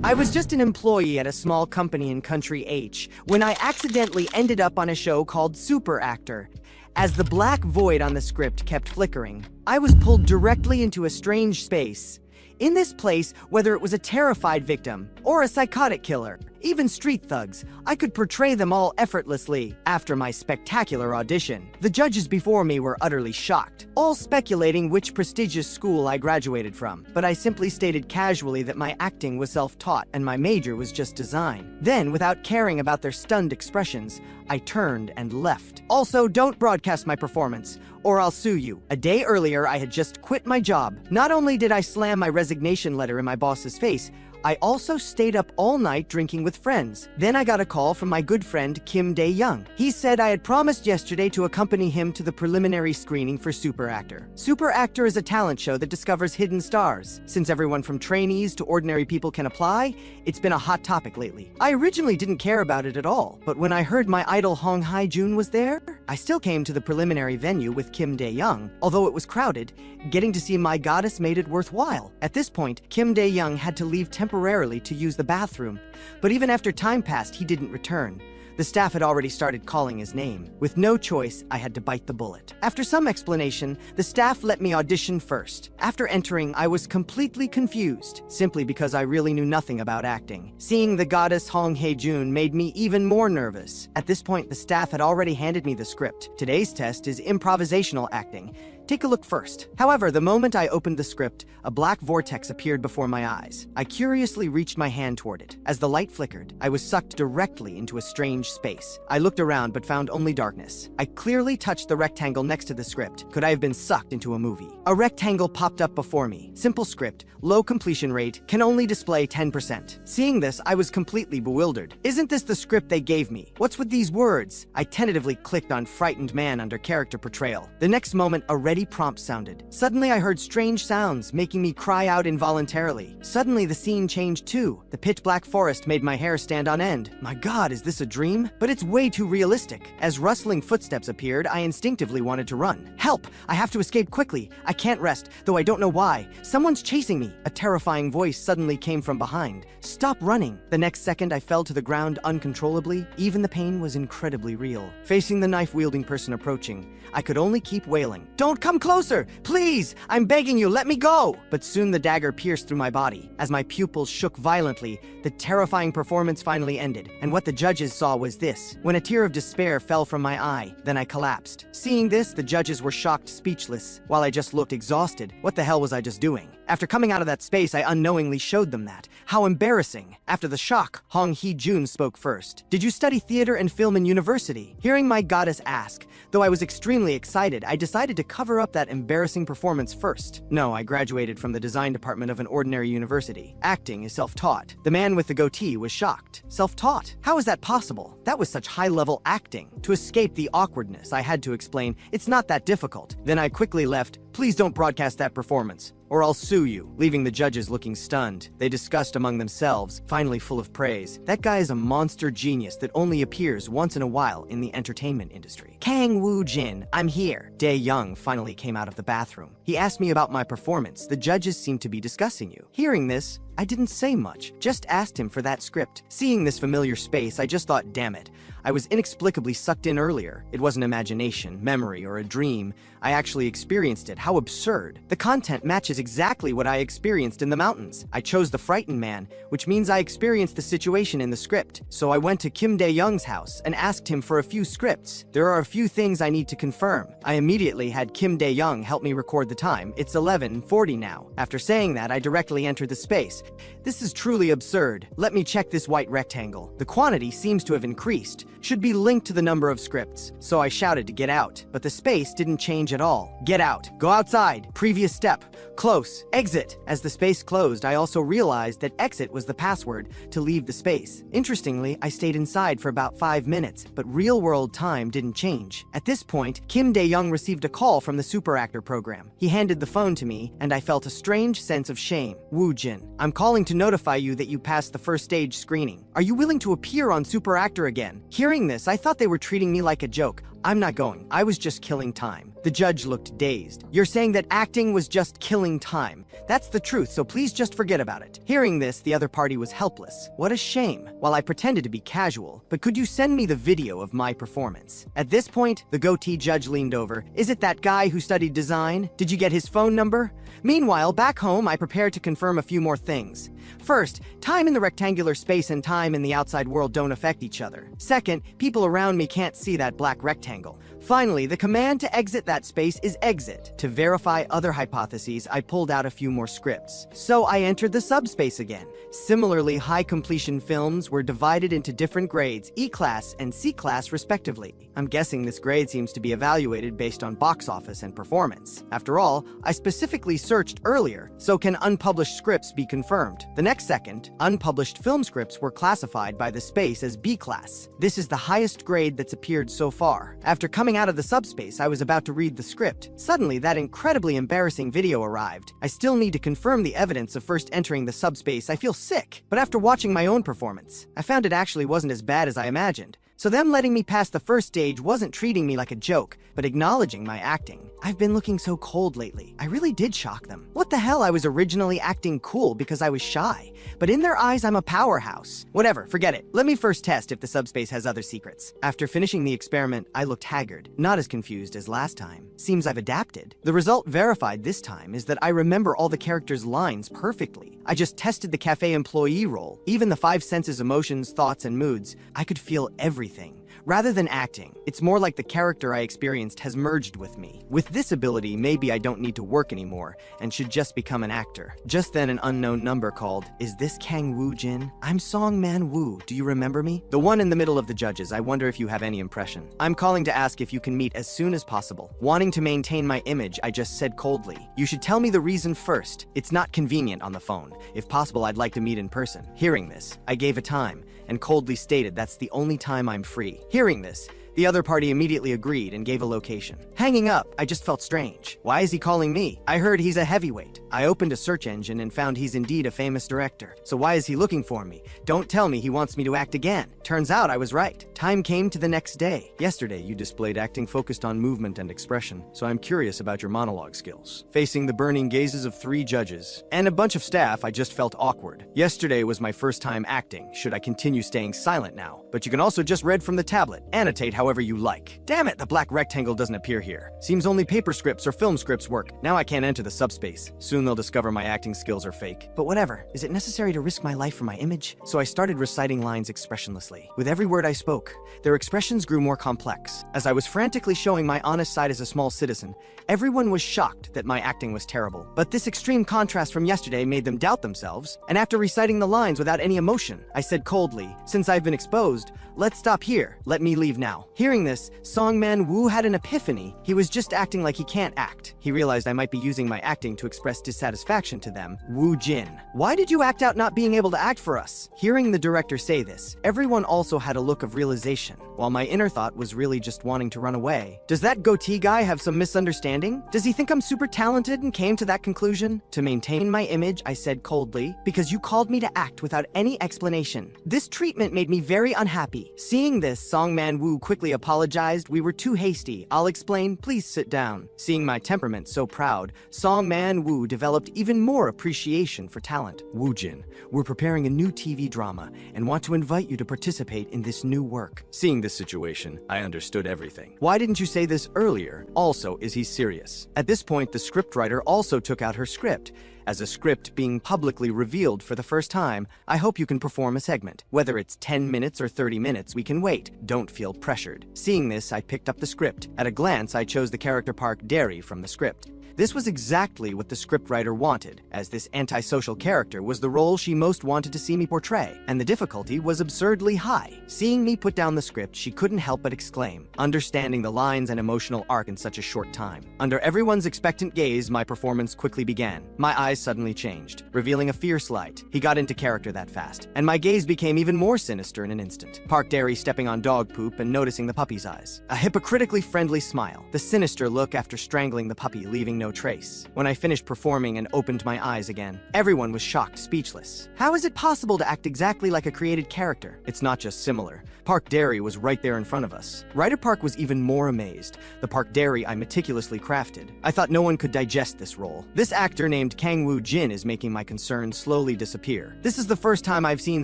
I was just an employee at a small company in Country H when I accidentally ended up on a show called Super Actor. As the black void on the script kept flickering, I was pulled directly into a strange space. In this place, whether it was a terrified victim or a psychotic killer, even street thugs, I could portray them all effortlessly. After my spectacular audition, the judges before me were utterly shocked, all speculating which prestigious school I graduated from. But I simply stated casually that my acting was self-taught and my major was just design. Then, without caring about their stunned expressions, I turned and left. Also, don't broadcast my performance, or I'll sue you. A day earlier, I had just quit my job. Not only did I slam my resignation letter in my boss's face, I also stayed up all night drinking with friends. Then I got a call from my good friend Kim Dae-young. He said I had promised yesterday to accompany him to the preliminary screening for Super Actor. Super Actor is a talent show that discovers hidden stars. Since everyone from trainees to ordinary people can apply, it's been a hot topic lately. I originally didn't care about it at all, but when I heard my idol Hong Hae-jun was there, I still came to the preliminary venue with Kim Dae-young. Although it was crowded, getting to see my goddess made it worthwhile. At this point, Kim Dae-young had to leave temporarily to use the bathroom, but even after time passed, he didn't return. The staff had already started calling his name. With no choice, I had to bite the bullet. After some explanation, the staff let me audition first. After entering, I was completely confused, simply because I really knew nothing about acting. Seeing the goddess Hong Hae-jun made me even more nervous. At this point, the staff had already handed me the script. Today's test is improvisational acting. Take a look first. However, the moment I opened the script, a black vortex appeared before my eyes. I curiously reached my hand toward it. As the light flickered, I was sucked directly into a strange space. I looked around but found only darkness. I clearly touched the rectangle next to the script. Could I have been sucked into a movie? A rectangle popped up before me. Simple script, low completion rate, can only display 10%. Seeing this, I was completely bewildered. Isn't this the script they gave me? What's with these words? I tentatively clicked on frightened man under character portrayal. The next moment, a ready prompt sounded. Suddenly I heard strange sounds, making me cry out involuntarily. Suddenly the scene changed too. The pitch black forest made my hair stand on end. My god, is this a dream? But it's way too realistic. As rustling footsteps appeared, I instinctively wanted to run. Help! I have to escape quickly. I can't rest, though I don't know why. Someone's chasing me. A terrifying voice suddenly came from behind. Stop running! The next second I fell to the ground uncontrollably. Even the pain was incredibly real. Facing the knife-wielding person approaching, I could only keep wailing. Don't come closer! Please! I'm begging you, let me go! But soon the dagger pierced through my body. As my pupils shook violently, the terrifying performance finally ended, and what the judges saw was this. When a tear of despair fell from my eye, then I collapsed. Seeing this, the judges were shocked, speechless, while I just looked exhausted. What the hell was I just doing? After coming out of that space, I unknowingly showed them that. How embarrassing. After the shock, Hong Hae-jun spoke first. Did you study theater and film in university? Hearing my goddess ask, though I was extremely excited, I decided to cover up that embarrassing performance first. No, I graduated from the design department of an ordinary university. Acting is self-taught. The man with the goatee was shocked. Self-taught? How is that possible? That was such high-level acting. To escape the awkwardness, I had to explain, it's not that difficult. Then I quickly left. Please don't broadcast that performance, or I'll sue you, leaving the judges looking stunned. They discussed among themselves, finally full of praise. That guy is a monster genius that only appears once in a while in the entertainment industry. Kang Woo-jin, I'm here. Dae-young finally came out of the bathroom. He asked me about my performance. The judges seemed to be discussing you. Hearing this, I didn't say much, just asked him for that script. Seeing this familiar space, I just thought, damn it. I was inexplicably sucked in earlier. It wasn't imagination, memory, or a dream. I actually experienced it. How absurd. The content matches exactly what I experienced in the mountains. I chose the frightened man, which means I experienced the situation in the script. So I went to Kim Dae-young's house and asked him for a few scripts. There are a few things I need to confirm. I immediately had Kim Dae-young help me record the time. It's 11:40 now. After saying that, I directly entered the space. This is truly absurd. Let me check this white rectangle. The quantity seems to have increased. Should be linked to the number of scripts. So I shouted to get out, but the space didn't change at all. Get out. Go outside. Previous step. Close. Exit. As the space closed, I also realized that exit was the password to leave the space. Interestingly, I stayed inside for about 5 minutes, but real-world time didn't change. At this point, Kim Dae-young received a call from the Super Actor program. He handed the phone to me, and I felt a strange sense of shame. Woo-jin, I'm calling to notify you that you passed the first stage screening. Are you willing to appear on Super Actor again? Hearing this, I thought they were treating me like a joke. I'm not going. I was just killing time. The judge looked dazed. You're saying that acting was just killing time. That's the truth, so please just forget about it. Hearing this, the other party was helpless. What a shame. While I pretended to be casual, but could you send me the video of my performance? At this point, the goatee judge leaned over. Is it that guy who studied design? Did you get his phone number? Meanwhile, back home, I prepared to confirm a few more things. First, time in the rectangular space and time in the outside world don't affect each other. Second, people around me can't see that black rectangle. Finally, the command to exit that space is exit. To verify other hypotheses, I pulled out a few more scripts. So I entered the subspace again. Similarly, high completion films were divided into different grades, E-class and C-class respectively. I'm guessing this grade seems to be evaluated based on box office and performance. After all, I specifically searched earlier, so can unpublished scripts be confirmed? The next second, unpublished film scripts were classified by the space as B-class. This is the highest grade that's appeared so far. After coming out of the subspace, I was about to read the script. Suddenly, that incredibly embarrassing video arrived. I still need to confirm the evidence of first entering the subspace. I feel sick. But after watching my own performance, I found it actually wasn't as bad as I imagined. So them letting me pass the first stage wasn't treating me like a joke, but acknowledging my acting. I've been looking so cold lately. I really did shock them. What the hell, I was originally acting cool because I was shy. But in their eyes, I'm a powerhouse. Whatever, forget it. Let me first test if the subspace has other secrets. After finishing the experiment, I looked haggard, not as confused as last time. Seems I've adapted. The result verified this time is that I remember all the characters' lines perfectly. I just tested the cafe employee role. Even the five senses, emotions, thoughts, and moods. I could feel everything. Rather than acting, it's more like the character I experienced has merged with me. With this ability, maybe I don't need to work anymore and should just become an actor. Just then, an unknown number called. Is this Kang Woo Jin? I'm Song Man Woo. Do you remember me? The one in the middle of the judges. I wonder if you have any impression. I'm calling to ask if you can meet as soon as possible. Wanting to maintain my image, I just said coldly. You should tell me the reason first. It's not convenient on the phone. If possible, I'd like to meet in person. Hearing this, I gave a time and coldly stated that's the only time I'm free. Hearing this, the other party immediately agreed and gave a location. Hanging up, I just felt strange. Why is he calling me? I heard he's a heavyweight. I opened a search engine and found he's indeed a famous director. So why is he looking for me? Don't tell me he wants me to act again. Turns out I was right. Time came to the next day. Yesterday, you displayed acting focused on movement and expression, so I'm curious about your monologue skills. Facing the burning gazes of 3 judges and a bunch of staff, I just felt awkward. Yesterday was my first time acting. Should I continue staying silent now? But you can also just read from the tablet. Annotate however you like. Damn it, the black rectangle doesn't appear here. Seems only paper scripts or film scripts work. Now I can't enter the subspace. Soon they'll discover my acting skills are fake. But whatever. Is it necessary to risk my life for my image? So I started reciting lines expressionlessly. With every word I spoke, their expressions grew more complex. As I was frantically showing my honest side as a small citizen, everyone was shocked that my acting was terrible. But this extreme contrast from yesterday made them doubt themselves, and after reciting the lines without any emotion, I said coldly, since I've been exposed, let's stop here. Let me leave now. Hearing this, Song Man Woo had an epiphany. He was just acting like he can't act. He realized I might be using my acting to express dissatisfaction to them. Woo Jin, why did you act out not being able to act for us? Hearing the director say this, everyone also had a look of realization, while my inner thought was really just wanting to run away. Does that goatee guy have some misunderstanding? Does he think I'm super talented and came to that conclusion? To maintain my image, I said coldly, because you called me to act without any explanation. This treatment made me very unhappy. Seeing this, Song Man Woo quickly apologized. We were too hasty. I'll explain. Please sit down. Seeing my temperament so proud, Song Man Woo developed even more appreciation for talent. Woo Jin, we're preparing a new TV drama and want to invite you to participate in this new work. Seeing this situation, I understood everything. Why didn't you say this earlier? Also, is he serious? At this point, the scriptwriter also took out her script. As a script being publicly revealed for the first time, I hope you can perform a segment. Whether it's 10 minutes or 30 minutes, we can wait. Don't feel pressured. Seeing this, I picked up the script. At a glance, I chose the character Park Derry from the script. This was exactly what the scriptwriter wanted, as this antisocial character was the role she most wanted to see me portray, and the difficulty was absurdly high. Seeing me put down the script, she couldn't help but exclaim, understanding the lines and emotional arc in such a short time. Under everyone's expectant gaze, my performance quickly began. My eyes eyes suddenly changed, revealing a fierce light. He got into character that fast, and my gaze became even more sinister in an instant. Park Derry stepping on dog poop and noticing the puppy's eyes. A hypocritically friendly smile, the sinister look after strangling the puppy, leaving no trace. When I finished performing and opened my eyes again, everyone was shocked, speechless. How is it possible to act exactly like a created character? It's not just similar. Park Derry was right there in front of us. Writer Park was even more amazed. The Park Derry I meticulously crafted. I thought no one could digest this role. This actor named Kang Woo Jin is making my concerns slowly disappear. This is the first time I've seen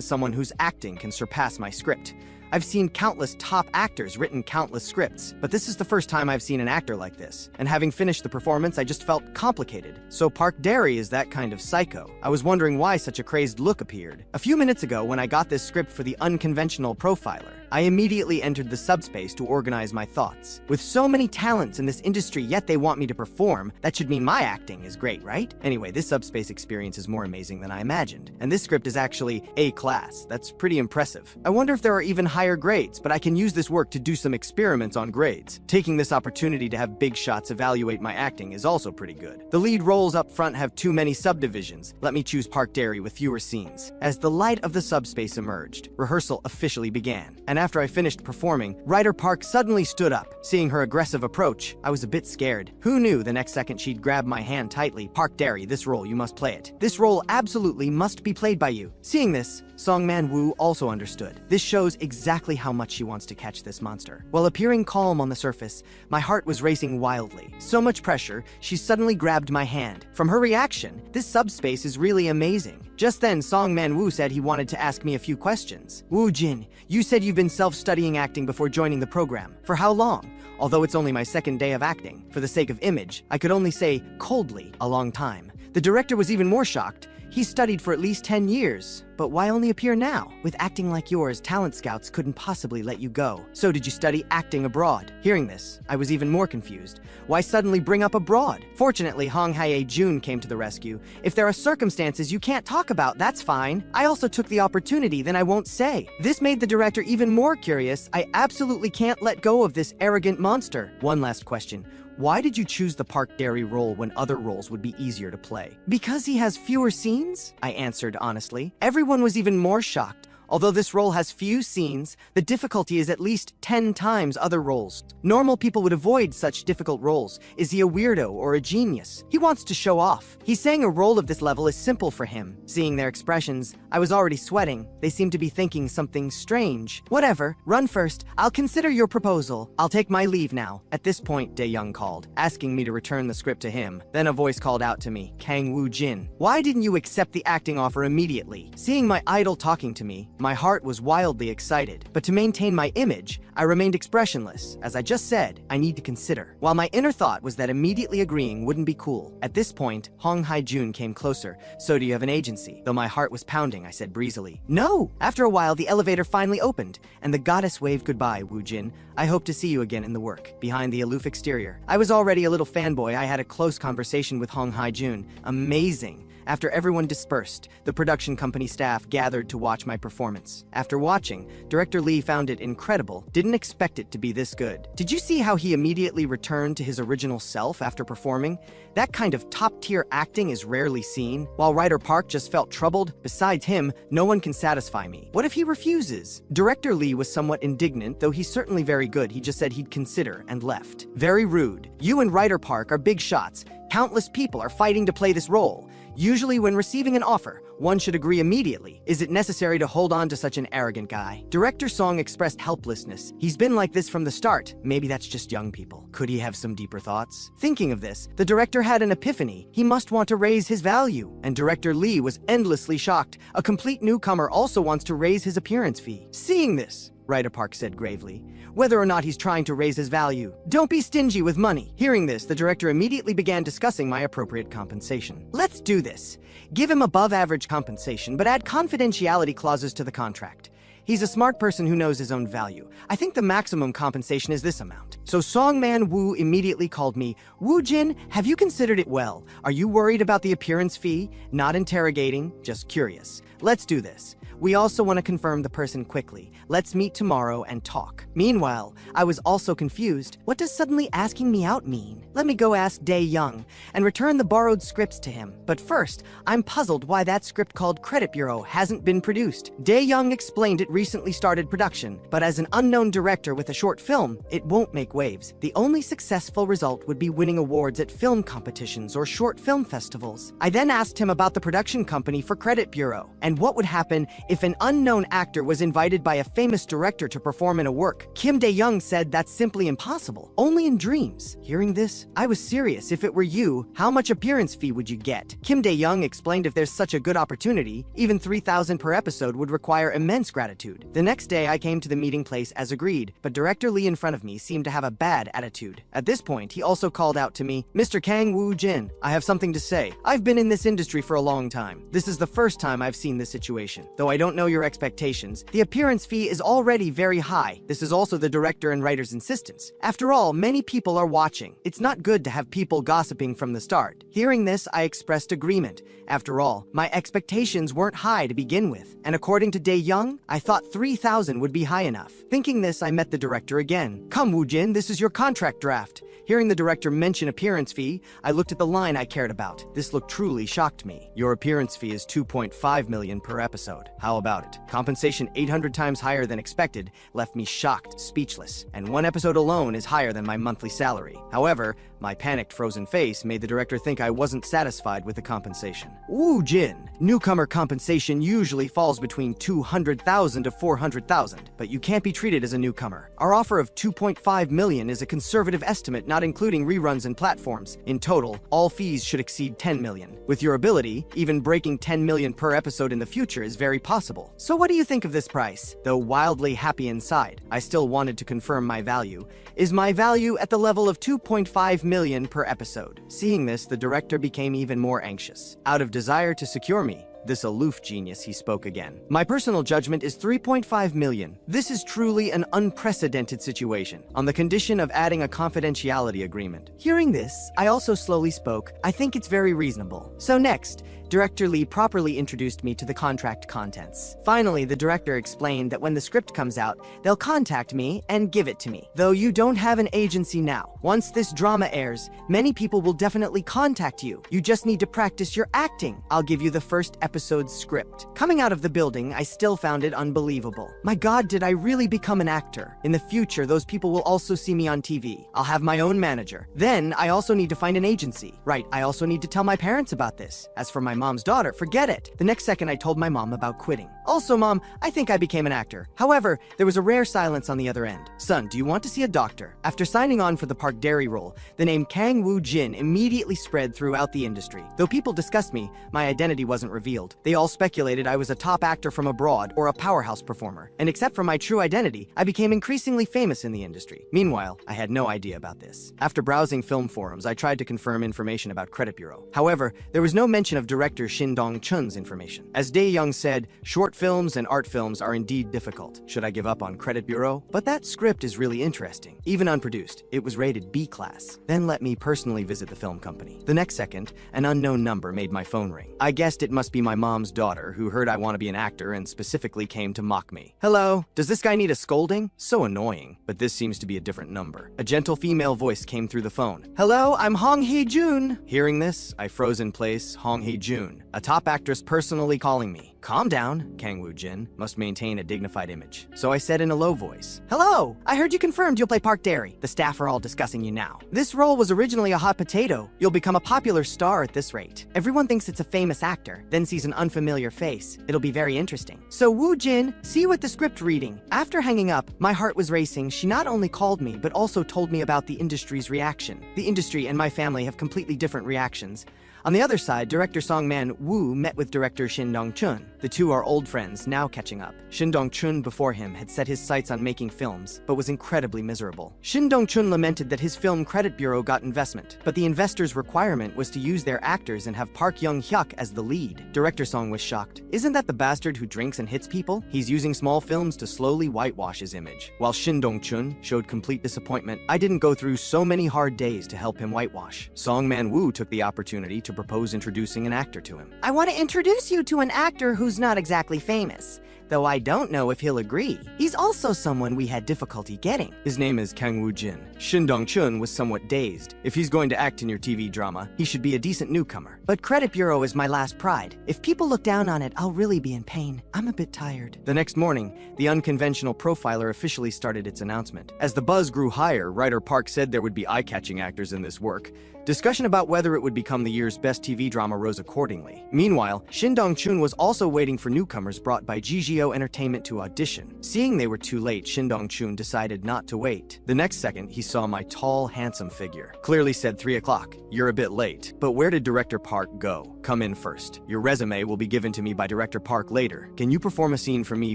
someone whose acting can surpass my script. I've seen countless top actors written countless scripts, but this is the first time I've seen an actor like this. And having finished the performance, I just felt complicated. So Park Derry is that kind of psycho. I was wondering why such a crazed look appeared. A few minutes ago, when I got this script for the unconventional profiler, I immediately entered the subspace to organize my thoughts. With so many talents in this industry, yet they want me to perform, that should mean my acting is great, right? Anyway, this subspace experience is more amazing than I imagined. And this script is actually A class. That's pretty impressive. I wonder if there are even higher grades, but I can use this work to do some experiments on grades. Taking this opportunity to have big shots evaluate my acting is also pretty good. The lead roles up front have too many subdivisions. Let me choose Park Derry with fewer scenes. As the light of the subspace emerged, rehearsal officially began. And after I finished performing, Writer Park suddenly stood up. Seeing her aggressive approach, I was a bit scared. Who knew the next second she'd grab my hand tightly? Park Derry, this role, you must play it. This role absolutely must be played by you. Seeing this, Song Man-woo also understood. This shows exactly how much she wants to catch this monster. While appearing calm on the surface, my heart was racing wildly. So much pressure, she suddenly grabbed my hand. From her reaction, this subspace is really amazing. Just then, Song Man-woo said he wanted to ask me a few questions. Woo Jin, you said you've been self-studying acting before joining the program. For how long? Although it's only my second day of acting, for the sake of image, I could only say, coldly, a long time. The director was even more shocked. He studied for at least 10 years. But why only appear now? With acting like yours, talent scouts couldn't possibly let you go. So did you study acting abroad? Hearing this, I was even more confused. Why suddenly bring up abroad? Fortunately, Hong Hae-jun came to the rescue. If there are circumstances you can't talk about, that's fine. I also took the opportunity, then I won't say. This made the director even more curious. I absolutely can't let go of this arrogant monster. One last question. Why did you choose the Park Derry role when other roles would be easier to play? Because he has fewer scenes? I answered honestly. Everyone was even more shocked. Although this role has few scenes, the difficulty is at least 10 times other roles. Normal people would avoid such difficult roles. Is he a weirdo or a genius? He wants to show off. He's saying a role of this level is simple for him. Seeing their expressions, I was already sweating. They seemed to be thinking something strange. Whatever, run first. I'll consider your proposal. I'll take my leave now. At this point, Dae-young called, asking me to return the script to him. Then a voice called out to me, Kang Woo Jin. Why didn't you accept the acting offer immediately? Seeing my idol talking to me, my heart was wildly excited, but to maintain my image, I remained expressionless. As I just said, I need to consider. While my inner thought was that immediately agreeing wouldn't be cool. At this point, Hong Hae-jun came closer. So do you have an agency? Though my heart was pounding, I said breezily, no! After a while, the elevator finally opened, and the goddess waved goodbye, Woo Jin. I hope to see you again in the work. Behind the aloof exterior, I was already a little fanboy. I had a close conversation with Hong Hae-jun. Amazing. After everyone dispersed, the production company staff gathered to watch my performance. After watching, Director Lee found it incredible. Didn't expect it to be this good. Did you see how he immediately returned to his original self after performing? That kind of top-tier acting is rarely seen. While Writer Park just felt troubled, besides him, no one can satisfy me. What if he refuses? Director Lee was somewhat indignant, though he's certainly very good. He just said he'd consider and left. Very rude. You and Writer Park are big shots. Countless people are fighting to play this role. Usually when receiving an offer, one should agree immediately. Is it necessary to hold on to such an arrogant guy? Director Song expressed helplessness. He's been like this from the start. Maybe that's just young people. Could he have some deeper thoughts? Thinking of this, the director had an epiphany. He must want to raise his value. And Director Lee was endlessly shocked. A complete newcomer also wants to raise his appearance fee. Seeing this, Writer Park said gravely, whether or not he's trying to raise his value. Don't be stingy with money. Hearing this, the director immediately began discussing my appropriate compensation. Let's do this. Give him above average compensation, but add confidentiality clauses to the contract. He's a smart person who knows his own value. I think the maximum compensation is this amount. So Song Man-woo immediately called me. Woo Jin, have you considered it well? Are you worried about the appearance fee? Not interrogating, just curious. Let's do this. We also want to confirm the person quickly. Let's meet tomorrow and talk. Meanwhile, I was also confused. What does suddenly asking me out mean? Let me go ask Dae Young and return the borrowed scripts to him. But first, I'm puzzled why that script called Credit Bureau hasn't been produced. Dae Young explained it recently started production, but as an unknown director with a short film, it won't make waves. The only successful result would be winning awards at film competitions or short film festivals. I then asked him about the production company for Credit Bureau and what would happen if an unknown actor was invited by a famous director to perform in a work. Kim Dae-young said that's simply impossible, only in dreams. Hearing this, I was serious. If it were you, how much appearance fee would you get? Kim Dae-young explained if there's such a good opportunity, even 3,000 per episode would require immense gratitude. The next day, I came to the meeting place as agreed, but Director Lee in front of me seemed to have a bad attitude. At this point, he also called out to me, "Mr. Kang Woo-jin, I have something to say. I've been in this industry for a long time. This is the first time I've seen this situation. Though I don't know your expectations, the appearance fee is already very high. This is also the director and writer's insistence. After all, many people are watching. It's not good to have people gossiping from the start." Hearing this, I expressed agreement. After all, my expectations weren't high to begin with, and according to Dae-young, I thought 3,000 would be high enough. Thinking this, I met the director again. "Come, Woo-jin, this is your contract draft." Hearing the director mention appearance fee, I looked at the line I cared about. This look truly shocked me. "Your appearance fee is 2.5 million per episode. How about it?" Compensation 800 times higher than expected left me shocked, speechless, and one episode alone is higher than my monthly salary. However, my panicked frozen face made the director think I wasn't satisfied with the compensation. "Woo-jin, newcomer compensation usually falls between 200,000 to 400,000, but you can't be treated as a newcomer. Our offer of 2.5 million is a conservative estimate, not including reruns and platforms. In total, all fees should exceed 10 million. With your ability, even breaking 10 million per episode in the future is very possible. So what do you think of this price?" Though wildly happy inside, I still wanted to confirm my value. "Is my value at the level of 2.5 million per episode?" Seeing this, the director became even more anxious. Out of desire to secure me, this aloof genius, he spoke again. "My personal judgment is 3.5 million. This is truly an unprecedented situation, on the condition of adding a confidentiality agreement." Hearing this, I also slowly spoke. "I think it's very reasonable." So next, Director Lee properly introduced me to the contract contents. Finally, the director explained that when the script comes out, they'll contact me and give it to me. "Though you don't have an agency now. Once this drama airs, many people will definitely contact you. You just need to practice your acting. I'll give you the first episode's script." Coming out of the building, I still found it unbelievable. My God, did I really become an actor? In the future, those people will also see me on TV. I'll have my own manager. Then, I also need to find an agency. Right, I also need to tell my parents about this. As for my mom's daughter, forget it. The next second I told my mom about quitting. "Also, Mom, I think I became an actor." However, there was a rare silence on the other end. "Son, do you want to see a doctor?" After signing on for the Park Dairy role, the name Kang Woo-jin immediately spread throughout the industry. Though people discussed me, my identity wasn't revealed. They all speculated I was a top actor from abroad or a powerhouse performer. And except for my true identity, I became increasingly famous in the industry. Meanwhile, I had no idea about this. After browsing film forums, I tried to confirm information about Credit Bureau. However, there was no mention of director Shin Dong-chun's information. As Dae-young said, short films and art films are indeed difficult. Should I give up on Credit Bureau? But that script is really interesting. Even unproduced, it was rated B class. Then let me personally visit the film company. The next second, an unknown number made my phone ring. I guessed it must be my mom's daughter who heard I want to be an actor and specifically came to mock me. "Hello, does this guy need a scolding?" So annoying, but this seems to be a different number. A gentle female voice came through the phone. "Hello, I'm Hong Hee-jun." Hearing this, I froze in place. Hong Hee-jun, a top actress personally calling me. "Calm down, Kang Woo-jin. Must maintain a dignified image." So I said in a low voice, "Hello, I heard you confirmed you'll play Park Dairy. The staff are all discussing you now. This role was originally a hot potato. You'll become a popular star at this rate. Everyone thinks it's a famous actor, then sees an unfamiliar face. It'll be very interesting. So Woo-jin, see you at the script reading." After hanging up, my heart was racing. She not only called me, but also told me about the industry's reaction. The industry and my family have completely different reactions. On the other side, director Song-man Woo met with director Shin Dong-chun. The two are old friends, now catching up. Shin Dong-chun before him had set his sights on making films, but was incredibly miserable. Shin Dong-chun lamented that his film Credit Bureau got investment, but the investors' requirement was to use their actors and have Park Young-hyuk as the lead. Director Song was shocked. "Isn't that the bastard who drinks and hits people? He's using small films to slowly whitewash his image." While Shin Dong-chun showed complete disappointment, "I didn't go through so many hard days to help him whitewash." Song-man Woo took the opportunity to propose introducing an actor to him. "I want to introduce you to an actor who's not exactly famous. though I don't know if he'll agree. He's also someone we had difficulty getting. His name is Kang Woo-jin. Shin Dong-chun was somewhat dazed. If he's going to act in your TV drama, he should be a decent newcomer. But credit bureau is my last pride. If people look down on it, I'll really be in pain. I'm a bit tired. The next morning, the unconventional profiler officially started its announcement. As the buzz grew higher, writer Park said there would be eye-catching actors in this work. Discussion about whether it would become the year's best TV drama rose accordingly. Meanwhile, Shin Dong-chun was also waiting for newcomers brought by GGO Entertainment to audition. Seeing they were too late, Shin Dong-chun decided not to wait. The next second, he saw my tall, handsome figure. Clearly said 3 o'clock. You're a bit late. But where did Director Park go? Come in first. Your resume will be given to me by Director Park later. Can you perform a scene for me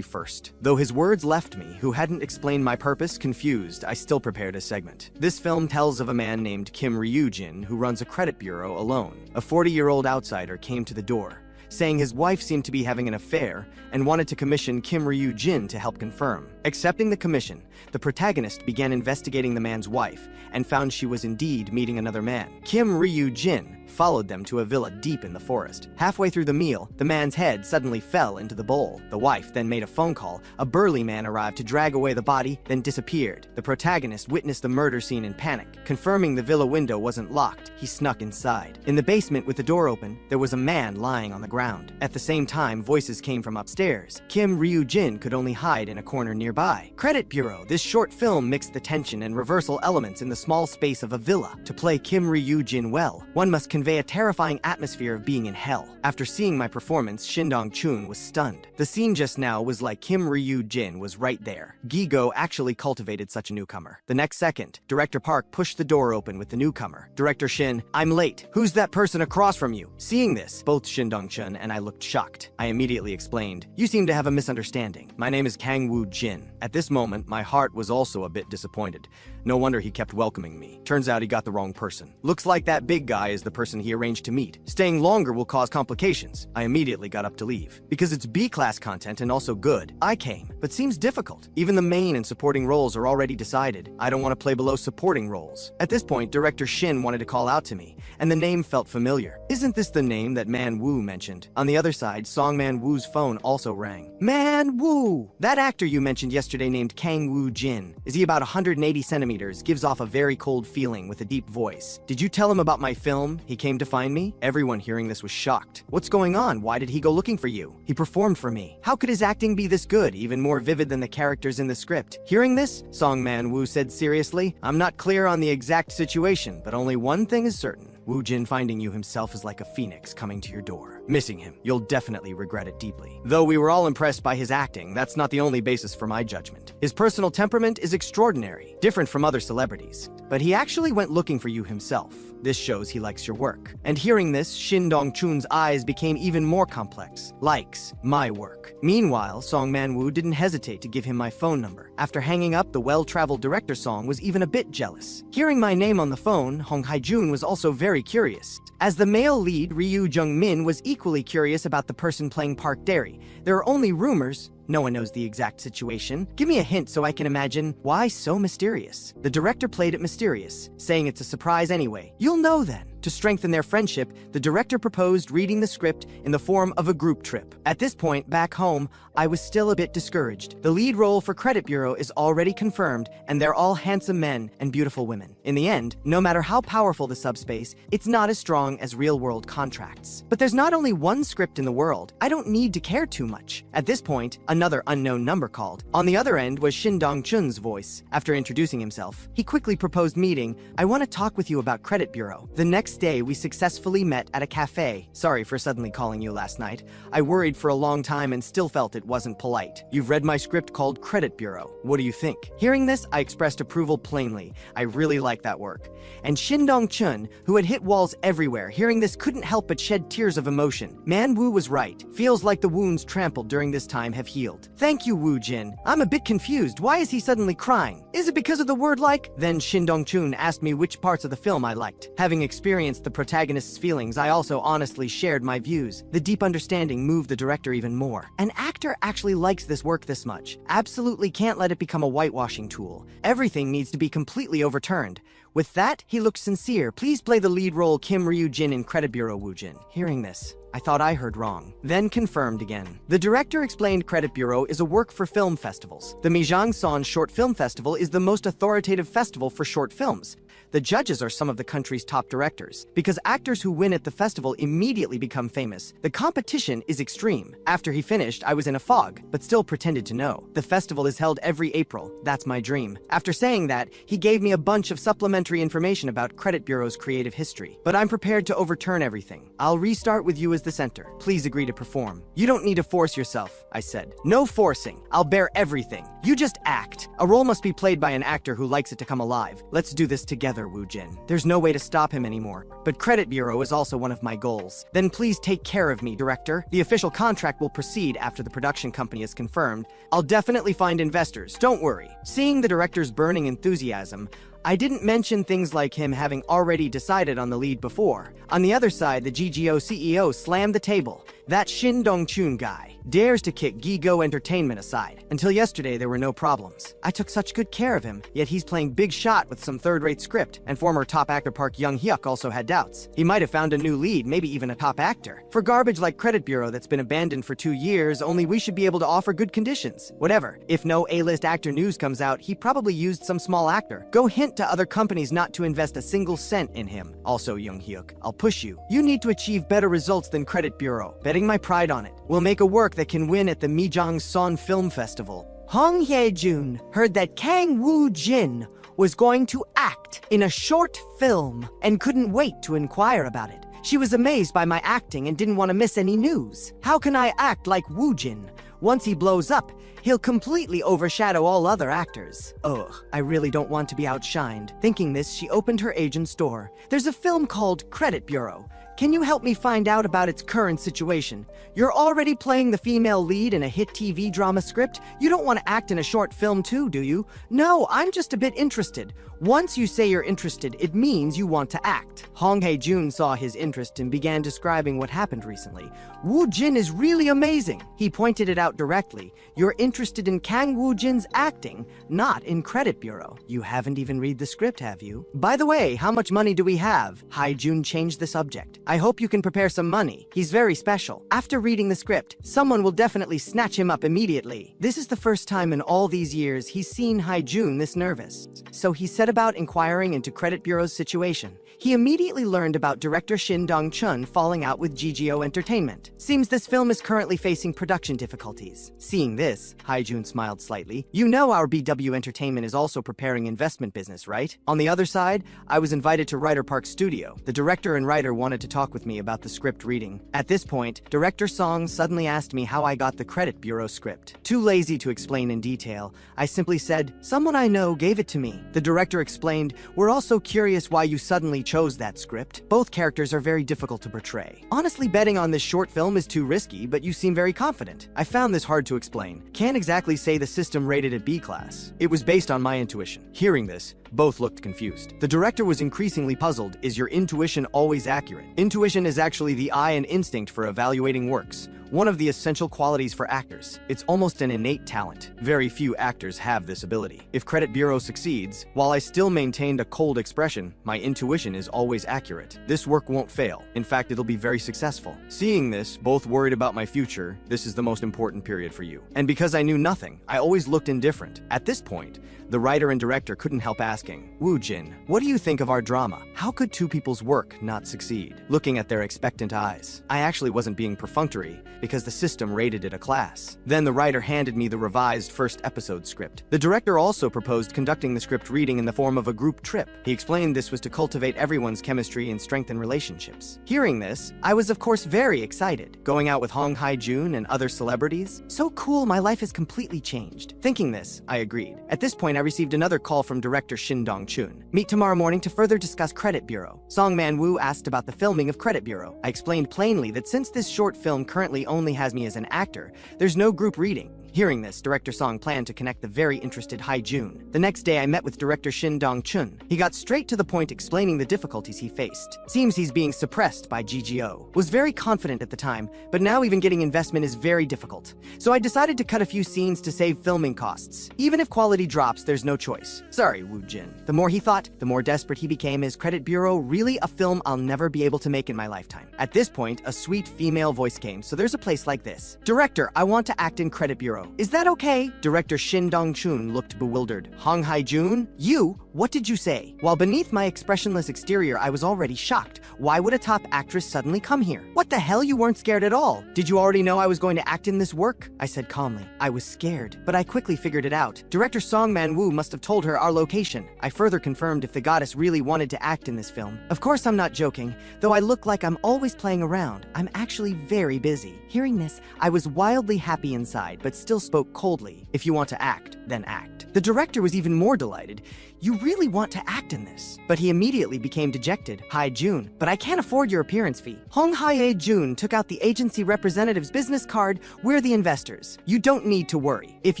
first? Though his words left me, who hadn't explained my purpose, confused, I still prepared a segment. This film tells of a man named Kim Ryu-jin who runs a credit bureau alone. A 40-year-old outsider came to the door, saying his wife seemed to be having an affair and wanted to commission Kim Ryu-jin to help confirm. Accepting the commission, the protagonist began investigating the man's wife and found she was indeed meeting another man. Kim Ryu-jin followed them to a villa deep in the forest. Halfway through the meal, the man's head suddenly fell into the bowl. The wife then made a phone call. A burly man arrived to drag away the body, then disappeared. The protagonist witnessed the murder scene in panic. Confirming the villa window wasn't locked, he snuck inside. In the basement with the door open, there was a man lying on the ground. At the same time, voices came from upstairs. Kim Ryu-jin could only hide in a corner nearby. Credit Bureau. This short film mixed the tension and reversal elements in the small space of a villa. To play Kim Ryu-jin well, one must convey a terrifying atmosphere of being in hell. After seeing my performance, Shin Dong-chun was stunned. The scene just now was like Kim Ryu-jin was right there. Gigo actually cultivated such a newcomer. The next second, Director Park pushed the door open with the newcomer. Director Shin, I'm late. Who's that person across from you? Seeing this, both Shin Dong-chun and I looked shocked. I immediately explained, you seem to have a misunderstanding. My name is Kang Woo-jin. At this moment, my heart was also a bit disappointed. No wonder he kept welcoming me. Turns out he got the wrong person. Looks like that big guy is the person he arranged to meet. Staying longer will cause complications. I immediately got up to leave. Because it's B-class content and also good, I came, but seems difficult. Even the main and supporting roles are already decided. I don't want to play below supporting roles. At this point, Director Shin wanted to call out to me, and the name felt familiar. Isn't this the name that Man Woo mentioned? On the other side, Song Man Woo's phone also rang. Man Woo! That actor you mentioned yesterday named Kang Woo-jin. Is he about 180 centimeters, gives off a very cold feeling with a deep voice. Did you tell him about my film? He came to find me? Everyone hearing this was shocked. What's going on? Why did he go looking for you? He performed for me. How could his acting be this good, even more vivid than the characters in the script? Hearing this, Song Man Woo said seriously, I'm not clear on the exact situation, but only one thing is certain. Woo-jin finding you himself is like a phoenix coming to your door. Missing him, you'll definitely regret it deeply. Though we were all impressed by his acting, that's not the only basis for my judgment. His personal temperament is extraordinary, different from other celebrities. But he actually went looking for you himself. This shows he likes your work. And hearing this, Shin Dong-chun's eyes became even more complex. Likes my work. Meanwhile, Song Man Woo didn't hesitate to give him my phone number. After hanging up, the well-traveled director Song was even a bit jealous. Hearing my name on the phone, Hong Hae-jun was also very curious. As the male lead, Ryu Jung-min was equally curious about the person playing Park Derry. There are only rumors. No one knows the exact situation. Give me a hint so I can imagine. Why so mysterious? The director played it mysterious, saying it's a surprise anyway. You'll know then. To strengthen their friendship, the director proposed reading the script in the form of a group trip. At this point, back home, I was still a bit discouraged. The lead role for Credit Bureau is already confirmed, and they're all handsome men and beautiful women. In the end, no matter how powerful the subspace, it's not as strong as real-world contracts. But there's not only one script in the world. I don't need to care too much. At this point, another unknown number called. On the other end was Shin Dong-chun's voice. After introducing himself, he quickly proposed meeting. I want to talk with you about Credit Bureau. The next day, we successfully met at a cafe. Sorry for suddenly calling you last night. I worried for a long time and still felt it wasn't polite. You've read my script called Credit Bureau. What do you think? Hearing this, I expressed approval plainly. I really like that work. And Shin Dong-chun, who had hit walls everywhere, hearing this couldn't help but shed tears of emotion. Man Woo was right. Feels like the wounds trampled during this time have healed. Thank you, Woo-jin. I'm a bit confused. Why is he suddenly crying? Is it because of the word like? Then Shin Dong-chun asked me which parts of the film I liked. Having experienced the protagonist's feelings, I also honestly shared my views. The deep understanding moved the director even more. An actor actually likes this work this much. Absolutely can't let it become a whitewashing tool. Everything needs to be completely overturned. With that, he looked sincere. Please play the lead role Kim Ryu-jin in Credit Bureau Woo-jin. Hearing this, I thought I heard wrong. Then confirmed again. The director explained Credit Bureau is a work for film festivals. The Mijangson Short Film Festival is the most authoritative festival for short films. The judges are some of the country's top directors. Because actors who win at the festival immediately become famous, the competition is extreme. After he finished, I was in a fog, but still pretended to know. The festival is held every April. That's my dream. After saying that, he gave me a bunch of supplementary information about Credit Bureau's creative history. But I'm prepared to overturn everything. I'll restart with you as the center. Please agree to perform. You don't need to force yourself, I said. No forcing. I'll bear everything. You just act. A role must be played by an actor who likes it to come alive. Let's do this together, Woo Jin. There's no way to stop him anymore. But Credit Bureau is also one of my goals. Then please take care of me, director. The official contract will proceed after the production company is confirmed. I'll definitely find investors, don't worry. Seeing the director's burning enthusiasm, I didn't mention things like him having already decided on the lead before. On the other side, the GGO CEO slammed the table. That Shin Dong-chun guy dares to kick Gigo Entertainment aside. Until yesterday, there were no problems. I took such good care of him, yet he's playing big shot with some third-rate script, and former top actor Park Young-hyuk also had doubts. He might have found a new lead, maybe even a top actor. For garbage like Credit Bureau that's been abandoned for 2 years, only we should be able to offer good conditions. Whatever. If no A-list actor news comes out, he probably used some small actor. Go hint to other companies not to invest a single cent in him. Also, Young-hyuk, I'll push you. You need to achieve better results than Credit Bureau. Betting my pride on it. We'll make a work that can win at the Mijangson Film Festival. Hong Hye-jun heard that Kang Woo-jin was going to act in a short film and couldn't wait to inquire about it. She was amazed by my acting and didn't want to miss any news. How can I act like Woo-jin? Once he blows up, he'll completely overshadow all other actors. Ugh, I really don't want to be outshined. Thinking this, she opened her agent's door. There's a film called Credit Bureau. Can you help me find out about its current situation? You're already playing the female lead in a hit TV drama script. You don't want to act in a short film too, do you? No, I'm just a bit interested. Once you say you're interested, it means you want to act. Hong Hae-jun saw his interest and began describing what happened recently. Woo Jin is really amazing. He pointed it out directly. You're interested in Kang Woo Jin's acting, not in Credit Bureau. You haven't even read the script, have you? By the way, how much money do we have? Hae-jun changed the subject. I hope you can prepare some money. He's very special. After reading the script, someone will definitely snatch him up immediately. This is the first time in all these years he's seen Hae-jun this nervous. So he set about inquiring into Credit Bureau's situation. He immediately learned about director Shin Dong-chun falling out with GGO Entertainment. Seems this film is currently facing production difficulties. Seeing this, Hae-jun smiled slightly. You know our BW Entertainment is also preparing investment business, right? On the other side, I was invited to Writer Park's studio. The director and writer wanted to talk with me about the script reading. At this point, Director Song suddenly asked me how I got the Credit Bureau script. Too lazy to explain in detail, I simply said, someone I know gave it to me. The director explained, we're also curious why you suddenly chose that script. Both characters are very difficult to portray. Honestly, betting on this short film is too risky, but you seem very confident. I found this hard to explain. Can't exactly say the system rated it B class. It was based on my intuition. Hearing this, both looked confused. The director was increasingly puzzled. Is your intuition always accurate? Intuition is actually the eye and instinct for evaluating works, one of the essential qualities for actors. It's almost an innate talent. Very few actors have this ability. If Credit Bureau succeeds, while I still maintained a cold expression, my intuition is always accurate. This work won't fail. In fact, it'll be very successful. Seeing this, both worried about my future, this is the most important period for you. And because I knew nothing, I always looked indifferent. At this point, the writer and director couldn't help asking, Woo Jin, what do you think of our drama? How could two people's work not succeed? Looking at their expectant eyes. I actually wasn't being perfunctory, because the system rated it a class. Then the writer handed me the revised first episode script. The director also proposed conducting the script reading in the form of a group trip. He explained this was to cultivate everyone's chemistry and strengthen relationships. Hearing this, I was of course very excited. Going out with Hong Hae-jun and other celebrities? So cool, my life has completely changed. Thinking this, I agreed. At this point, I received another call from director Shin Dong-chun. Meet tomorrow morning to further discuss Credit Bureau. Song Man-woo asked about the filming of Credit Bureau. I explained plainly that since this short film currently only has me as an actor, there's no group reading. Hearing this, Director Song planned to connect the very interested Hae-jun. The next day, I met with Director Shin Dong-chun. He got straight to the point explaining the difficulties he faced. Seems he's being suppressed by GGO. Was very confident at the time, but now even getting investment is very difficult. So I decided to cut a few scenes to save filming costs. Even if quality drops, there's no choice. Sorry, Woo Jin. The more he thought, the more desperate he became. His credit bureau, really a film I'll never be able to make in my lifetime. At this point, a sweet female voice came, so there's a place like this. Director, I want to act in credit bureau. Is that okay? Director Shin Dong-chun looked bewildered. Hong Hae-jun? You? What did you say? While beneath my expressionless exterior, I was already shocked. Why would a top actress suddenly come here? What the hell? You weren't scared at all. Did you already know I was going to act in this work? I said calmly. I was scared, but I quickly figured it out. Director Song Man-woo must have told her our location. I further confirmed if the goddess really wanted to act in this film. Of course I'm not joking. Though I look like I'm always playing around, I'm actually very busy. Hearing this, I was wildly happy inside, but still spoke coldly. If you want to act, then act. The director was even more delighted. You really want to act in this? But he immediately became dejected. Hae-jun, but I can't afford your appearance fee. Hong Hae-jun took out the agency representative's business card. We're the investors. You don't need to worry. If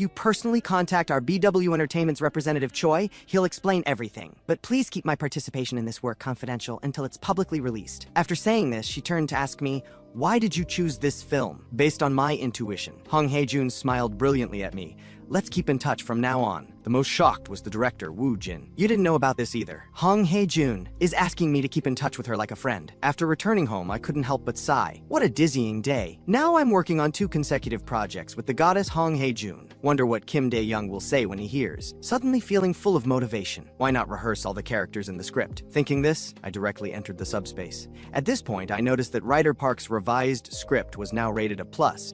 you personally contact our BW Entertainment's representative Choi, he'll explain everything. But please keep my participation in this work confidential until it's publicly released. After saying this, she turned to ask me, why did you choose this film? Based on my intuition. Hong Hae-jun smiled brilliantly at me. Let's keep in touch from now on. The most shocked was the director, Woo Jin. You didn't know about this either. Hong Hae-jun is asking me to keep in touch with her like a friend. After returning home, I couldn't help but sigh. What a dizzying day. Now I'm working on 2 consecutive projects with the goddess Hong Hae-jun. Wonder what Kim Dae-young will say when he hears. Suddenly feeling full of motivation. Why not rehearse all the characters in the script? Thinking this, I directly entered the subspace. At this point, I noticed that Writer Park's revised script was now rated a+.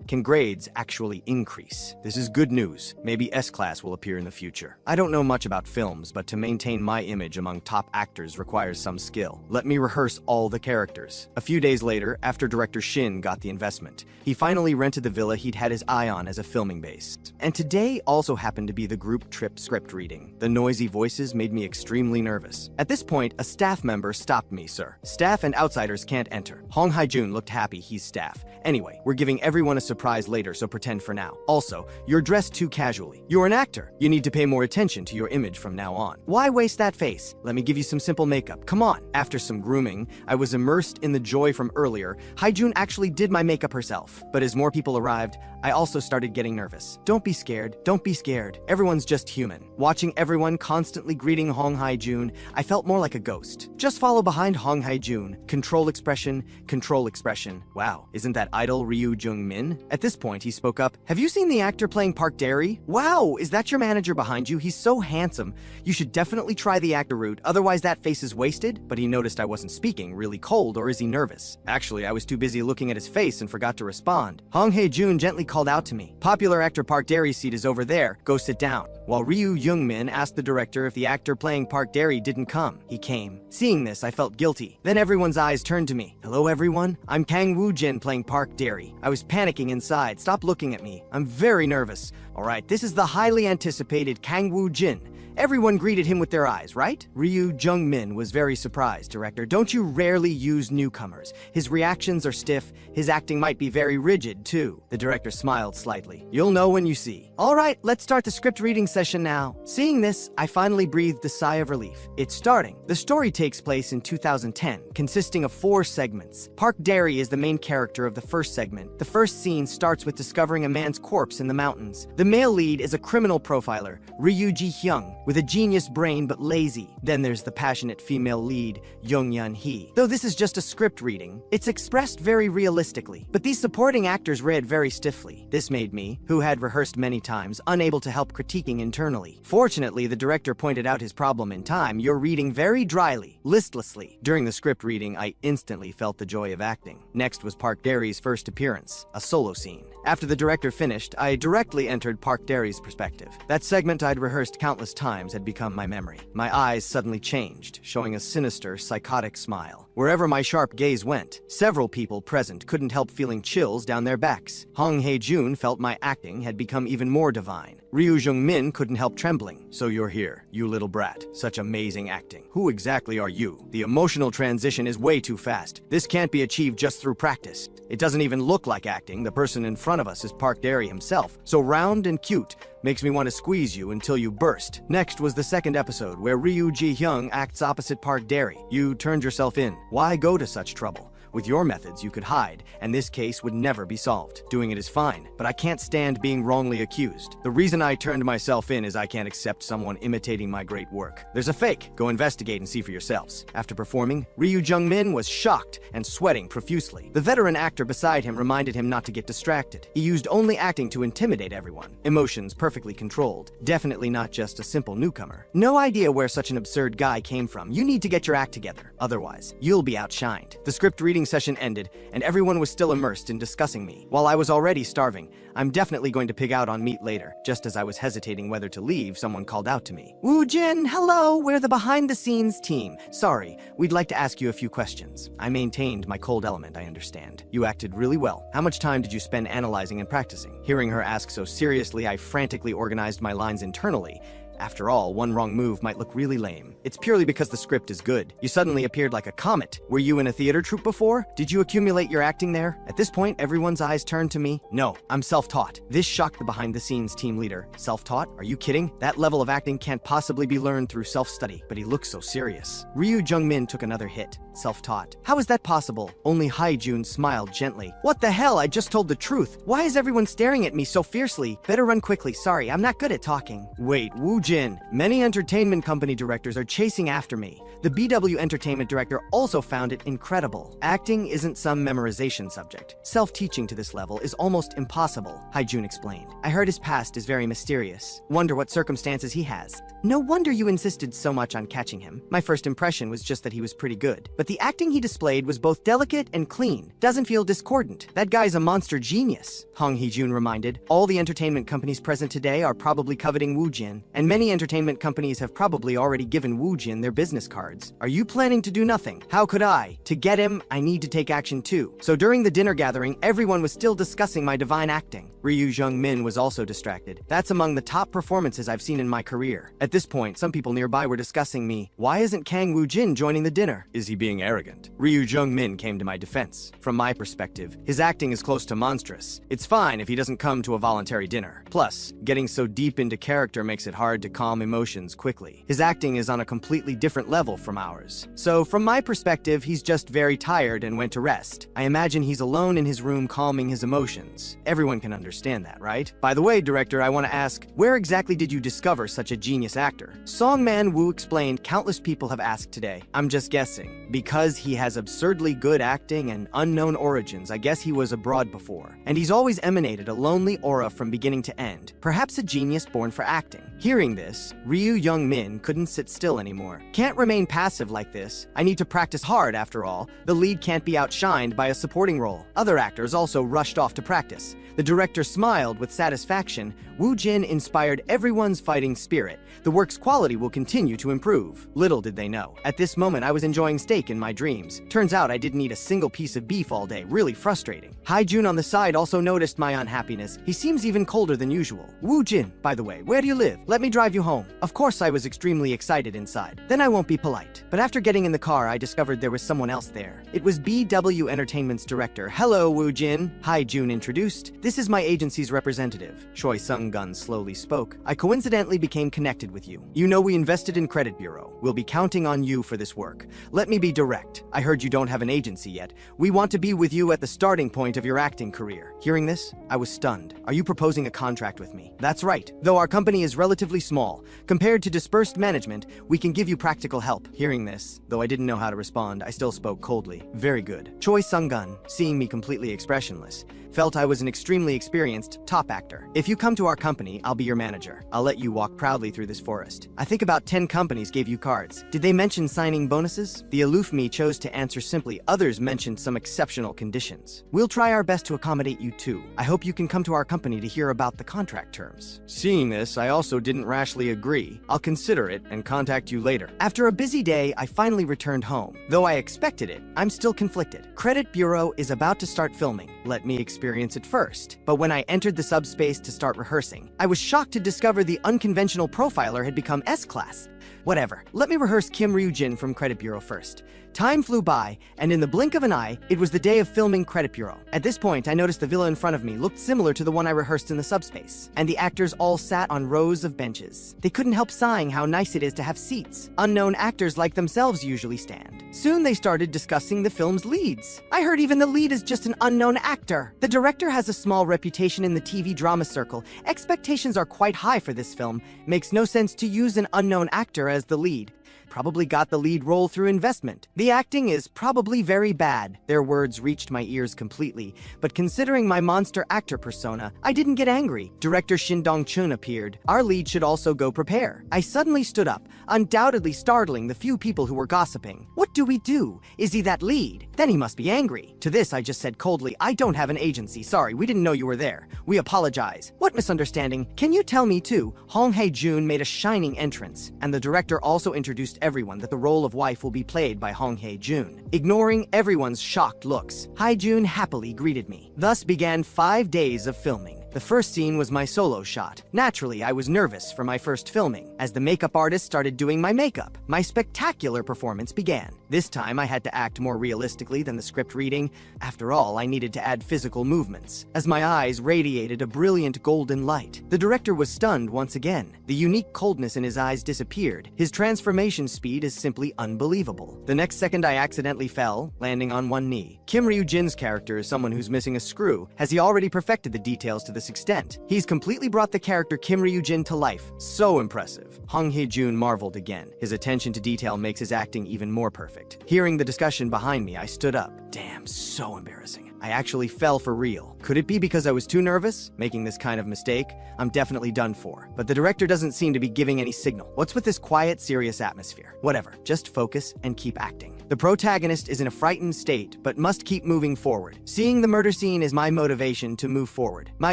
Can grades actually increase? This is good news. Maybe S-Class will appear in the future. I don't know much about films, but to maintain my image among top actors requires some skill. Let me rehearse all the characters. A few days later, after director Shin got the investment, he finally rented the villa he'd had his eye on as a filming base. And today also happened to be the group trip script reading. The noisy voices made me extremely nervous. At this point, a staff member stopped me. Sir, staff and outsiders can't enter. Hong Hae-jun looked happy. He's staff. Anyway, we're giving everyone a surprise later, so pretend for now. Also, you're dressed too casually. You're an actor. You need to pay more attention to your image from now on. Why waste that face? Let me give you some simple makeup. Come on. After some grooming, I was immersed in the joy from earlier. Hae-jun actually did my makeup herself. But as more people arrived, I also started getting nervous. Don't be scared. Don't be scared. Everyone's just human. Watching everyone constantly greeting Hong Hae-jun, I felt more like a ghost. Just follow behind Hong Hae-jun. Control expression, control expression. Wow, isn't that idol Ryu Jung-min? At this point, he spoke up. Have you seen the actor playing Park Derry? Wow, is that your manager behind you? He's so handsome. You should definitely try the actor route, otherwise that face is wasted. But he noticed I wasn't speaking, really cold, or is he nervous? Actually, I was too busy looking at his face and forgot to respond. Hong Hae-jun gently called out to me. Popular actor Park Derry's seat is over there. Go sit down. While Ryu Jung-min asked the director if the actor playing Park Derry didn't come. He came. Seeing this, I felt guilty. Then everyone's eyes turned to me. Hello everyone, I'm Kang Woo-jin playing Park Derry. I was panicking inside. Stop looking at me. I'm very nervous. Alright, this is the highly anticipated Kang Woo-jin. Everyone greeted him with their eyes, right? Ryu Jung-min was very surprised. Director, don't you rarely use newcomers? His reactions are stiff. His acting might be very rigid, too. The director smiled slightly. You'll know when you see. All right, let's start the script reading session now. Seeing this, I finally breathed a sigh of relief. It's starting. The story takes place in 2010, consisting of 4 segments. Park Derry is the main character of the first segment. The first scene starts with discovering a man's corpse in the mountains. The male lead is a criminal profiler, Ryu Ji-hyung, with a genius brain but lazy. Then there's the passionate female lead, Yong-yun-hee. Though this is just a script reading, it's expressed very realistically. But these supporting actors read very stiffly. This made me, who had rehearsed many times, unable to help critiquing internally. Fortunately, the director pointed out his problem in time. You're reading very dryly, listlessly. During the script reading, I instantly felt the joy of acting. Next was Park Derry's first appearance, a solo scene. After the director finished, I directly entered Park Derry's perspective. That segment I'd rehearsed countless times. times had become my memory. My eyes suddenly changed, showing a sinister, psychotic smile. Wherever my sharp gaze went, several people present couldn't help feeling chills down their backs. Hong Hae-jun felt my acting had become even more divine. Ryu Jung-min couldn't help trembling. So you're here, you little brat. Such amazing acting. Who exactly are you? The emotional transition is way too fast. This can't be achieved just through practice. It doesn't even look like acting. The person in front of us is Park Derry himself. So round and cute. Makes me want to squeeze you until you burst. Next was the second episode where Ryu Ji-hyung acts opposite Park Derry. You turned yourself in. Why go to such trouble? With your methods, you could hide, and this case would never be solved. Doing it is fine, but I can't stand being wrongly accused. The reason I turned myself in is I can't accept someone imitating my great work. There's a fake. Go investigate and see for yourselves. After performing, Ryu Jung-min was shocked and sweating profusely. The veteran actor beside him reminded him not to get distracted. He used only acting to intimidate everyone. Emotions perfectly controlled. Definitely not just a simple newcomer. No idea where such an absurd guy came from. You need to get your act together. Otherwise, you'll be outshined. The script reading session ended, and everyone was still immersed in discussing me. While I was already starving, I'm definitely going to pig out on meat later. Just as I was hesitating whether to leave, someone called out to me. Woo-jin, hello, we're the behind-the-scenes team. Sorry, we'd like to ask you a few questions. I maintained my cold element, I understand. You acted really well. How much time did you spend analyzing and practicing? Hearing her ask so seriously, I frantically organized my lines internally. After all, one wrong move might look really lame. It's purely because the script is good. You suddenly appeared like a comet. Were you in a theater troupe before? Did you accumulate your acting there? At this point, everyone's eyes turned to me. No, I'm self-taught. This shocked the behind-the-scenes team leader. Self-taught? Are you kidding? That level of acting can't possibly be learned through self-study, but he looks so serious. Ryu Jung-min took another hit. Self-taught. How is that possible? Only Hae-jun smiled gently. What the hell? I just told the truth. Why is everyone staring at me so fiercely? Better run quickly. Sorry, I'm not good at talking. Wait, Woo-jin. Many entertainment company directors are chasing after me. The BW entertainment director also found it incredible. Acting isn't some memorization subject. Self-teaching to this level is almost impossible, Hae-jun explained. I heard his past is very mysterious. Wonder what circumstances he has. No wonder you insisted so much on catching him. My first impression was just that he was pretty good. But the acting he displayed was both delicate and clean. Doesn't feel discordant. That guy's a monster genius, Hong Hee-jun reminded. All the entertainment companies present today are probably coveting Woo-jin, and many entertainment companies have probably already given Woo-jin their business cards. Are you planning to do nothing? How could I? To get him, I need to take action too. So during the dinner gathering, everyone was still discussing my divine acting. Ryu Jung-min was also distracted. That's among the top performances I've seen in my career. At this point, some people nearby were discussing me. Why isn't Kang Woo-jin joining the dinner? Is he being arrogant? Ryu Jung-min came to my defense. From my perspective, his acting is close to monstrous. It's fine if he doesn't come to a voluntary dinner. Plus, getting so deep into character makes it hard to calm emotions quickly. His acting is on a completely different level from ours. So, from my perspective, he's just very tired and went to rest. I imagine he's alone in his room calming his emotions. Everyone can understand that, right? By the way, director, I want to ask, where exactly did you discover such a genius actor? Song Man-woo explained countless people have asked today. I'm just guessing. Because he has absurdly good acting and unknown origins, I guess he was abroad before. And he's always emanated a lonely aura from beginning to end. Perhaps a genius born for acting. Hearing this, Ryu Jung-min couldn't sit still anymore. Can't remain passive like this. I need to practice hard after all. The lead can't be outshined by a supporting role. Other actors also rushed off to practice. The director smiled with satisfaction. Woo-jin inspired everyone's fighting spirit. The work's quality will continue to improve. Little did they know. At this moment, I was enjoying steak in my dreams. Turns out I didn't eat a single piece of beef all day. Really frustrating. Hae-jun on the side also noticed my unhappiness. He seems even colder than usual. Woo-jin, by the way, where do you live? Let me drive you home. Of course I was extremely excited inside. Then I won't be polite. But after getting in the car, I discovered there was someone else there. It was BW Entertainment's director. Hello, Woo-jin. Hae-jun introduced. This is my agency's representative. Choi Sung-gun slowly spoke. I coincidentally became connected with you. You know we invested in Credit Bureau. We'll be counting on you for this work. Let me be direct. I heard you don't have an agency yet. We want to be with you at the starting point of your acting career. Hearing this, I was stunned. Are you proposing a contract with me? That's right. Though our company is relatively small, compared to dispersed management, we can give you practical help. Hearing this, though I didn't know how to respond, I still spoke coldly. Very good. Choi Sung-gun, seeing me completely expressionless, felt I was an extremely experienced top actor. If you come to our company, I'll be your manager. I'll let you walk proudly through this forest. I think about 10 companies gave you cards. Did they mention signing bonuses? The aloof of me chose to answer simply. Others mentioned some exceptional conditions. We'll try our best to accommodate you too. I hope you can come to our company to hear about the contract terms. Seeing this, I also didn't rashly agree. I'll consider it and contact you later. After a busy day, I finally returned home. Though I expected it, I'm still conflicted. Credit Bureau is about to start filming. Let me experience it first. But when I entered the subspace to start rehearsing, I was shocked to discover the unconventional profiler had become S-class. Whatever, let me rehearse Kim Ryujin from Credit Bureau first. Time flew by, and in the blink of an eye, it was the day of filming Credit Bureau. At this point, I noticed the villa in front of me looked similar to the one I rehearsed in the subspace, and the actors all sat on rows of benches. They couldn't help sighing how nice it is to have seats. Unknown actors like themselves usually stand. Soon they started discussing the film's leads. I heard even the lead is just an unknown actor. The director has a small reputation in the TV drama circle. Expectations are quite high for this film. Makes no sense to use an unknown actor as the lead. Probably got the lead role through investment. The acting is probably very bad. Their words reached my ears completely, but considering my monster actor persona, I didn't get angry. Director Shin Dong-chun appeared. Our lead should also go prepare. I suddenly stood up, undoubtedly startling the few people who were gossiping. What do we do? Is he that lead? Then he must be angry. To this, I just said coldly, I don't have an agency. Sorry, we didn't know you were there. We apologize. What misunderstanding? Can you tell me too? Hong Hae-jun made a shining entrance, and the director also introduced everyone that the role of wife will be played by Hong Hae-jun. Ignoring everyone's shocked looks, Hae-jun happily greeted me. Thus began 5 days of filming. The first scene was my solo shot. Naturally, I was nervous for my first filming. As the makeup artist started doing my makeup, my spectacular performance began. This time, I had to act more realistically than the script reading. After all, I needed to add physical movements, as my eyes radiated a brilliant golden light. The director was stunned once again. The unique coldness in his eyes disappeared. His transformation speed is simply unbelievable. The next second, I accidentally fell, landing on one knee. Kim Ryujin's character is someone who's missing a screw. Has he already perfected the details to this extent? He's completely brought the character Kim Ryujin to life. So impressive. Hong Hae-jun marveled again. His attention to detail makes his acting even more perfect. Hearing the discussion behind me, I stood up. Damn, so embarrassing. I actually fell for real. Could it be because I was too nervous? Making this kind of mistake? I'm definitely done for. But the director doesn't seem to be giving any signal. What's with this quiet, serious atmosphere? Whatever, just focus and keep acting. The protagonist is in a frightened state, but must keep moving forward. Seeing the murder scene is my motivation to move forward. My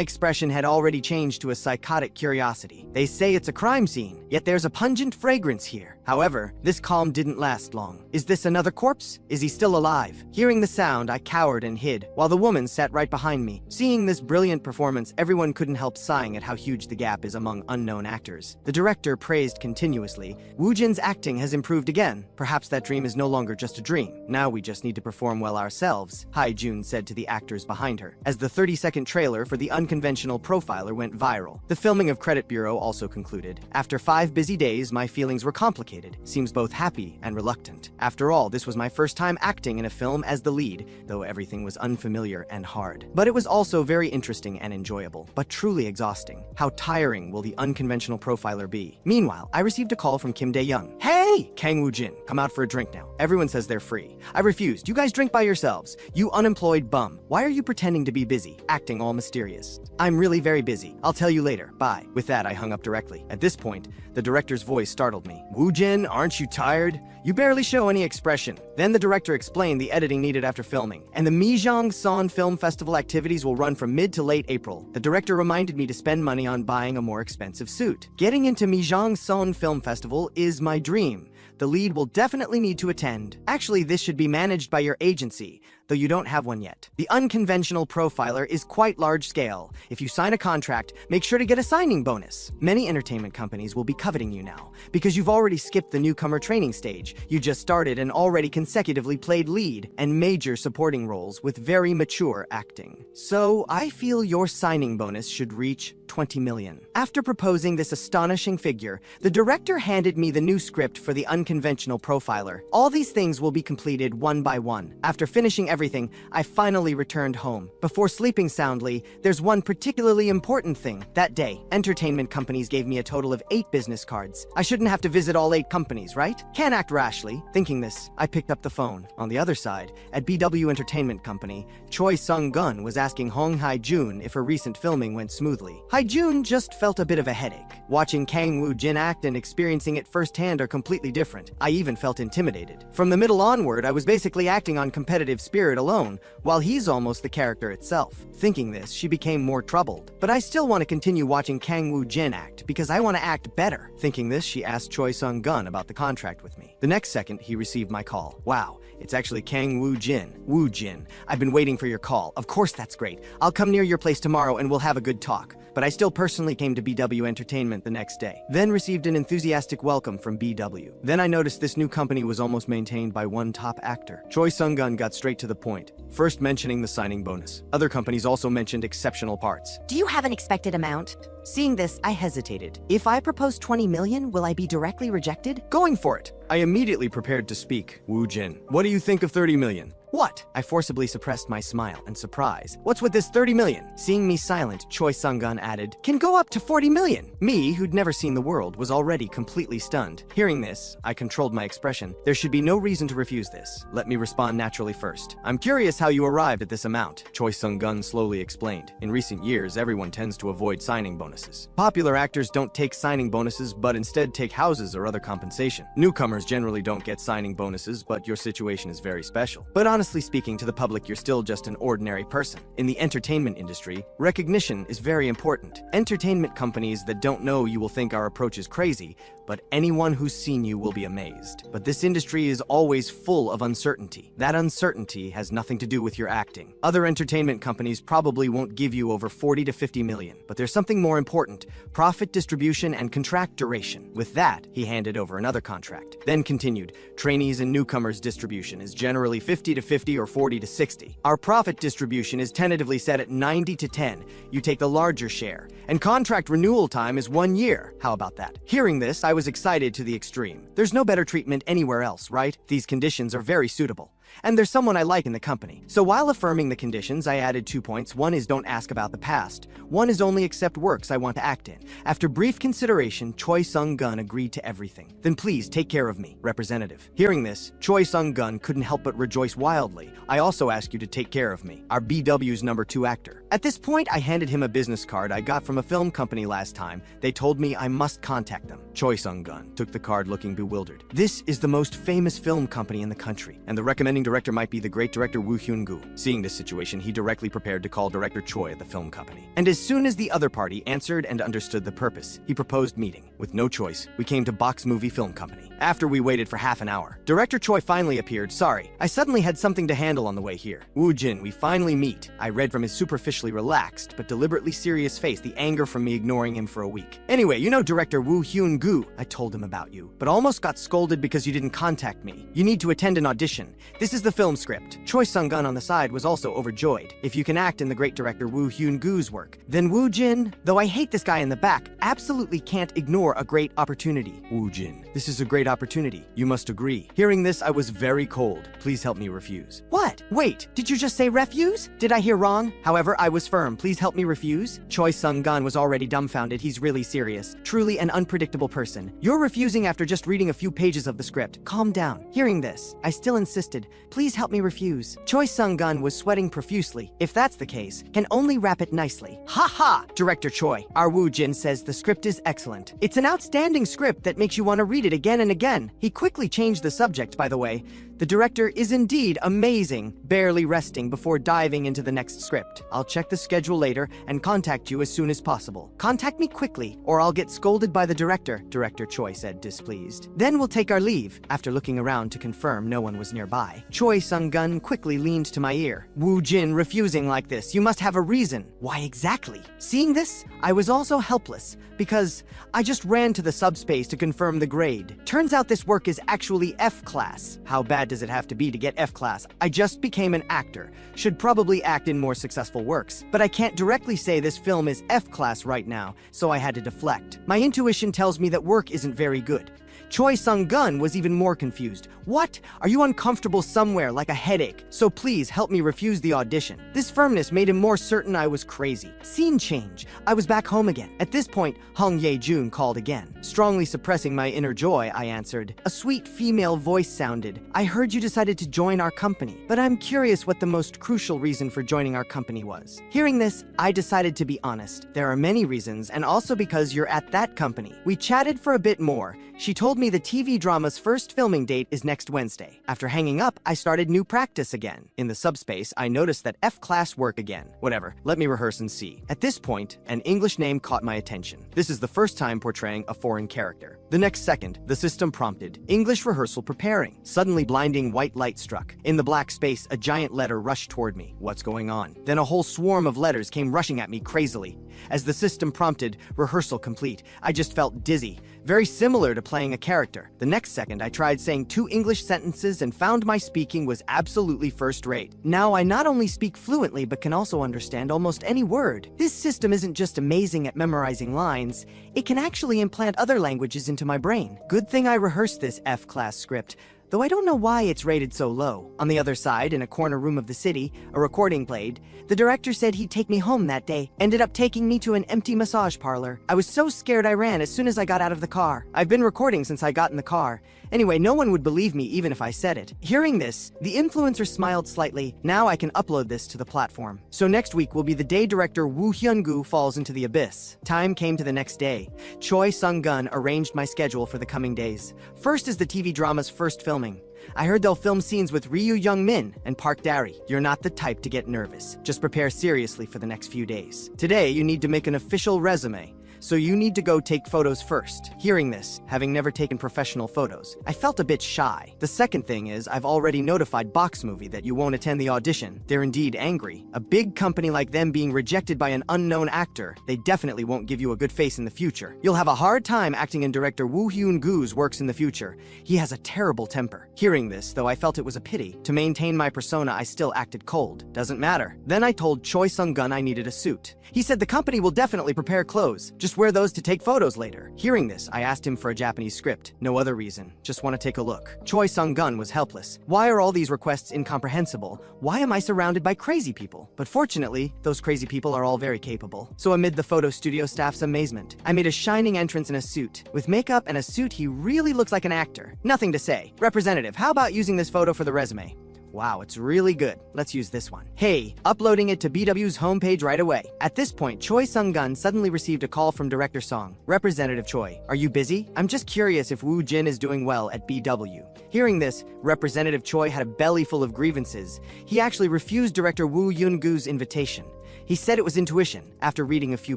expression had already changed to a psychotic curiosity. They say it's a crime scene, yet there's a pungent fragrance here. However, this calm didn't last long. Is this another corpse? Is he still alive? Hearing the sound, I cowered and hid, while the woman sat right behind me. Seeing this brilliant performance, everyone couldn't help sighing at how huge the gap is among unknown actors. The director praised continuously. Woojin's acting has improved again. Perhaps that dream is no longer just a dream. Now we just need to perform well ourselves, Hae-jun said to the actors behind her. As the 30-second trailer for the unconventional profiler went viral, the filming of Credit Bureau also concluded. After 5 busy days, my feelings were complicated. Seems both happy and reluctant. After all, this was my first time acting in a film as the lead, though everything was unfamiliar and hard. But it was also very interesting and enjoyable, but truly exhausting. How tiring will the unconventional profiler be? Meanwhile, I received a call from Kim Dae-young. Hey! Kang Woo-jin, come out for a drink now. Everyone says they're free. I refused. You guys drink by yourselves. You unemployed bum. Why are you pretending to be busy, acting all mysterious? I'm really very busy. I'll tell you later. Bye. With that, I hung up directly. At this point, the director's voice startled me. Woo-jin, aren't you tired? You barely show any expression. Then the director explained the editing needed after filming, and the Mijang-son Film Festival activities will run from mid to late April. The director reminded me to spend money on buying a more expensive suit. Getting into Mijang-son Film Festival is my dream. The lead will definitely need to attend. Actually, this should be managed by your agency, though you don't have one yet. The unconventional profiler is quite large scale. If you sign a contract, make sure to get a signing bonus. Many entertainment companies will be coveting you now, because you've already skipped the newcomer training stage. You just started and already consecutively played lead and major supporting roles with very mature acting. So I feel your signing bonus should reach 20 million. After proposing this astonishing figure, the director handed me the new script for the unconventional profiler. All these things will be completed one by one. After finishing everything everything, I finally returned home. Before sleeping soundly, there's one particularly important thing. That day, entertainment companies gave me a total of 8 business cards. I shouldn't have to visit all 8 companies, right? Can't act rashly. Thinking this, I picked up the phone. On the other side, at BW Entertainment Company, Choi Sung-gun was asking Hong Hae-jun if her recent filming went smoothly. Hae-jun just felt a bit of a headache. Watching Kang Woo-jin act and experiencing it firsthand are completely different. I even felt intimidated. From the middle onward, I was basically acting on competitive spirit alone, while he's almost the character itself. Thinking this, she became more troubled. But I still want to continue watching Kang Woo-jin act, because I want to act better. Thinking this, she asked Choi Sung-gun about the contract with me. The next second, he received my call. Wow, it's actually Kang Woo-jin. Woo-jin, I've been waiting for your call. Of course, that's great. I'll come near your place tomorrow and we'll have a good talk. But I still personally came to BW Entertainment the next day. Then received an enthusiastic welcome from BW. Then I noticed this new company was almost maintained by one top actor. Choi Sung-gun got straight to the point, first mentioning the signing bonus. Other companies also mentioned exceptional parts. Do you have an expected amount? Seeing this, I hesitated. If I propose 20 million, will I be directly rejected? Going for it. I immediately prepared to speak. Woo-jin, what do you think of 30 million? What? I forcibly suppressed my smile and surprise. What's with this 30 million? Seeing me silent, Choi Sung-gun added, can go up to 40 million. Me, who'd never seen the world, was already completely stunned. Hearing this, I controlled my expression. There should be no reason to refuse this. Let me respond naturally first. I'm curious how you arrived at this amount, Choi Sung-gun slowly explained. In recent years, everyone tends to avoid signing bonuses. Popular actors don't take signing bonuses, but instead take houses or other compensation. Newcomers generally don't get signing bonuses, but your situation is very special. But honestly speaking, to the public, you're still just an ordinary person. In the entertainment industry, recognition is very important. Entertainment companies that don't know you will think our approach is crazy, but anyone who's seen you will be amazed. But this industry is always full of uncertainty. That uncertainty has nothing to do with your acting. Other entertainment companies probably won't give you over 40 to 50 million, but there's something more important: profit distribution and contract duration. With that, he handed over another contract. Then continued, trainees and newcomers distribution is generally 50 to 50 or 40 to 60. Our profit distribution is tentatively set at 90 to 10. You take the larger share. And contract renewal time is 1 year. How about that? Hearing this, I was excited to the extreme. There's no better treatment anywhere else, right? These conditions are very suitable. And there's someone I like in the company. So while affirming the conditions, I added 2 points. One is don't ask about the past. One is only accept works I want to act in. After brief consideration, Choi Sung-gun agreed to everything. Then please take care of me, representative. Hearing this, Choi Sung-gun couldn't help but rejoice wildly. I also ask you to take care of me, our BW's number 2 actor. At this point, I handed him a business card I got from a film company last time. They told me I must contact them. Choi Sung-gun took the card looking bewildered. This is the most famous film company in the country, and the recommending director might be the great director Woo Hyun-gu. Seeing this situation, he directly prepared to call director Choi at the film company. And as soon as the other party answered and understood the purpose, he proposed meeting. With no choice, we came to Box Movie Film Company. After we waited for half an hour, director Choi finally appeared. Sorry, I suddenly had something to handle on the way here. Woo-jin, we finally meet. I read from his superficially relaxed but deliberately serious face the anger from me ignoring him for a week. Anyway, you know director Woo Hyun-gu. I told him about you, but almost got scolded because you didn't contact me. You need to attend an audition. This is the film script. Choi Sung-gun on the side was also overjoyed. If you can act in the great director Woo Hyun-gu's work, then Woo-jin, though I hate this guy in the back, absolutely can't ignore a great opportunity. Woo-jin, this is a great opportunity. You must agree. Hearing this, I was very cold. Please help me refuse. What? Wait, did you just say refuse? Did I hear wrong? However, I was firm. Please help me refuse. Choi Sung-gun was already dumbfounded. He's really serious. Truly an unpredictable person. You're refusing after just reading a few pages of the script. Calm down. Hearing this, I still insisted. Please help me refuse. Choi Sung-gun was sweating profusely. If that's the case, can only wrap it nicely. Ha ha! Director Choi, our Woo-jin says the script is excellent. It's an outstanding script that makes you want to read it again and again. He quickly changed the subject, by the way. The director is indeed amazing, barely resting before diving into the next script. I'll check the schedule later and contact you as soon as possible. Contact me quickly, or I'll get scolded by the director, Director Choi said, displeased. Then we'll take our leave. After looking around to confirm no one was nearby, Choi Sung-gun quickly leaned to my ear. Woo-jin refusing like this, you must have a reason. Why exactly? Seeing this, I was also helpless, because I just ran to the subspace to confirm the grade. Turns out this work is actually F class. How bad does it have to be to get F class? I just became an actor. Should probably act in more successful works. But I can't directly say this film is F class right now, so I had to deflect. My intuition tells me that work isn't very good. Choi Sung-gun was even more confused. What? Are you uncomfortable somewhere like a headache? So please help me refuse the audition. This firmness made him more certain I was crazy. Scene change. I was back home again. At this point, Hong Ye-jun called again. Strongly suppressing my inner joy, I answered. A sweet female voice sounded. I heard you decided to join our company, but I'm curious what the most crucial reason for joining our company was. Hearing this, I decided to be honest. There are many reasons, and also because you're at that company. We chatted for a bit more. She told me the TV drama's first filming date is next Wednesday. After hanging up, I started new practice again. In the subspace, I noticed that F-class work again. Whatever, let me rehearse and see. At this point, an English name caught my attention. This is the first time portraying a foreign character. The next second, the system prompted, English rehearsal preparing. Suddenly blinding white light struck. In the black space, a giant letter rushed toward me. What's going on? Then a whole swarm of letters came rushing at me crazily. As the system prompted, rehearsal complete, I just felt dizzy. Very similar to playing a character. The next second, I tried saying 2 English sentences and found my speaking was absolutely first rate. Now I not only speak fluently, but can also understand almost any word. This system isn't just amazing at memorizing lines, it can actually implant other languages into my brain. Good thing I rehearsed this F-class script, though I don't know why it's rated so low. On the other side, in a corner room of the city, a recording played. The director said he'd take me home that day, ended up taking me to an empty massage parlor. I was so scared I ran as soon as I got out of the car. I've been recording since I got in the car. Anyway, no one would believe me even if I said it. Hearing this, the influencer smiled slightly. Now I can upload this to the platform. So next week will be the day director Woo Hyun-gu falls into the abyss. Time came to the next day. Choi Sung-gun arranged my schedule for the coming days. First is the TV drama's first filming. I heard they'll film scenes with Ryu Young-min and Park Dari. You're not the type to get nervous. Just prepare seriously for the next few days. Today, you need to make an official resume. So you need to go take photos first. Hearing this, having never taken professional photos, I felt a bit shy. The second thing is, I've already notified Box Movie that you won't attend the audition. They're indeed angry. A big company like them being rejected by an unknown actor, they definitely won't give you a good face in the future. You'll have a hard time acting in director Woo Hyun-gu's works in the future. He has a terrible temper. Hearing this, though I felt it was a pity. To maintain my persona, I still acted cold. Doesn't matter. Then I told Choi Sung-gun I needed a suit. He said the company will definitely prepare clothes. Just wear those to take photos later. Hearing this, I asked him for a Japanese script. No other reason. Just want to take a look. Choi Sung-gun was helpless. Why are all these requests incomprehensible? Why am I surrounded by crazy people? But fortunately, those crazy people are all very capable. So amid the photo studio staff's amazement, I made a shining entrance in a suit. With makeup and a suit, he really looks like an actor. Nothing to say. Representative, how about using this photo for the resume? Wow, it's really good. Let's use this one. Hey, uploading it to BW's homepage right away. At this point, Choi Sung-gun suddenly received a call from Director Song. Representative Choi, are you busy? I'm just curious if Woo Jin is doing well at BW. Hearing this, Representative Choi had a belly full of grievances. He actually refused Director Woo Hyun-gu's invitation. He said it was intuition. After reading a few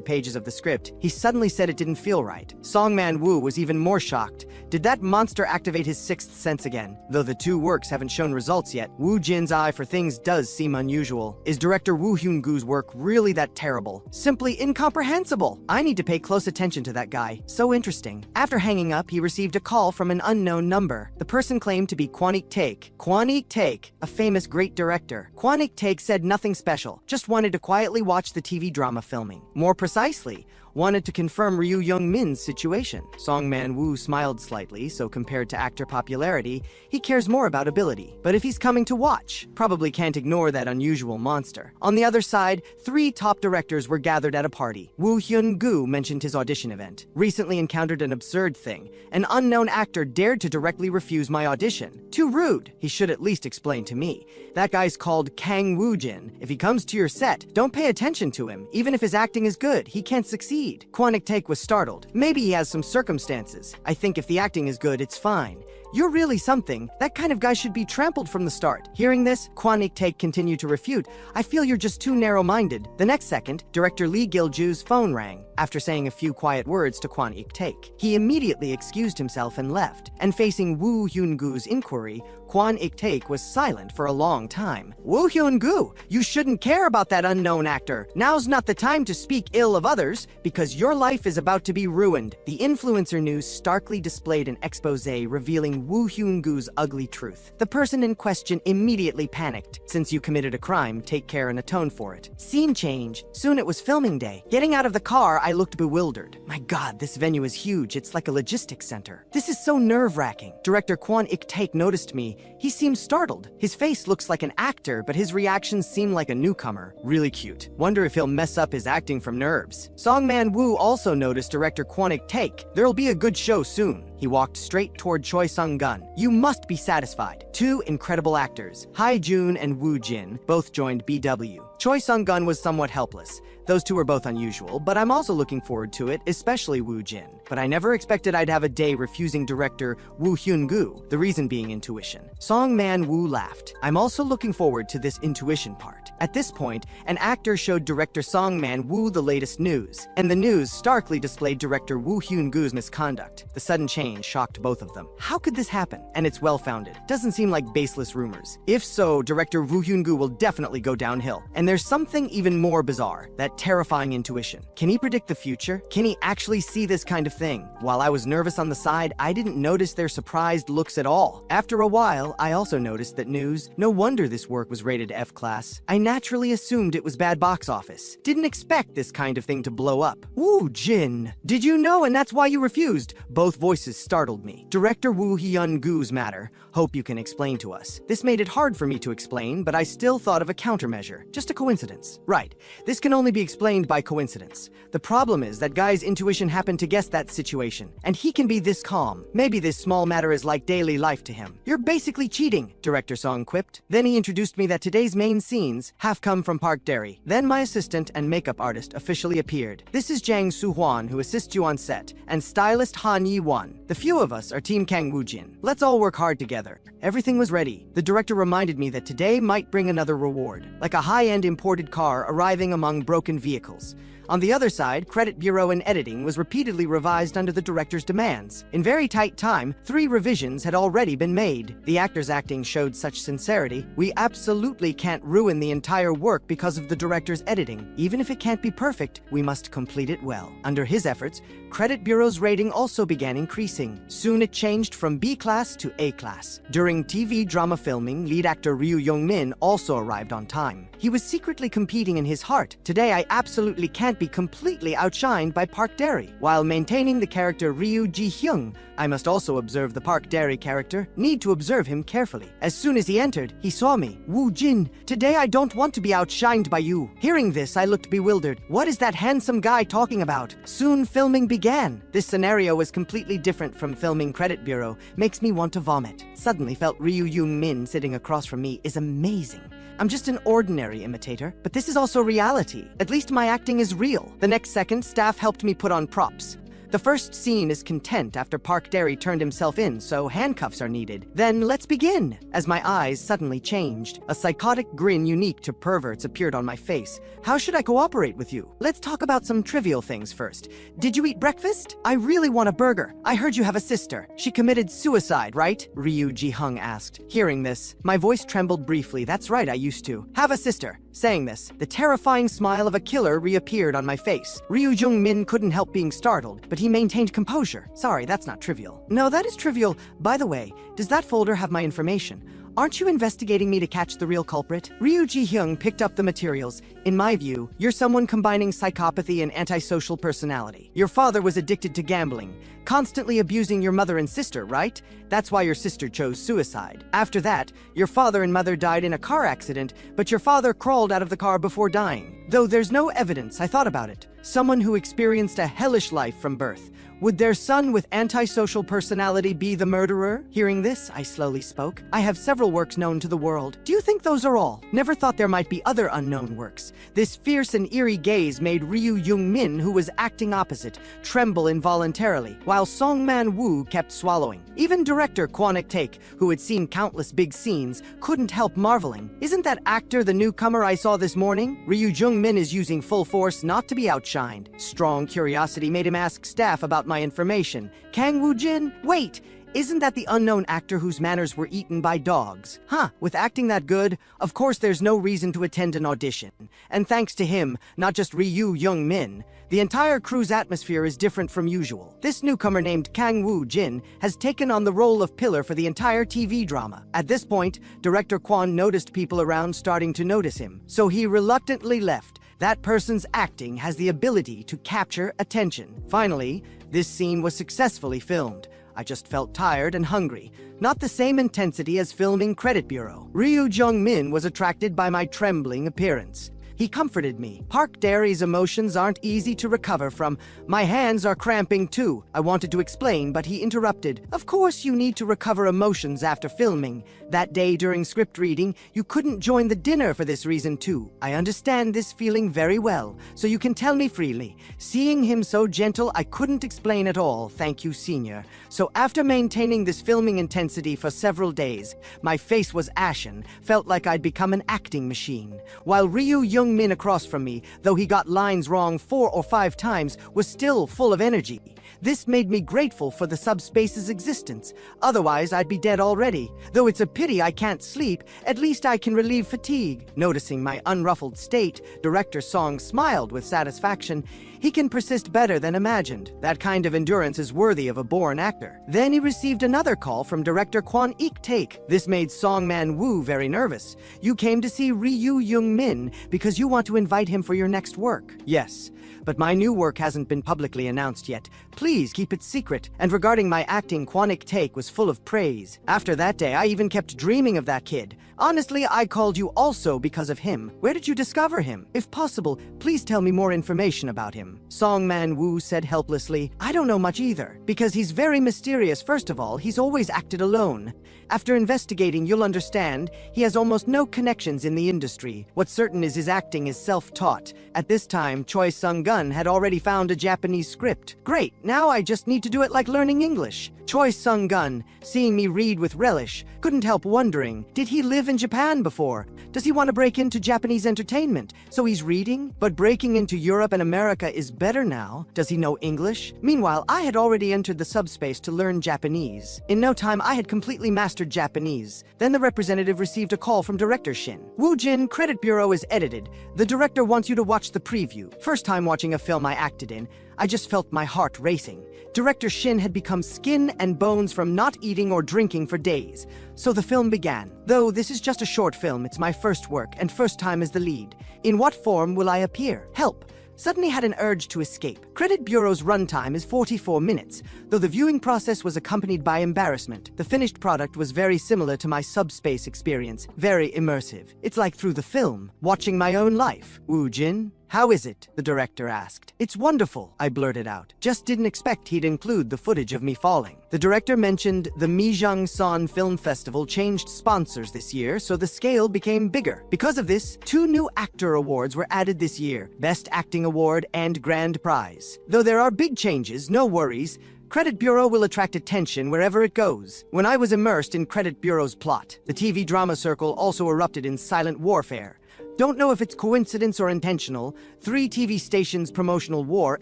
pages of the script, he suddenly said it didn't feel right. Songman Woo was even more shocked. Did that monster activate his sixth sense again? Though the 2 works haven't shown results yet, Woo Jin's eye for things does seem unusual. Is director Woo Hyun-gu's work really that terrible? Simply incomprehensible. I need to pay close attention to that guy. So interesting. After hanging up, he received a call from an unknown number. The person claimed to be Kwon Ik-taek. Kwon Ik-taek, a famous great director. Kwon Ik-taek said nothing special, just wanted to quietly watch the TV drama filming. More precisely, wanted to confirm Ryu Young-min's situation. Songman Woo smiled slightly, so compared to actor popularity, he cares more about ability. But if he's coming to watch, probably can't ignore that unusual monster. On the other side, 3 top directors were gathered at a party. Woo Hyun-gu mentioned his audition event. Recently encountered an absurd thing. An unknown actor dared to directly refuse my audition. Too rude. He should at least explain to me. That guy's called Kang Woo-jin. If he comes to your set, don't pay attention to him. Even if his acting is good, he can't succeed. Kwon Ik-taek was startled. Maybe he has some circumstances. I think if the acting is good, it's fine. You're really something. That kind of guy should be trampled from the start. Hearing this, Kwon Ik-taek continued to refute. I feel you're just too narrow-minded. The next second, director Lee Gil-ju's phone rang. After saying a few quiet words to Kwon Ik-taek, he immediately excused himself and left. And facing Woo Hyun-gu's inquiry, Kwon Ik-taek was silent for a long time. Woo Hyun-gu, you shouldn't care about that unknown actor. Now's not the time to speak ill of others, because your life is about to be ruined. The influencer news starkly displayed an expose revealing Woo Hyun-goo's ugly truth. The person in question immediately panicked. Since you committed a crime, take care and atone for it. Scene change. Soon it was filming day. Getting out of the car, I looked bewildered. My god, this venue is huge. It's like a logistics center. This is so nerve-wracking. Director Kwon Ik-taek noticed me. He seemed startled. His face looks like an actor, but his reactions seem like a newcomer. Really cute. Wonder if he'll mess up his acting from nerves. Songman Woo also noticed director Kwon Ik-taek. There'll be a good show soon. He walked straight toward Choi Sung-gun. You must be satisfied. Two incredible actors, Hae-jun and Woo Jin, both joined BW. Choi Sung-gun was somewhat helpless. Those two are both unusual, but I'm also looking forward to it, especially Woo Jin. But I never expected I'd have a day refusing director Woo Hyun-gu, the reason being intuition. Songman Woo laughed. I'm also looking forward to this intuition part. At this point, an actor showed director Songman Woo the latest news, and the news starkly displayed director Woo Hyun-gu's misconduct. The sudden change shocked both of them. How could this happen? And it's well-founded. Doesn't seem like baseless rumors. If so, director Woo Hyun-gu will definitely go downhill. And there's something even more bizarre, that terrifying intuition. Can he predict the future? Can he actually see this kind of thing? While I was nervous on the side, I didn't notice their surprised looks at all. After a while, I also noticed that news. No wonder this work was rated F-class. I naturally assumed it was bad box office. Didn't expect this kind of thing to blow up. Woo Jin, did you know and that's why you refused? Both voices startled me. Director Woo Hyun-gu's matter. Hope you can explain to us. This made it hard for me to explain, but I still thought of a countermeasure. Just a coincidence. Right. This can only be explained by coincidence. The problem is that guy's intuition happened to guess that situation, and he can be this calm. Maybe this small matter is like daily life to him. You're basically cheating, Director Song quipped. Then he introduced me that today's main scenes have come from Park Derry. Then my assistant and makeup artist officially appeared. This is Jang Soo-hwan, who assists you on set, and stylist Han Yi-won. The few of us are Team Kang Woo-jin. Let's all work hard together. Everything was ready. The director reminded me that today might bring another reward, like a high-end imported car arriving among broken vehicles. On the other side, credit bureau and editing was repeatedly revised under the director's demands. In very tight time, 3 revisions had already been made. The actor's acting showed such sincerity. We absolutely can't ruin the entire work because of the director's editing. Even if it can't be perfect, we must complete it well. Under his efforts, credit bureau's rating also began increasing. Soon it changed from B-class to A-class. During TV drama filming, lead actor Ryu Young-min also arrived on time. He was secretly competing in his heart. Today, I absolutely can't be completely outshined by Park Derry. While maintaining the character Ryu Ji-hyung, I must also observe the Park Derry character. Need to observe him carefully. As soon as he entered, he saw me. Woo Jin, today I don't want to be outshined by you. Hearing this, I looked bewildered. What is that handsome guy talking about? Soon filming began. This scenario was completely different from filming Credit Bureau. Makes me want to vomit. Suddenly felt Ryu Young-min sitting across from me is amazing. I'm just an ordinary imitator, but this is also reality. At least my acting is real. The next second, staff helped me put on props. The first scene is content after Park Derry turned himself in, so handcuffs are needed. Then let's begin. As my eyes suddenly changed, a psychotic grin unique to perverts appeared on my face. How should I cooperate with you? Let's talk about some trivial things first. Did you eat breakfast? I really want a burger. I heard you have a sister. She committed suicide, right? Ryu Ji-hung asked. Hearing this, my voice trembled briefly. That's right, I used to. Have a sister. Saying this, the terrifying smile of a killer reappeared on my face. Ryu Jung-min couldn't help being startled, but he maintained composure. Sorry, that's not trivial. No, that is trivial. By the way, does that folder have my information? Aren't you investigating me to catch the real culprit? Ryu Ji-hyung picked up the materials. In my view, you're someone combining psychopathy and antisocial personality. Your father was addicted to gambling, constantly abusing your mother and sister, right? That's why your sister chose suicide. After that, your father and mother died in a car accident, but your father crawled out of the car before dying. Though there's no evidence, I thought about it. Someone who experienced a hellish life from birth. Would their son with antisocial personality be the murderer? Hearing this, I slowly spoke. I have several works known to the world. Do you think those are all? Never thought there might be other unknown works. This fierce and eerie gaze made Ryu Young-min, who was acting opposite, tremble involuntarily, while Songman Woo kept swallowing. Even director Kwon Ik-taek, who had seen countless big scenes, couldn't help marveling. Isn't that actor the newcomer I saw this morning? Ryu Jung-min is using full force not to be outshined. Strong curiosity made him ask staff about my my information. Kang Woo-jin? Wait! Isn't that the unknown actor whose manners were eaten by dogs? Huh, with acting that good, of course there's no reason to attend an audition. And thanks to him, not just Ryu Young-min, the entire crew's atmosphere is different from usual. This newcomer named Kang Woo-jin has taken on the role of pillar for the entire TV drama. At this point, director Kwon noticed people around starting to notice him, so he reluctantly left. That person's acting has the ability to capture attention. Finally, this scene was successfully filmed. I just felt tired and hungry. Not the same intensity as filming Credit Bureau. Ryu Jung-min was attracted by my trembling appearance. He comforted me. Park Dairy's emotions aren't easy to recover from. My hands are cramping too. I wanted to explain, but he interrupted. Of course you need to recover emotions after filming. That day during script reading, you couldn't join the dinner for this reason too. I understand this feeling very well, so you can tell me freely. Seeing him so gentle, I couldn't explain at all. Thank you, senior. So after maintaining this filming intensity for several days, my face was ashen, felt like I'd become an acting machine. While Ryu Young-min across from me, though he got lines wrong 4 or 5 times, was still full of energy. This made me grateful for the subspace's existence. Otherwise, I'd be dead already. Though it's a pity I can't sleep, at least I can relieve fatigue. Noticing my unruffled state, Director Song smiled with satisfaction. He can persist better than imagined. That kind of endurance is worthy of a born actor. Then he received another call from director Kwon Ik-taek. This made Song Man-woo very nervous. You came to see Ryu Young-min because you want to invite him for your next work. Yes, but my new work hasn't been publicly announced yet. Please keep it secret. And regarding my acting, Kwon Ik-taek was full of praise. After that day, I even kept dreaming of that kid. Honestly, I called you also because of him. Where did you discover him? If possible, please tell me more information about him. Song Man-woo said helplessly, I don't know much either, because he's very mysterious. First of all, he's always acted alone. After investigating, you'll understand, he has almost no connections in the industry. What's certain is his acting is self-taught. At this time, Choi Sung-gun had already found a Japanese script. Great, now I just need to do it like learning English. Choi Sung-gun, seeing me read with relish, couldn't help wondering, did he live in Japan before? Does he want to break into Japanese entertainment? So he's reading? But breaking into Europe and America is better now. Does he know English? Meanwhile, I had already entered the subspace to learn Japanese. In no time, I had completely mastered Japanese. Then the representative received a call from director Shin. Woo-jin, Credit Bureau is edited. The director wants you to watch the preview. First time watching a film I acted in, I just felt my heart racing. Director Shin had become skin and bones from not eating or drinking for days. So the film began. Though this is just a short film, it's my first work and first time as the lead. In what form will I appear? Help. Suddenly had an urge to escape. Credit Bureau's runtime is 44 minutes, though the viewing process was accompanied by embarrassment. The finished product was very similar to my subspace experience, very immersive. It's like through the film, watching my own life. Woo-jin? How is it? The director asked. It's wonderful, I blurted out. Just didn't expect he'd include the footage of me falling. The director mentioned the Mijangsan Film Festival changed sponsors this year, so the scale became bigger. Because of this, 2 new actor awards were added this year, Best Acting Award and Grand Prize. Though there are big changes, no worries. Credit Bureau will attract attention wherever it goes. When I was immersed in Credit Bureau's plot, the TV drama circle also erupted in silent warfare. Don't know if it's coincidence or intentional, 3 TV stations' promotional war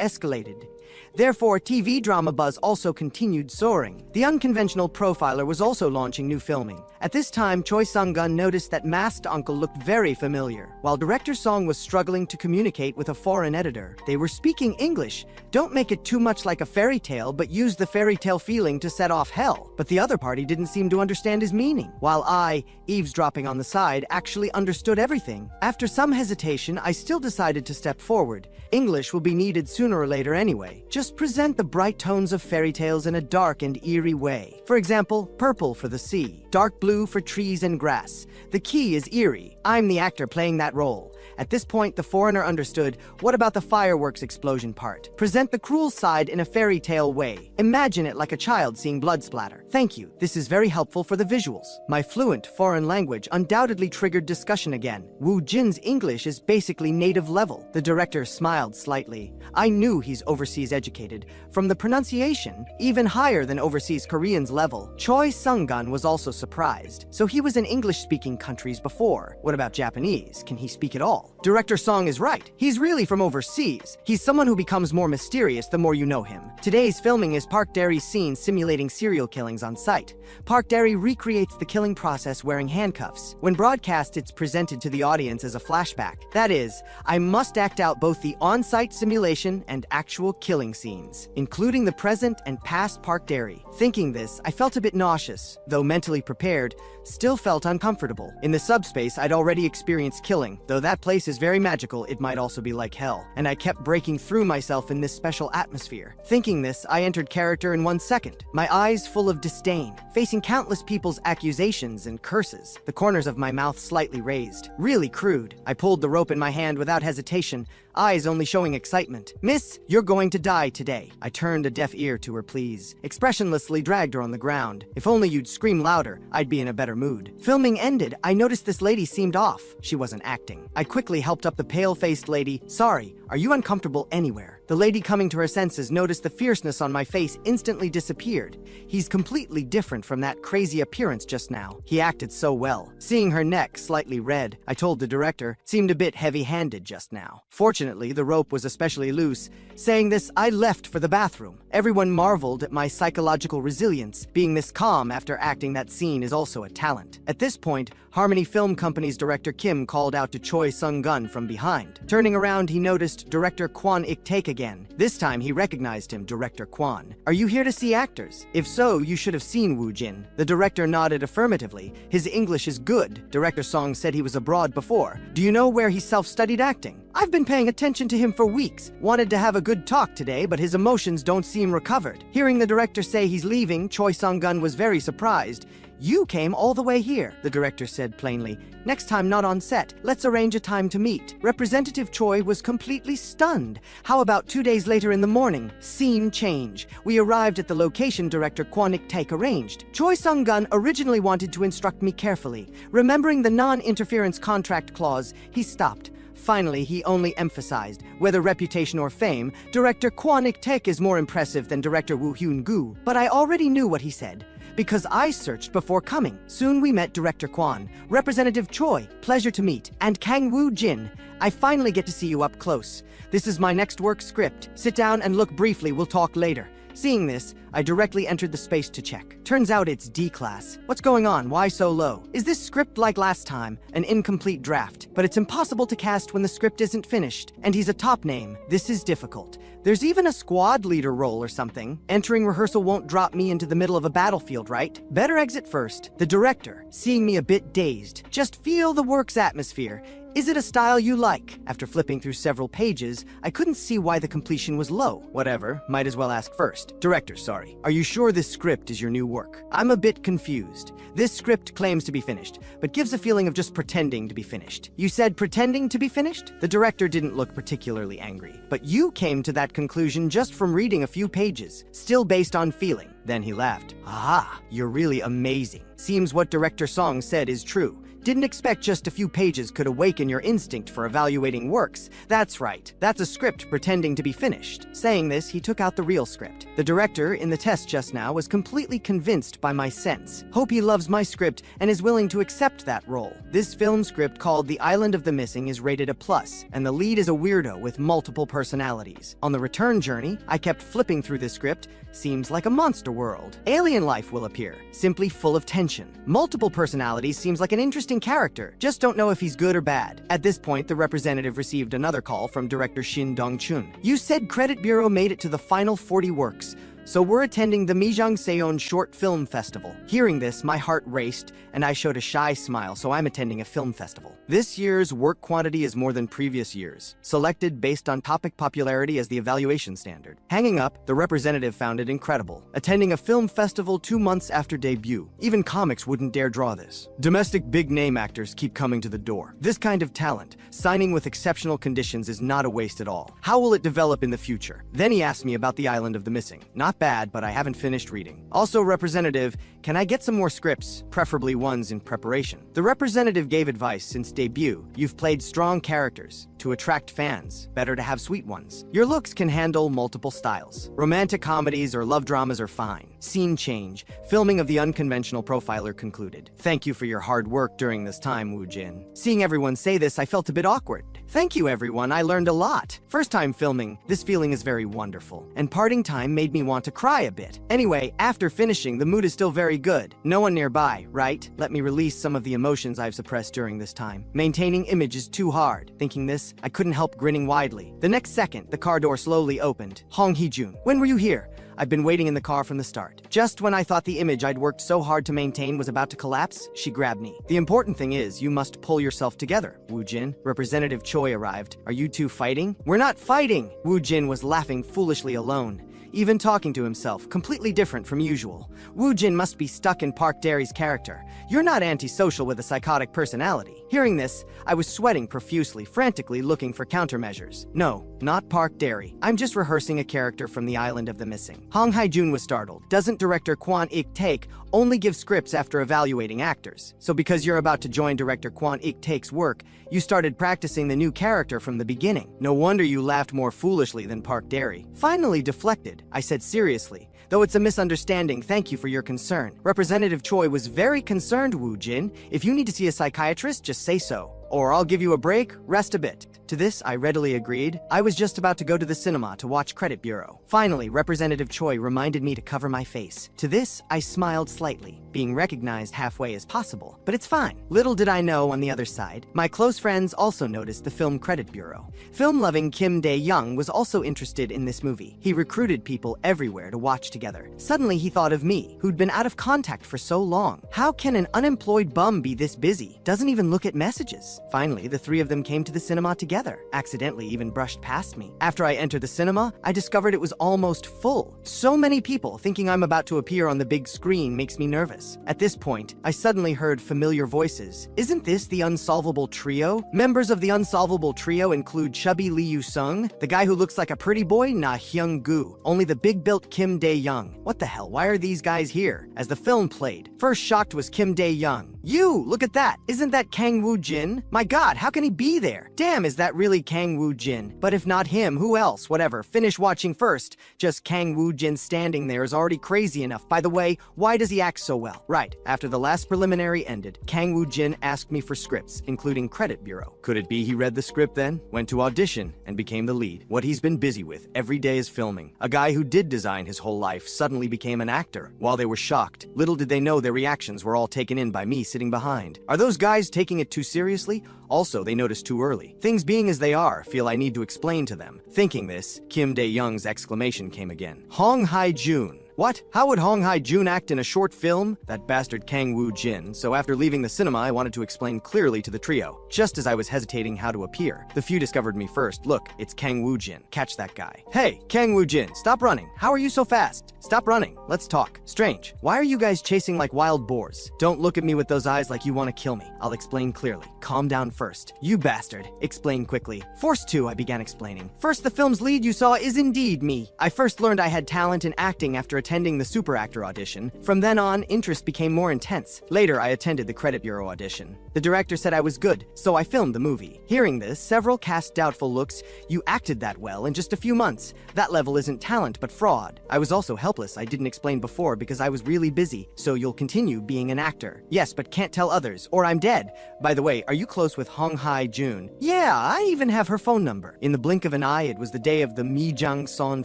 escalated. Therefore, TV drama buzz also continued soaring. The unconventional profiler was also launching new filming. At this time, Choi Sung-gun noticed that masked uncle looked very familiar. While director Song was struggling to communicate with a foreign editor, they were speaking English. Don't make it too much like a fairy tale, but use the fairy tale feeling to set off hell. But the other party didn't seem to understand his meaning, while I, eavesdropping on the side, actually understood everything. After some hesitation, I still decided to step forward. English will be needed sooner or later anyway. Just present the bright tones of fairy tales in a dark and eerie way. For example, purple for the sea, dark blue for trees and grass. The key is eerie. I'm the actor playing that role. At this point, the foreigner understood. What about the fireworks explosion part? Present the cruel side in a fairy tale way. Imagine it like a child seeing blood splatter. Thank you. This is very helpful for the visuals. My fluent foreign language undoubtedly triggered discussion again. Woo-jin's English is basically native level. The director smiled slightly. I knew he's overseas educated. educated, from the pronunciation, even higher than overseas Koreans level. Choi Sung-gun was also surprised. So he was in English-speaking countries before. What about Japanese? Can he speak at all? Director Song is right. He's really from overseas. He's someone who becomes more mysterious the more you know him. Today's filming is Park Daery's scene simulating serial killings on site. Park Daery recreates the killing process wearing handcuffs. When broadcast, it's presented to the audience as a flashback. That is, I must act out both the on-site simulation and actual killing scenes, including the present and past Park Daery. Thinking this, I felt a bit nauseous, though mentally prepared, still felt uncomfortable. In the subspace, I'd already experienced killing. Though that place is very magical, it might also be like hell, and I kept breaking through myself in this special atmosphere. Thinking this, I entered character in 1 second, my eyes full of disdain, facing countless people's accusations and curses, the corners of my mouth slightly raised. Really crude. I pulled the rope in my hand without hesitation, eyes only showing excitement. "Miss, you're going to die today." I turned a deaf ear to her pleas, expressionlessly dragged her on the ground. If only you'd scream louder, I'd be in a better mood. Filming ended, I noticed this lady seemed off. She wasn't acting. I quickly helped up the pale-faced lady. "Sorry, are you uncomfortable anywhere?" The lady, coming to her senses, noticed the fierceness on my face instantly disappeared. He's completely different from that crazy appearance just now. He acted so well. Seeing her neck slightly red, I told the director, seemed a bit heavy-handed just now. Fortunately, the rope was especially loose. Saying this, I left for the bathroom. Everyone marveled at my psychological resilience. Being this calm after acting that scene is also a talent. At this point, Harmony Film Company's director Kim called out to Choi Sung-gun from behind. Turning around, he noticed director Kwon Ik-taek again. This time, he recognized him, Director Kwon. "Are you here to see actors? If so, you should have seen Woo Jin." The director nodded affirmatively. "His English is good." Director Song said he was abroad before. "Do you know where he self-studied acting?" "I've been paying attention to him for weeks. Wanted to have a good talk today, but his emotions don't seem recovered." Hearing the director say he's leaving, Choi Sung-gun was very surprised. "You came all the way here," the director said plainly. "Next time not on set. Let's arrange a time to meet." Representative Choi was completely stunned. How about 2 days later in the morning? Scene change. We arrived at the location director Kwon Ik-taek arranged. Choi Sung-gun originally wanted to instruct me carefully. Remembering the non-interference contract clause, he stopped. Finally, he only emphasized, whether reputation or fame, director Kwon Ik-taek is more impressive than director Woo Hyun-gu. But I already knew what he said, because I searched before coming. Soon we met Director Kwon, Representative Choi, pleasure to meet, and Kang Woo Jin. I finally get to see you up close. This is my next work script. Sit down and look briefly, we'll talk later. Seeing this, I directly entered the space to check. Turns out it's D-class. What's going on? Why so low? Is this script like last time? An incomplete draft. But it's impossible to cast when the script isn't finished. And he's a top name. This is difficult. There's even a squad leader role or something. Entering rehearsal won't drop me into the middle of a battlefield, right? Better exit first. The director, seeing me a bit dazed. Just feel the work's atmosphere. Is it a style you like? After flipping through several pages, I couldn't see why the completion was low. Whatever, might as well ask first. Director, sorry. Are you sure this script is your new work? I'm a bit confused. This script claims to be finished, but gives a feeling of just pretending to be finished. You said pretending to be finished? The director didn't look particularly angry. But you came to that conclusion just from reading a few pages, still based on feeling. Then he laughed. Aha, you're really amazing. Seems what Director Song said is true. Didn't expect just a few pages could awaken your instinct for evaluating works. That's right. That's a script pretending to be finished. Saying this, he took out the real script. The director in the test just now was completely convinced by my sense. Hope he loves my script and is willing to accept that role. This film script called The Island of the Missing is rated a plus, and the lead is a weirdo with multiple personalities. On the return journey, I kept flipping through this script. Seems like a monster world. Alien life will appear, simply full of tension. Multiple personalities seems like an interesting character, just don't know if he's good or bad. At this point, the representative received another call from director Shin Dong-chun. You said Credit Bureau made it to the final 40 works, so we're attending the Mijangseon Short Film Festival. Hearing this, my heart raced, and I showed a shy smile, so I'm attending a film festival. This year's work quantity is more than previous years, selected based on topic popularity as the evaluation standard. Hanging up, the representative found it incredible. Attending a film festival 2 months after debut. Even comics wouldn't dare draw this. Domestic big-name actors keep coming to the door. This kind of talent, signing with exceptional conditions, is not a waste at all. How will it develop in the future? Then he asked me about the Island of the Missing. Not not bad, but I haven't finished reading. Also, representative, can I get some more scripts, preferably ones in preparation? The representative gave advice since debut. You've played strong characters. To attract fans, better to have sweet ones. Your looks can handle multiple styles. Romantic comedies or love dramas are fine. Scene change. Filming of the unconventional profiler concluded. Thank you for your hard work during this time, Woo Jin. Seeing everyone say this, I felt a bit awkward. Thank you, everyone. I learned a lot. First time filming, this feeling is very wonderful. And parting time made me want to cry a bit. Anyway, after finishing, the mood is still very good. No one nearby, right? Let me release some of the emotions I've suppressed during this time. Maintaining image is too hard. Thinking this, I couldn't help grinning widely. The next second, the car door slowly opened. Hong Hee-jun, when were you here? I've been waiting in the car from the start. Just when I thought the image I'd worked so hard to maintain was about to collapse, she grabbed me. The important thing is, you must pull yourself together, Woo Jin. Representative Choi arrived. Are you two fighting? We're not fighting! Woo Jin was laughing foolishly alone. Even talking to himself, completely different from usual. Woo Jin must be stuck in Park Derry's character. You're not antisocial with a psychotic personality. Hearing this, I was sweating profusely, frantically looking for countermeasures. No, not Park Derry. I'm just rehearsing a character from the Island of the Missing. Hong Hae-jun was startled. Doesn't director Kwon Ik-taek only give scripts after evaluating actors? So because you're about to join director Kwon Ik-taek's work, you started practicing the new character from the beginning. No wonder you laughed more foolishly than Park Derry. Finally deflected, I said seriously. Though it's a misunderstanding, thank you for your concern. Representative Choi was very concerned, Woo Jin. If you need to see a psychiatrist, just say so. Or I'll give you a break, rest a bit. To this, I readily agreed. I was just about to go to the cinema to watch Credit Bureau. Finally, Representative Choi reminded me to cover my face. To this, I smiled slightly. Being recognized halfway is possible, but it's fine. Little did I know on the other side, my close friends also noticed the film Credit Bureau. Film-loving Kim Dae-young was also interested in this movie. He recruited people everywhere to watch together. Suddenly, he thought of me, who'd been out of contact for so long. How can an unemployed bum be this busy? Doesn't even look at messages. Finally, the three of them came to the cinema together, accidentally even brushed past me. After I entered the cinema, I discovered it was almost full. So many people thinking I'm about to appear on the big screen makes me nervous. At this point, I suddenly heard familiar voices. Isn't this the Unsolvable Trio? Members of the Unsolvable Trio include chubby Lee Yu-sung, the guy who looks like a pretty boy, Na Hyung-gu, only the big-built Kim Dae-young. What the hell, why are these guys here? As the film played, first shocked was Kim Dae-young. You, look at that. Isn't that Kang Woo-jin? My god, how can he be there? Damn, is that really Kang Woo-jin? But if not him, who else? Whatever, finish watching first. Just Kang Woo-jin standing there is already crazy enough. By the way, why does he act so well? Right, after the last preliminary ended, Kang Woo-jin asked me for scripts, including Credit Bureau. Could it be he read the script then, went to audition, and became the lead? What he's been busy with every day is filming. A guy who did design his whole life suddenly became an actor. While they were shocked, little did they know their reactions were all taken in by me sitting behind. Are those guys taking it too seriously? Also, they noticed too early. Things being as they are, feel I need to explain to them. Thinking this, Kim Dae-young's exclamation came again. Hong Hae-jun. What? How would Hong Hae-jun act in a short film? That bastard Kang Woo-jin. So after leaving the cinema, I wanted to explain clearly to the trio. Just as I was hesitating how to appear, the few discovered me first. Look, it's Kang Woo-jin. Catch that guy. Hey, Kang Woo-jin, stop running. How are you so fast? Stop running. Let's talk. Strange. Why are you guys chasing like wild boars? Don't look at me with those eyes like you want to kill me. I'll explain clearly. Calm down first. You bastard. Explain quickly. Forced to, I began explaining. First, the film's lead you saw is indeed me. I first learned I had talent in acting after attending the super actor audition. From then on, interest became more intense. Later, I attended the Credit Bureau audition. The director said I was good, so I filmed the movie. Hearing this, several cast doubtful looks. You acted that well in just a few months. That level isn't talent, but fraud. I was also helpless. I didn't explain before because I was really busy, so you'll continue being an actor. Yes, but can't tell others, or I'm dead. By the way, are you close with Hong Hae-jun? Yeah, I even have her phone number. In the blink of an eye, it was the day of the Mijang-son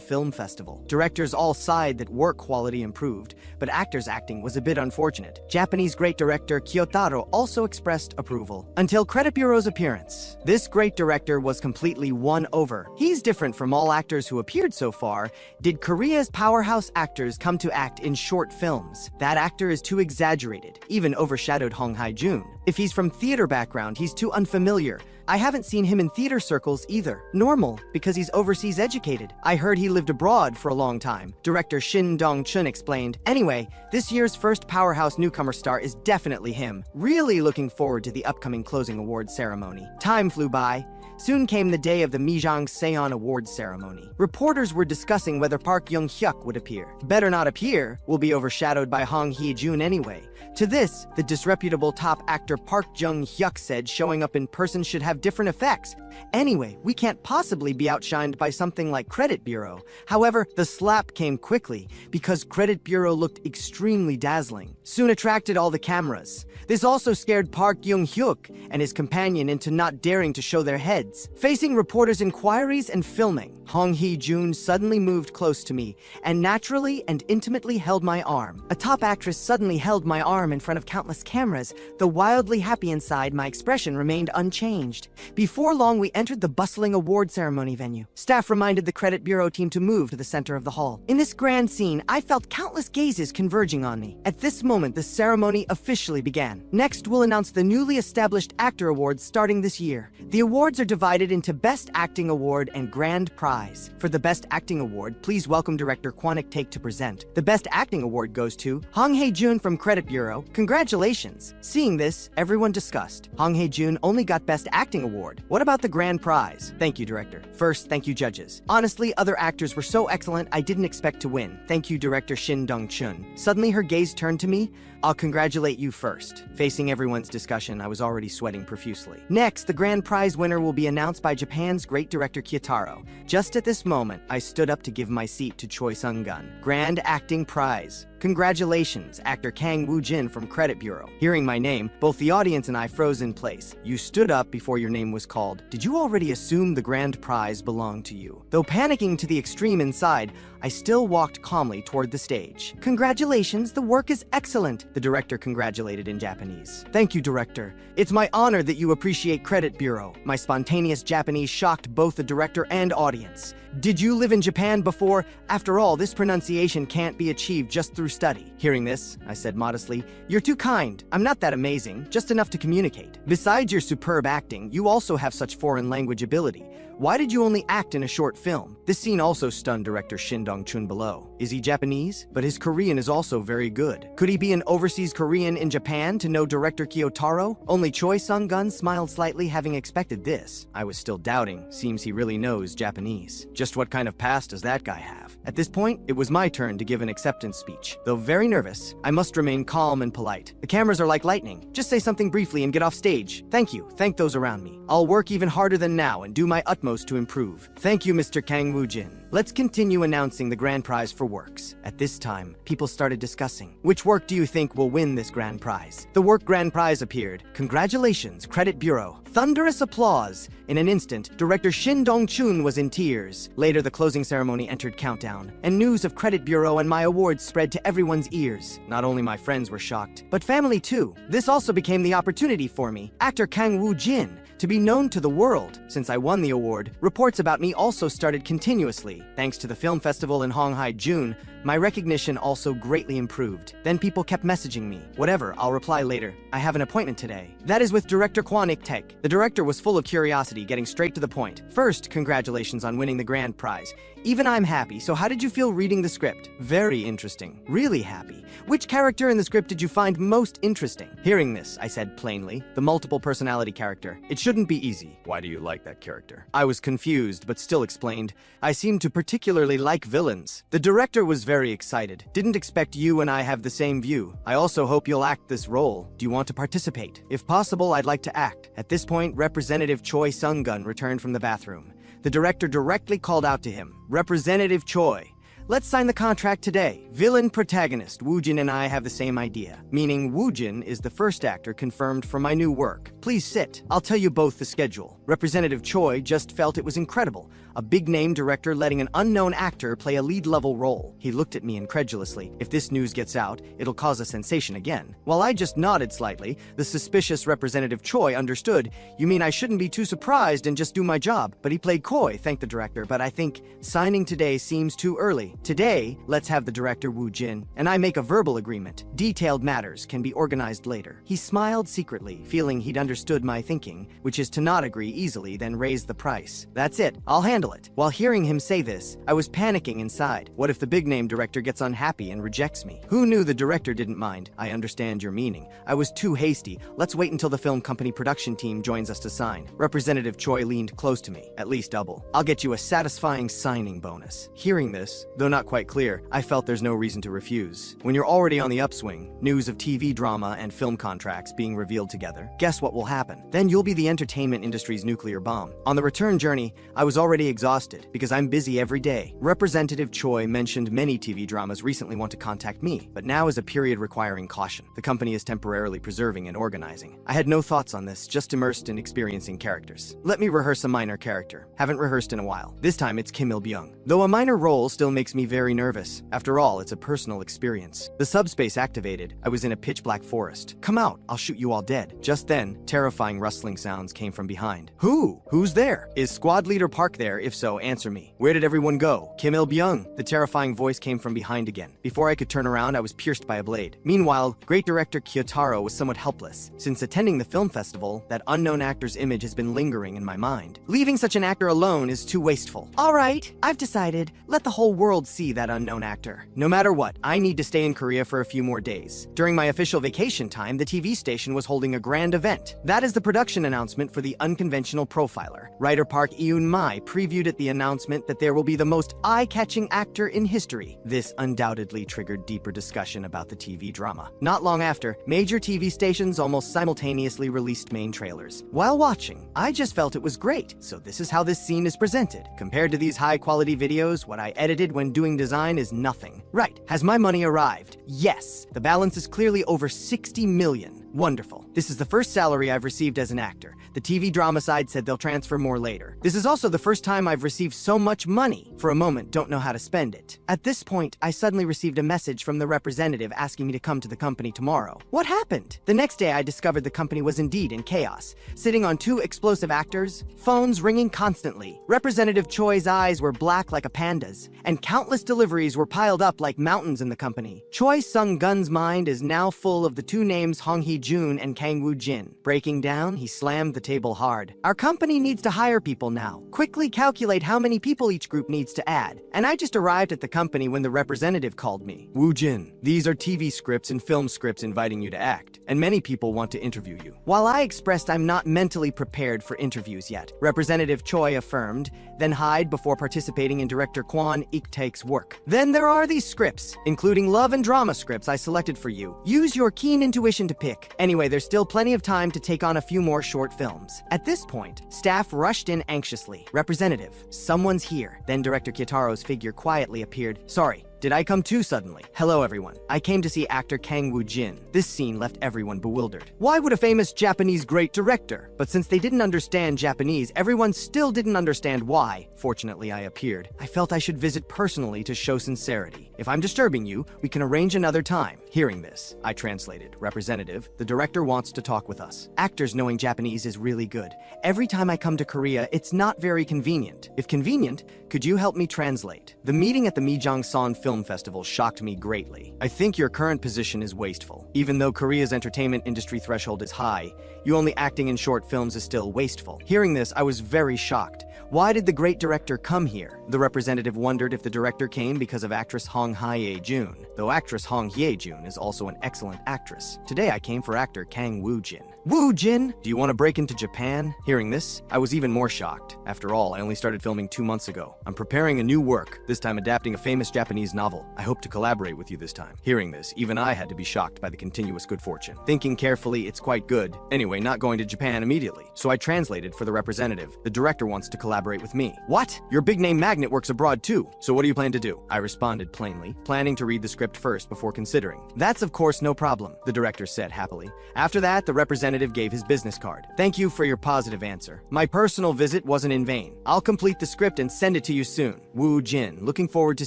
Film Festival. Directors all sighed that work quality improved, but actors' acting was a bit unfortunate. Japanese great director Kyotaro also expressed approval. Until Credit Bureau's appearance. This great director was completely won over. He's different from all actors who appeared so far. Did Korea's powerhouse actors come to act in short films? That actor is too exaggerated, even overshadowed Hong Hae-jun. If he's from theater background, he's too unfamiliar. I haven't seen him in theater circles either. Normal, because he's overseas educated. I heard he lived abroad for a long time. Director Shin Dong-chun explained. Anyway, this year's first powerhouse newcomer star is definitely him. Really looking forward to the upcoming closing awards ceremony. Time flew by. Soon came the day of the Mijang Seon Awards ceremony. Reporters were discussing whether Park Young-hyuk would appear. Better not appear, will be overshadowed by Hong Hye-jun anyway. To this, the disreputable top actor Park Jung-hyuk said showing up in person should have different effects. Anyway, we can't possibly be outshined by something like Credit Bureau. However, the slap came quickly because Credit Bureau looked extremely dazzling. Soon attracted all the cameras. This also scared Park Young-hyuk and his companion into not daring to show their heads. Facing reporters' inquiries and filming, Hong Hye-jun suddenly moved close to me and naturally and intimately held my arm. A top actress suddenly held my arm in front of countless cameras. Though wildly happy inside, my expression remained unchanged. Before long, we entered the bustling award ceremony venue. Staff reminded the Credit Bureau team to move to the center of the hall. In this grand scene, I felt countless gazes converging on me. At this moment, the ceremony officially began. Next, we'll announce the newly established Actor Awards starting this year. The awards are divided into Best Acting Award and Grand Prize. For the Best Acting Award, please welcome director Kwanik Take to present. The Best Acting Award goes to Hong Hye-jun from Credit Bureau. Congratulations! Seeing this, everyone discussed. Hong Hye-jun only got Best Acting Award. What about the Grand Prize? Thank you, director. First, thank you, judges. Honestly, other actors were so excellent, I didn't expect to win. Thank you, director Shin Dong-chun. Suddenly, her gaze turned to me. I'll congratulate you first. Facing everyone's discussion, I was already sweating profusely. Next, the grand prize winner will be announced by Japan's great director Kyotaro. Just at this moment, I stood up to give my seat to Choi Sung-gun. Grand Acting Prize. Congratulations, actor Kang Woo-jin from Credit Bureau. Hearing my name, both the audience and I froze in place. You stood up before your name was called. Did you already assume the grand prize belonged to you? Though panicking to the extreme inside, I still walked calmly toward the stage. Congratulations, the work is excellent, the director congratulated in Japanese. Thank you, director. It's my honor that you appreciate Credit Bureau. My spontaneous Japanese shocked both the director and audience. Did you live in Japan before? After all, this pronunciation can't be achieved just through study. Hearing this, I said modestly, you're too kind. I'm not that amazing, just enough to communicate. Besides your superb acting, you also have such foreign language ability. Why did you only act in a short film? This scene also stunned director Shin Dong-chun below. Is he Japanese? But his Korean is also very good. Could he be an overseas Korean in Japan to know director Kyotaro? Only Choi Sung-gun smiled slightly, having expected this. I was still doubting. Seems he really knows Japanese. Just what kind of past does that guy have? At this point, it was my turn to give an acceptance speech. Though very nervous, I must remain calm and polite. The cameras are like lightning. Just say something briefly and get off stage. Thank you. Thank those around me. I'll work even harder than now and do my utmost to improve. Thank you, Mr. Kang Woo-jin. Let's continue announcing the grand prize for works. At this time, people started discussing. Which work do you think will win this grand prize? The work grand prize appeared. Congratulations, Credit Bureau. Thunderous applause. In an instant, director Shin Dong-chun was in tears. Later, the closing ceremony entered countdown, and news of Credit Bureau and my awards spread to everyone's ears. Not only my friends were shocked, but family too. This also became the opportunity for me, actor Kang Woo-jin, to be known to the world. Since I won the award, reports about me also started continuously. Thanks to the film festival in Hong Hye-jun, my recognition also greatly improved. Then people kept messaging me. Whatever, I'll reply later. I have an appointment today. That is with director Kwanik Take. The director was full of curiosity, getting straight to the point. First, congratulations on winning the grand prize. Even I'm happy, so how did you feel reading the script? Very interesting. Really happy. Which character in the script did you find most interesting? Hearing this, I said plainly, the multiple personality character. It shouldn't be easy. Why do you like that character? I was confused, but still explained. I seem to particularly like villains. The director was very excited. Didn't expect you and I have the same view. I also hope you'll act this role. Do you want to participate? If possible, I'd like to act. At this point, Representative Choi Sung-gun returned from the bathroom. The director directly called out to him, Representative Choi, let's sign the contract today. Villain protagonist Woo-jin and I have the same idea, meaning Woo-jin is the first actor confirmed for my new work. Please sit. I'll tell you both the schedule. Representative Choi just felt it was incredible. A big-name director letting an unknown actor play a lead-level role. He looked at me incredulously. If this news gets out, it'll cause a sensation again. While I just nodded slightly, the suspicious Representative Choi understood. You mean I shouldn't be too surprised and just do my job? But he played coy, thanked the director, but I think signing today seems too early. Today, let's have the director Woo Jin and I make a verbal agreement. Detailed matters can be organized later. He smiled secretly, feeling he'd understood my thinking, which is to not agree easily, then raise the price. That's it, I'll handle it. While hearing him say this, I was panicking inside. What if the big-name director gets unhappy and rejects me? Who knew the director didn't mind? I understand your meaning. I was too hasty. Let's wait until the film company production team joins us to sign. Representative Choi leaned close to me, at least double. I'll get you a satisfying signing bonus. Hearing this, though not quite clear, I felt there's no reason to refuse. When you're already on the upswing, news of TV drama and film contracts being revealed together, guess what will happen? Then you'll be the entertainment industry's nuclear bomb. On the return journey, I was already exhausted because I'm busy every day. Representative Choi mentioned many TV dramas recently want to contact me, but now is a period requiring caution. The company is temporarily preserving and organizing. I had no thoughts on this, just immersed in experiencing characters. Let me rehearse a minor character. Haven't rehearsed in a while. This time it's Kim Il-byung. Though a minor role still makes me very nervous. After all, it's a personal experience. The subspace activated. I was in a pitch-black forest. Come out, I'll shoot you all dead. Just then, terrifying rustling sounds came from behind. Who's there? Is squad leader Park there? If so, answer me. Where did everyone go? Kim Il-byung. The terrifying voice came from behind again. Before I could turn around, I was pierced by a blade. Meanwhile, great director Kyotaro was somewhat helpless. Since attending the film festival, that unknown actor's image has been lingering in my mind. Leaving such an actor alone is too wasteful. All right, I've decided. Let the whole world see that unknown actor. No matter what, I need to stay in Korea for a few more days. During my official vacation time, the TV station was holding a grand event. That is the production announcement for the unconventional profiler. Writer Park Eun-mai previewed at the announcement that there will be the most eye-catching actor in history. This undoubtedly triggered deeper discussion about the TV drama. Not long after, major TV stations almost simultaneously released main trailers. While watching, I just felt it was great. So this is how this scene is presented. Compared to these high-quality videos, what I edited when doing design is nothing. Right, has my money arrived? Yes. The balance is clearly over 60 million. Wonderful. This is the first salary I've received as an actor. The TV drama side said they'll transfer more later. This is also the first time I've received so much money. For a moment, don't know how to spend it. At this point, I suddenly received a message from the representative asking me to come to the company tomorrow. What happened? The next day, I discovered the company was indeed in chaos. Sitting on two explosive actors, phones ringing constantly. Representative Choi's eyes were black like a panda's, and countless deliveries were piled up like mountains in the company. Choi Sung-gun's mind is now full of the two names Hong Hee-jun and Kang Woo-jin. Breaking down, he slammed the table hard. Our company needs to hire people now. Quickly calculate how many people each group needs to add. And I just arrived at the company when the representative called me. Woo-jin, these are TV scripts and film scripts inviting you to act, and many people want to interview you. While I expressed I'm not mentally prepared for interviews yet, Representative Choi affirmed, then hide before participating in director Kwon Ik-taek's work. Then there are these scripts, including love and drama scripts I selected for you. Use your keen intuition to pick. Anyway, there's still plenty of time to take on a few more short films. At this point, staff rushed in anxiously. Representative, someone's here. Then director Kitaro's figure quietly appeared. Sorry. Did I come too suddenly? Hello everyone. I came to see actor Kang Woo-jin. This scene left everyone bewildered. Why would a famous Japanese great director? But since they didn't understand Japanese, everyone still didn't understand why. Fortunately, I appeared. I felt I should visit personally to show sincerity. If I'm disturbing you, we can arrange another time. Hearing this, I translated. Representative, the director wants to talk with us. Actors knowing Japanese is really good. Every time I come to Korea, it's not very convenient. If convenient, could you help me translate? The meeting at the Mijongsan Film Festival shocked me greatly. I think your current position is wasteful. Even though Korea's entertainment industry threshold is high, you only acting in short films is still wasteful. Hearing this, I was very shocked. Why did the great director come here? The representative wondered if the director came because of actress Hong Hye-jun, though actress Hong Hye-jun is also an excellent actress. Today I came for actor Kang Woo-jin. Woo-jin, do you want to break into Japan? Hearing this, I was even more shocked. After all, I only started filming 2 months ago. I'm preparing a new work, this time adapting a famous Japanese novel. I hope to collaborate with you this time. Hearing this, even I had to be shocked by the continuous good fortune. Thinking carefully, it's quite good. Anyway, not going to Japan immediately. So I translated for the representative. The director wants to collaborate with me. What? Your big name magnet works abroad too. So what do you plan to do? I responded plainly, planning to read the script first before considering. That's of course no problem, the director said happily. After that, the representative gave his business card. Thank you for your positive answer. My personal visit wasn't in vain. I'll complete the script and send it to you soon. Woo-jin, looking forward to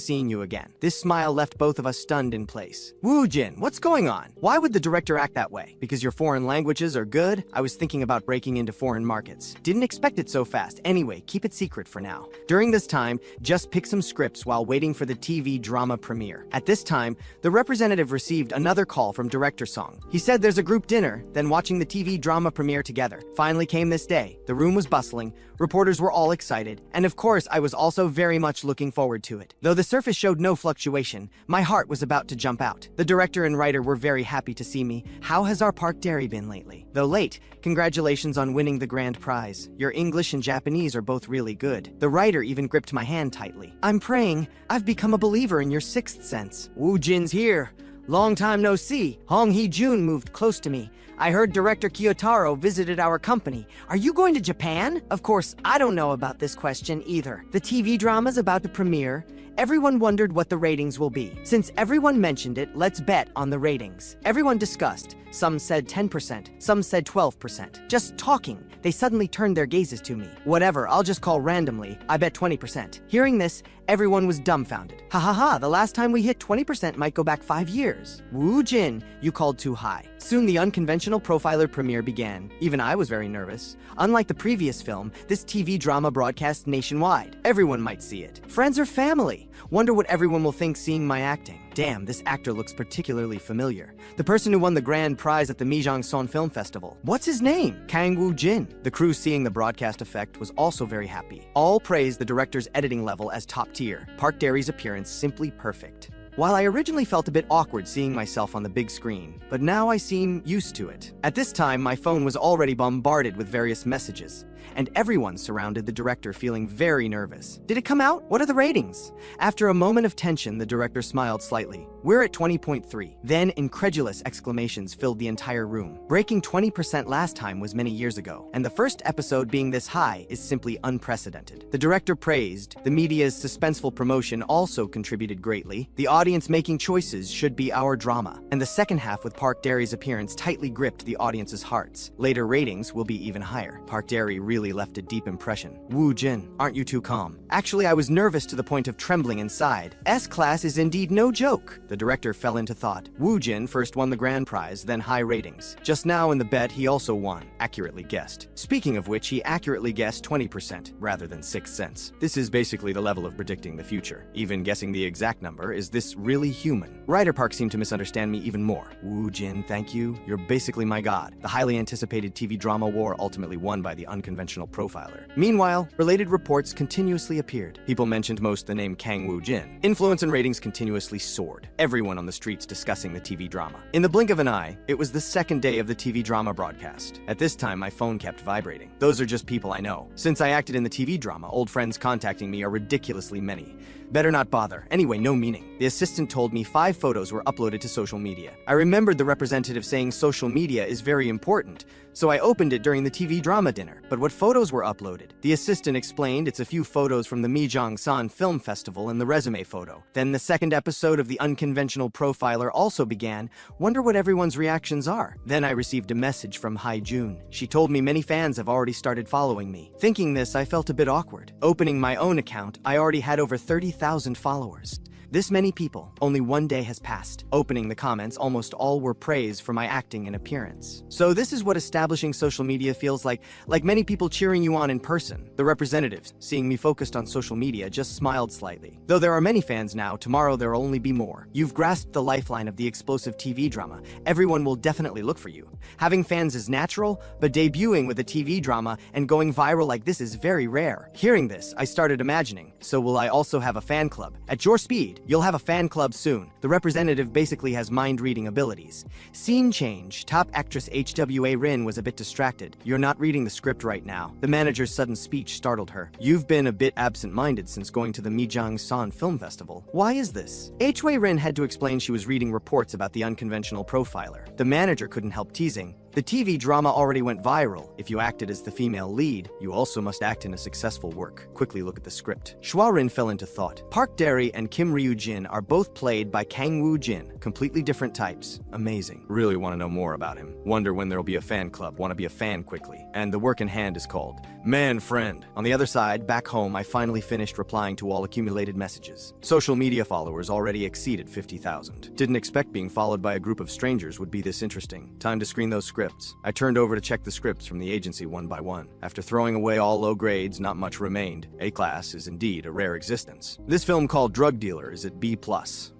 seeing you again. This smile left both of us stunned in place. Woo-jin, what's going on? Why would the director act that way? Because your foreign languages are good? I was thinking about breaking into foreign markets. Didn't expect it so fast. Anyway, keep keep it secret for now. During this time, just pick some scripts while waiting for the TV drama premiere. At this time, the representative received another call from Director Song. He said there's a group dinner, then watching the TV drama premiere together. Finally came this day. The room was bustling, reporters were all excited, and of course I was also very much looking forward to it. Though the surface showed no fluctuation, my heart was about to jump out. The director and writer were very happy to see me. How has our Park Dairy been lately? Though late, congratulations on winning the grand prize. Your English and Japanese are both really good. The writer even gripped my hand tightly. I'm praying. I've become a believer in your sixth sense. Woo Jin's here. Long time no see. Hong Hee-jun moved close to me. I heard Director Kiyotaro visited our company. Are you going to Japan? Of course, I don't know about this question either. The TV drama's about to premiere. Everyone wondered what the ratings will be. Since everyone mentioned it, let's bet on the ratings. Everyone discussed. Some said 10%, some said 12%. Just talking, they suddenly turned their gazes to me. Whatever, I'll just call randomly. I bet 20%. Hearing this, everyone was dumbfounded. Ha ha ha, the last time we hit 20% might go back 5 years. Woo Jin, you called too high. Soon the unconventional profiler premiere began. Even I was very nervous. Unlike the previous film, this TV drama broadcast nationwide. Everyone might see it. Friends or family. Wonder what everyone will think seeing my acting. Damn, this actor looks particularly familiar. The person who won the grand prize at the Mijangson Film Festival. What's his name? Kang Woo-jin. The crew seeing the broadcast effect was also very happy. All praised the director's editing level as top tier. Park Dairy's appearance simply perfect. While I originally felt a bit awkward seeing myself on the big screen, but now I seem used to it. At this time, my phone was already bombarded with various messages, and everyone surrounded the director feeling very nervous. Did it come out? What are the ratings? After a moment of tension, the director smiled slightly. We're at 20.3. Then incredulous exclamations filled the entire room. Breaking 20% last time was many years ago, and the first episode being this high is simply unprecedented. The director praised. The media's suspenseful promotion also contributed greatly. The audience making choices should be our drama, and the second half with Park Dairy's appearance tightly gripped the audience's hearts. Later ratings will be even higher. Park Dairy really left a deep impression. Woo Jin, aren't you too calm? Actually, I was nervous to the point of trembling inside. S-class is indeed no joke. The director fell into thought. Woo Jin first won the grand prize, then high ratings. Just now in the bet, he also won. Accurately guessed. Speaking of which, he accurately guessed 20% rather than 6 cents. This is basically the level of predicting the future. Even guessing the exact number, is this really human? Writer Park seemed to misunderstand me even more. Woo Jin, thank you. You're basically my god. The highly anticipated TV drama war ultimately won by the unconventional profiler. Meanwhile, related reports continuously appeared. People mentioned most the name Kang Woo Jin. Influence and ratings continuously soared. Everyone on the streets discussing the TV drama. In the blink of an eye, it was the second day of the TV drama broadcast. At this time, my phone kept vibrating. Those are just people I know. Since I acted in the TV drama, old friends contacting me are ridiculously many. Better not bother. Anyway, no meaning. The assistant told me 5 photos were uploaded to social media. I remembered the representative saying social media is very important, so I opened it during the TV drama dinner. But what photos were uploaded? The assistant explained it's a few photos from the Mijangsan Film Festival and the resume photo. Then the second episode of the unconventional profiler also began. Wonder what everyone's reactions are. Then I received a message from Jun. She told me many fans have already started following me. Thinking this, I felt a bit awkward. Opening my own account, I already had over 30,000 followers. This many people, only one day has passed. Opening the comments, almost all were praise for my acting and appearance. So this is what establishing social media feels like many people cheering you on in person. The representatives, seeing me focused on social media, just smiled slightly. Though there are many fans now, tomorrow there'll only be more. You've grasped the lifeline of the explosive TV drama. Everyone will definitely look for you. Having fans is natural, but debuting with a TV drama and going viral like this is very rare. Hearing this, I started imagining, so will I also have a fan club? At your speed, you'll have a fan club soon. The representative basically has mind-reading abilities. Scene change. Top actress HWA Rin was a bit distracted. You're not reading the script right now. The manager's sudden speech startled her. You've been a bit absent-minded since going to the Mijangsan Film Festival. Why is this? HWA Rin had to explain she was reading reports about the unconventional profiler. The manager couldn't help teasing. The TV drama already went viral. If you acted as the female lead, you also must act in a successful work. Quickly look at the script. Shua Rin fell into thought. Park Dairy and Kim Ryu Jin are both played by Kang Woo Jin. Completely different types. Amazing. Really want to know more about him. Wonder when there'll be a fan club. Want to be a fan quickly. And the work in hand is called Man Friend. On the other side, back home, I finally finished replying to all accumulated messages. Social media followers already exceeded 50,000. Didn't expect being followed by a group of strangers would be this interesting. Time to screen those scripts scripts. I turned over to check the scripts from the agency one by one. After throwing away all low grades, not much remained. A class is indeed a rare existence. This film called Drug Dealer is at B+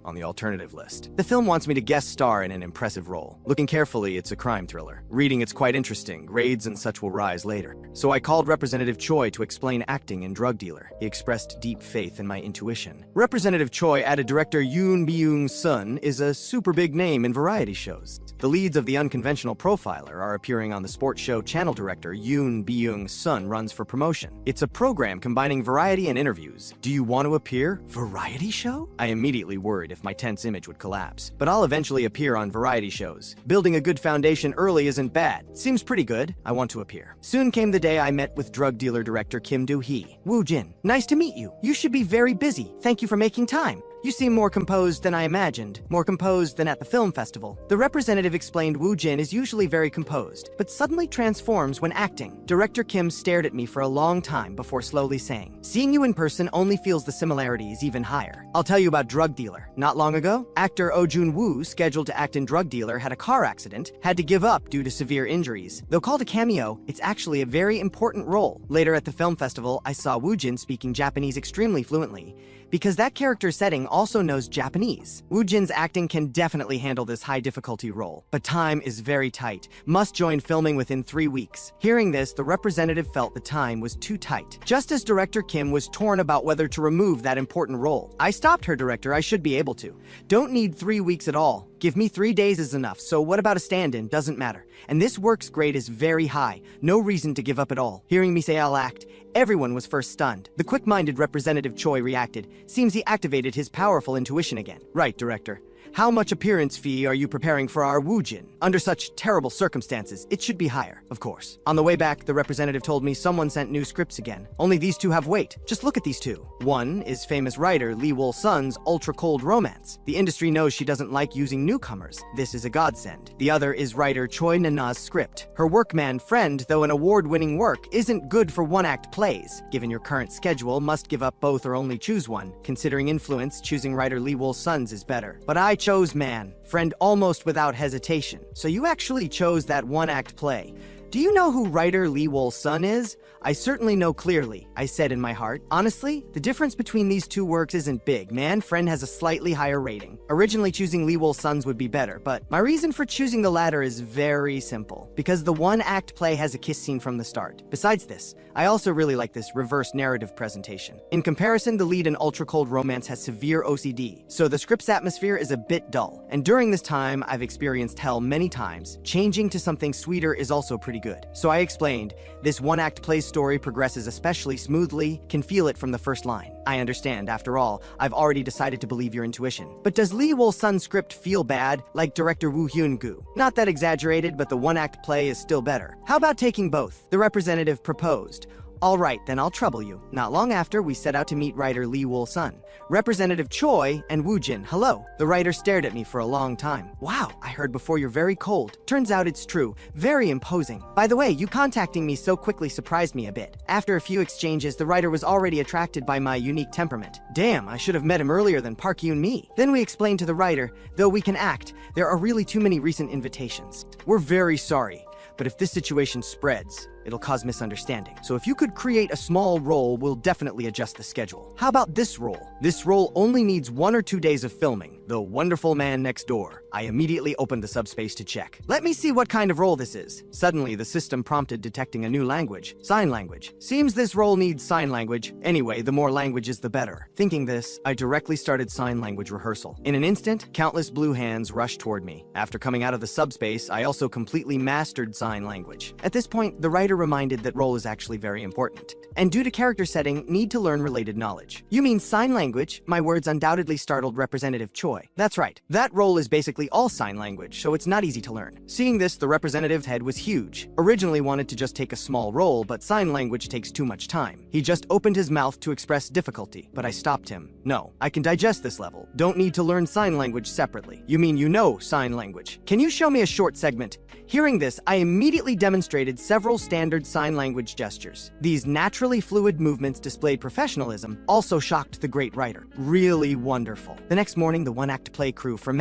on the alternative list. The film wants me to guest star in an impressive role. Looking carefully, it's a crime thriller. Reading, it's quite interesting. Grades and such will rise later. So I called Representative Choi to explain acting in Drug Dealer. He expressed deep faith in my intuition. Representative Choi added director Yoon Byung-sun is a super big name in variety shows. The leads of The Unconventional Profiler are appearing on the sports show channel director Yoon Byung-sun runs for promotion. It's a program combining variety and interviews. Do you want to appear? Variety show? I immediately worried if my tense image would collapse. But I'll eventually appear on variety shows. Building a good foundation early isn't bad. Seems pretty good. I want to appear. Soon came the day I met with Drug Dealer director Kim Do-hee. Woo Jin, nice to meet you. You should be very busy. Thank you for making time. You seem more composed than I imagined, more composed than at the film festival. The representative explained Woo Jin is usually very composed, but suddenly transforms when acting. Director Kim stared at me for a long time before slowly saying, seeing you in person only feels the similarities even higher. I'll tell you about Drug Dealer. Not long ago, actor Oh Jun-woo, scheduled to act in Drug Dealer, had a car accident, had to give up due to severe injuries. Though called a cameo, it's actually a very important role. Later at the film festival, I saw Woo Jin speaking Japanese extremely fluently, because that character's setting also knows Japanese. Woo Jin's acting can definitely handle this high-difficulty role, but time is very tight. Must join filming within 3 weeks. Hearing this, the representative felt the time was too tight. Just as director Kim was torn about whether to remove that important role. I stopped her, director. I should be able to. Don't need 3 weeks at all. Give me 3 days is enough, so what about a stand-in? Doesn't matter. And this work's grade is very high. No reason to give up at all. Hearing me say I'll act, everyone was first stunned. The quick-minded Representative Choi reacted. Seems he activated his powerful intuition again. Right, director. How much appearance fee are you preparing for our Woo Jin? Under such terrible circumstances, it should be higher, of course. On the way back, the representative told me someone sent new scripts again. Only these two have weight. Just look at these two. One is famous writer Lee Wol-sun's ultra-cold romance. The industry knows she doesn't like using newcomers. This is a godsend. The other is writer Choi Nana's script. Her workman friend, though an award-winning work, isn't good for one-act plays. Given your current schedule, must give up both or only choose one. Considering influence, choosing writer Lee Wol-sun's is better. But I chose man, friend almost without hesitation. So you actually chose that one-act play. Do you know who writer Lee Wol-sun is? I certainly know clearly, I said in my heart. Honestly, the difference between these two works isn't big. Man Friend has a slightly higher rating. Originally choosing Lee Wol-sun's would be better, but my reason for choosing the latter is very simple. Because the one-act play has a kiss scene from the start. Besides this, I also really like this reverse narrative presentation. In comparison, the lead in Ultra Cold Romance has severe OCD, so the script's atmosphere is a bit dull. And during this time, I've experienced hell many times. Changing to something sweeter is also pretty good. So I explained, this one-act play's story progresses especially smoothly, can feel it from the first line. I understand, after all, I've already decided to believe your intuition. But does Lee Wol-sun's script feel bad, like director Woo Hyun-gu? Not that exaggerated, but the one-act play is still better. How about taking both? The representative proposed. All right, then I'll trouble you. Not long after, we set out to meet writer Lee Wol-sun, Representative Choi, and Woo Jin. Hello. The writer stared at me for a long time. Wow, I heard before you're very cold. Turns out it's true. Very imposing. By the way, you contacting me so quickly surprised me a bit. After a few exchanges, the writer was already attracted by my unique temperament. Damn, I should have met him earlier than Park Yoon-mi. Then we explained to the writer, though we can act, there are really too many recent invitations. We're very sorry, but if this situation spreads, it'll cause misunderstanding. So if you could create a small role, we'll definitely adjust the schedule. How about this role? This role only needs 1 or 2 days of filming. The Wonderful Man Next Door. I immediately opened the subspace to check. Let me see what kind of role this is. Suddenly, the system prompted detecting a new language. Sign language. Seems this role needs sign language. Anyway, the more languages, the better. Thinking this, I directly started sign language rehearsal. In an instant, countless blue hands rushed toward me. After coming out of the subspace, I also completely mastered sign language. At this point, the writer reminded that role is actually very important. And due to character setting, need to learn related knowledge. You mean sign language? My words undoubtedly startled Representative Choi. That's right. That role is basically all sign language, so it's not easy to learn. Seeing this, the representative's head was huge. Originally wanted to just take a small role, but sign language takes too much time. He just opened his mouth to express difficulty, but I stopped him. No, I can digest this level. Don't need to learn sign language separately. You mean you know sign language. Can you show me a short segment? Hearing this, I immediately demonstrated several standard standard sign language gestures. These naturally fluid movements displayed professionalism, also shocked the great writer. Really wonderful. The next morning, the one-act play crew for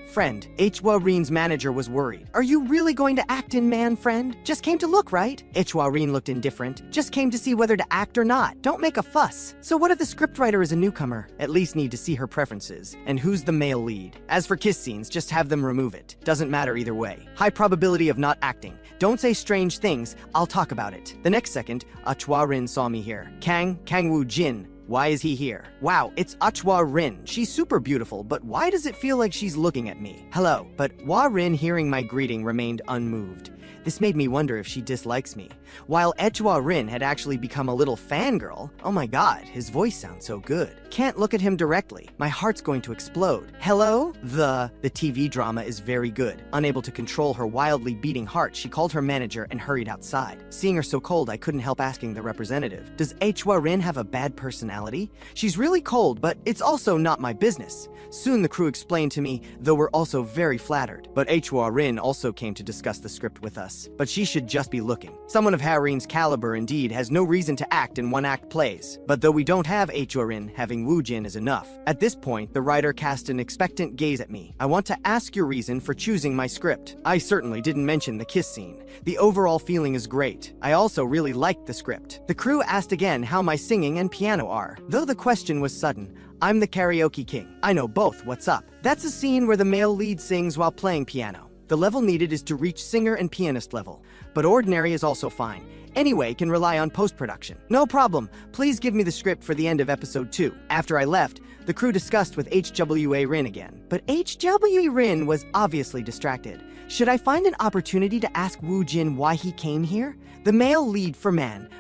Friend, Rin's manager was worried. Are you really going to act in Man, Friend? Just came to look, right? Rin looked indifferent. Just came to see whether to act or not. Don't make a fuss. So what if the scriptwriter is a newcomer? At least need to see her preferences. And who's the male lead? As for kiss scenes, just have them remove it. Doesn't matter either way. High probability of not acting. Don't say strange things. I'll talk about it. The next second, Rin saw me here. Kang Woo Jin. Why is he here? Wow, it's Rin. She's super beautiful, but why does it feel like she's looking at me? Hello, but Rin, hearing my greeting, remained unmoved. This made me wonder if she dislikes me. While Rin had actually become a little fangirl, oh my god, his voice sounds so good. Can't look at him directly. My heart's going to explode. Hello? The TV drama is very good. Unable to control her wildly beating heart, she called her manager and hurried outside. Seeing her so cold, I couldn't help asking the representative, does Rin have a bad personality? She's really cold, but it's also not my business. Soon the crew explained to me, though we're also very flattered. But Rin also came to discuss the script with us. But she should just be looking. Someone of Harin's caliber indeed has no reason to act in one-act plays. But though we don't have Rin, having Woo Jin is enough. At this point, the writer cast an expectant gaze at me. I want to ask your reason for choosing my script. I certainly didn't mention the kiss scene. The overall feeling is great. I also really liked the script. The crew asked again how my singing and piano are. Though the question was sudden, I'm the karaoke king. I know both, what's up? That's a scene where the male lead sings while playing piano. The level needed is to reach singer and pianist level, but ordinary is also fine. Anyway, can rely on post-production. No problem. Please give me the script for the end of episode 2. After I left, the crew discussed with Rin again. But Rin was obviously distracted. Should I find an opportunity to ask Woo Jin why he came here? The male lead for